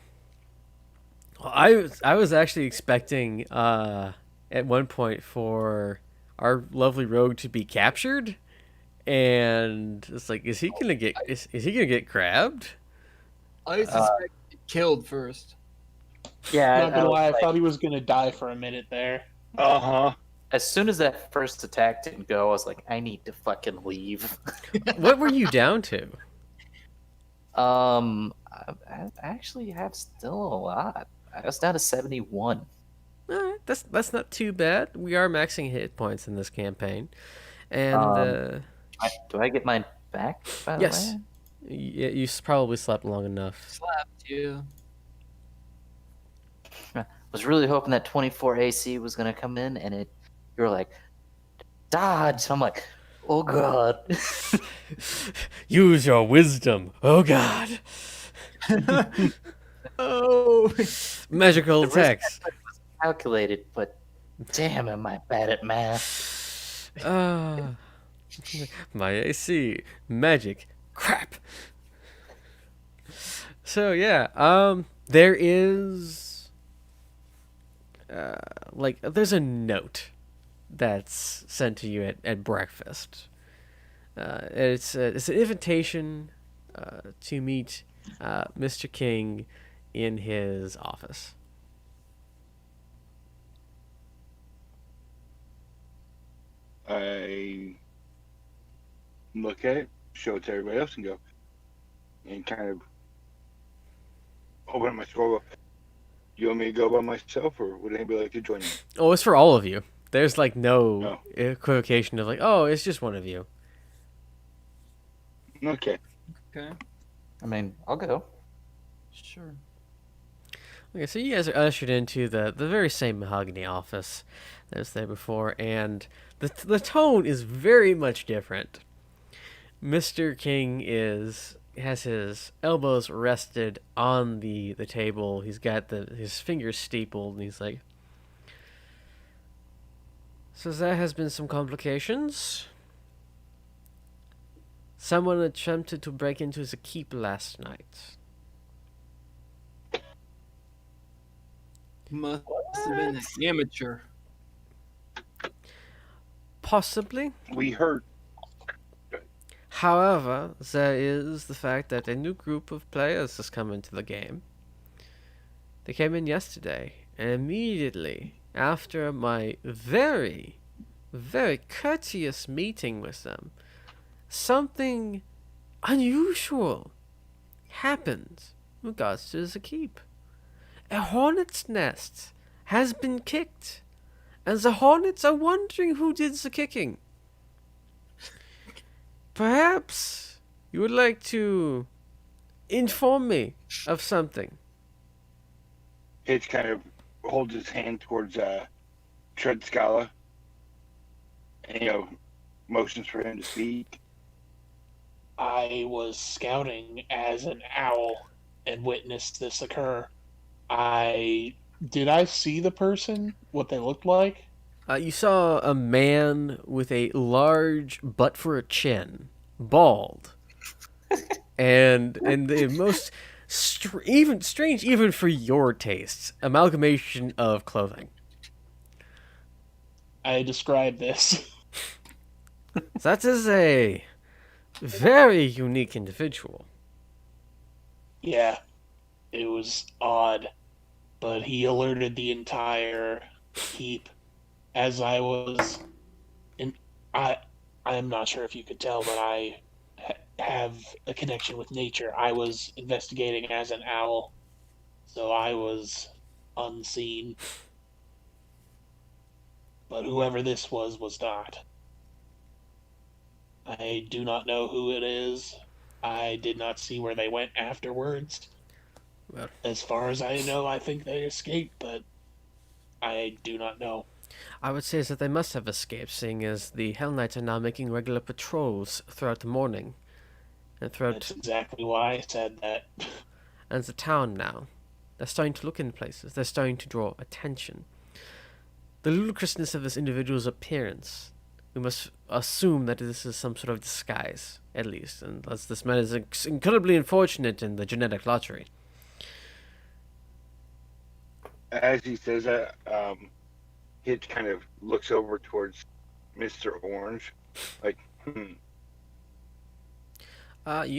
Well, I was actually expecting at one point for our lovely rogue to be captured, and it's like, is he gonna get grabbed? I suspect killed first. Yeah, Not gonna was lie, I like, thought he was gonna die for a minute there. Uh-huh. as soon as that first attack didn't go, I was like, I need to fucking leave. What were you down to? I actually have still a lot. I was down to 71. Alright, that's not too bad. We are maxing hit points in this campaign. And Do I get mine back, by the yes, way? you probably slept long enough. Slapped you. I was really hoping that 24 AC was going to come in, and you were like, dodge. I'm like, oh god. Use your wisdom. Oh God. Oh. Magical The risk attacks. calculated, but damn, am I bad at math. Ah, my AC, magic, crap. So yeah, there is, there's a note that's sent to you at breakfast. It's an invitation to meet Mr. King in his office. I look at it, show it to everybody else, and go, and kind of open up my scroll. You want me to go by myself, or would anybody like to join me? Oh, it's for all of you. There's like no No. equivocation of like, oh, it's just one of you. Okay. Okay. I mean, I'll go. Sure. Okay, so you guys are ushered into the very same mahogany office that was there before, and the tone is very much different. Mr. King has his elbows rested on the table. He's got his fingers stapled, and he's like, "So there has been some complications. Someone attempted to break into the keep last night." Must have been an amateur. Possibly. We heard. However, there is the fact that a new group of players has come into the game. They came in yesterday, and immediately after my very, very courteous meeting with them, something unusual happened in regards to the keep. A hornet's nest has been kicked, and the hornets are wondering who did the kicking. Perhaps you would like to inform me of something. Hitch kind of holds his hand towards Tread Scala, and motions for him to speak. I was scouting as an owl and witnessed this occur. Did I see the person? What they looked like? You saw a man with a large butt for a chin, bald, and the most even strange even for your tastes, amalgamation of clothing. I described this. That is a very unique individual. Yeah, it was odd, but he alerted the entire keep as I was in. I'm not sure if you could tell, but I have a connection with nature. I was investigating as an owl, so I was unseen. But whoever this was not. I do not know who it is. I did not see where they went afterwards. Well, As far as I know, I think they escaped, but I do not know. I would say that they must have escaped, seeing as the Hell Knights are now making regular patrols throughout the morning and throughout That's exactly why I said that. and the town now. They're starting to look in places. They're starting to draw attention. The ludicrousness of this individual's appearance. We must assume that this is some sort of disguise, at least, unless this man is incredibly unfortunate in the genetic lottery. As he says that, Hitch kind of looks over towards Mr. Orange, like, You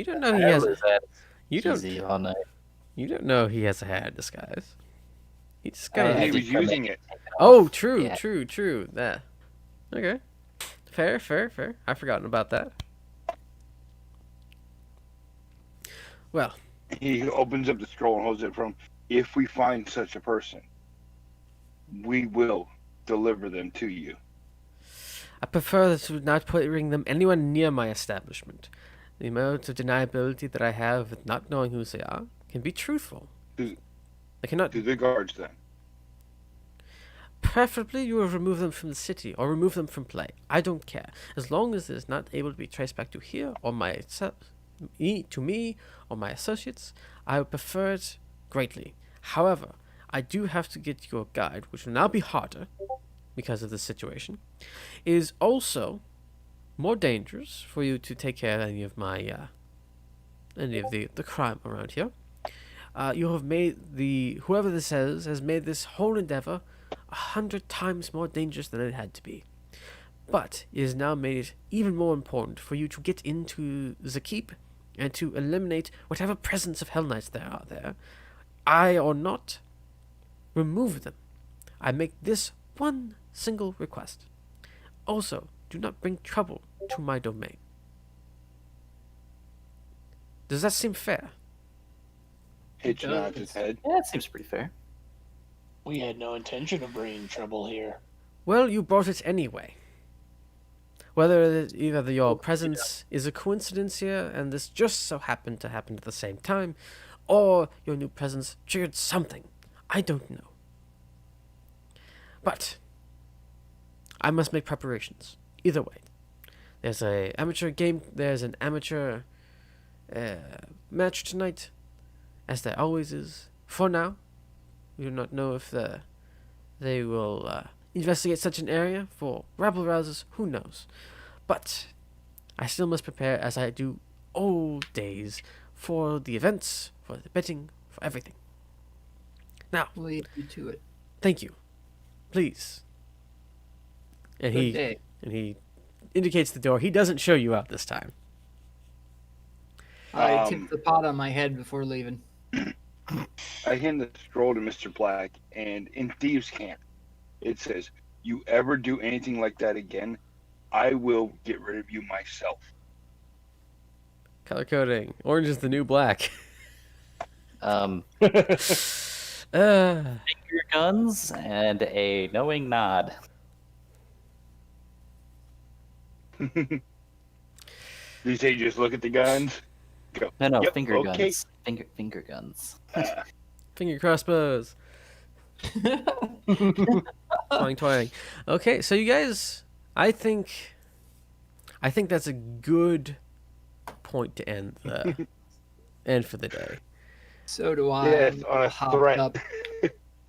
don't know he has. Was that You don't. easy all night. You don't know he has a hat disguise. He just I got He did was permit using you it. to take it Oh, off. true, Yeah. true. That. Okay. Fair. I've forgotten about that. Well, He opens up the scroll and holds it from. If we find such a person, we will deliver them to you. I prefer to not putting them anywhere near my establishment. The amount of deniability that I have with not knowing who they are can be truthful. To, I cannot. to the guards, then. Preferably, you will remove them from the city or remove them from play. I don't care, as long as it is not able to be traced back to here or to me or my associates. I would prefer it greatly. However, I do have to get your guide, which will now be harder because of this situation. It is also more dangerous for you to take care of any of the crime around here. You have made whoever this is has made this whole endeavor 100 times more dangerous than it had to be. But it has now made it even more important for you to get into the keep and to eliminate whatever presence of Hell Knights there are there. I or not, remove them. I make this one single request. Also, do not bring trouble to my domain. Does that seem fair? Hitch nods his head. Yeah, it seems pretty fair. We had no intention of bringing trouble here. Well, you brought it anyway. Whether either your presence is a coincidence here and this just so happened to happen at the same time, or your new presence triggered something, I don't know. But I must make preparations. Either way, there's an amateur match tonight, as there always is. For now, we do not know if they will investigate such an area for rabble rousers. Who knows? But I still must prepare, as I do all days, for the events, for the betting, for everything. Now, Lead you to it. thank you. Please. And Good day. he indicates the door. He doesn't show you out this time. I tip the pot on my head before leaving. I hand the scroll to Mr. Black, and in Thieves' Camp, it says, "You ever do anything like that again, I will get rid of you myself." Color coding. Orange is the new black. Finger guns and a knowing nod. Do you say just look at the guns? Go. No, Yep, finger okay. guns. Finger guns. Finger crossbows. Twang. Okay, so you guys, I think that's a good point to end for the day. So do I. Yes, on a Hopped threat. up.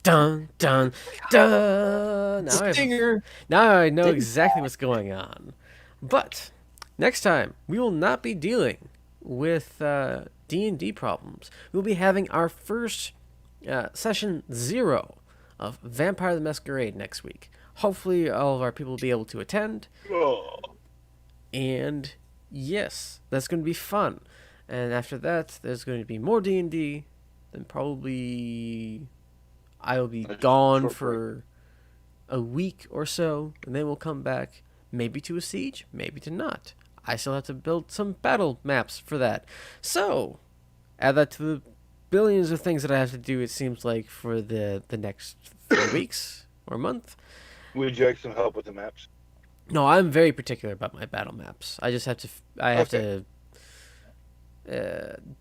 Dun dun dun. Stinger. Now I know exactly what's going on. But next time we will not be dealing with D&D problems. We'll be having our first session 0 of Vampire the Masquerade next week. Hopefully all of our people will be able to attend. Oh. And yes, that's going to be fun. And after that, there's going to be more D&D. Then probably I'll be gone for a week or so, and then we'll come back, maybe to a siege, maybe to not. I still have to build some battle maps for that. So, add that to the billions of things that I have to do, it seems like, for the next 3 weeks or month. Would you like some help with the maps? No, I'm very particular about my battle maps. I just have to.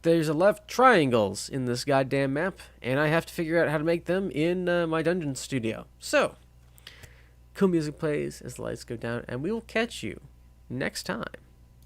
There's a lot of triangles in this goddamn map, and I have to figure out how to make them in my dungeon studio. So, cool music plays as the lights go down, and we will catch you next time.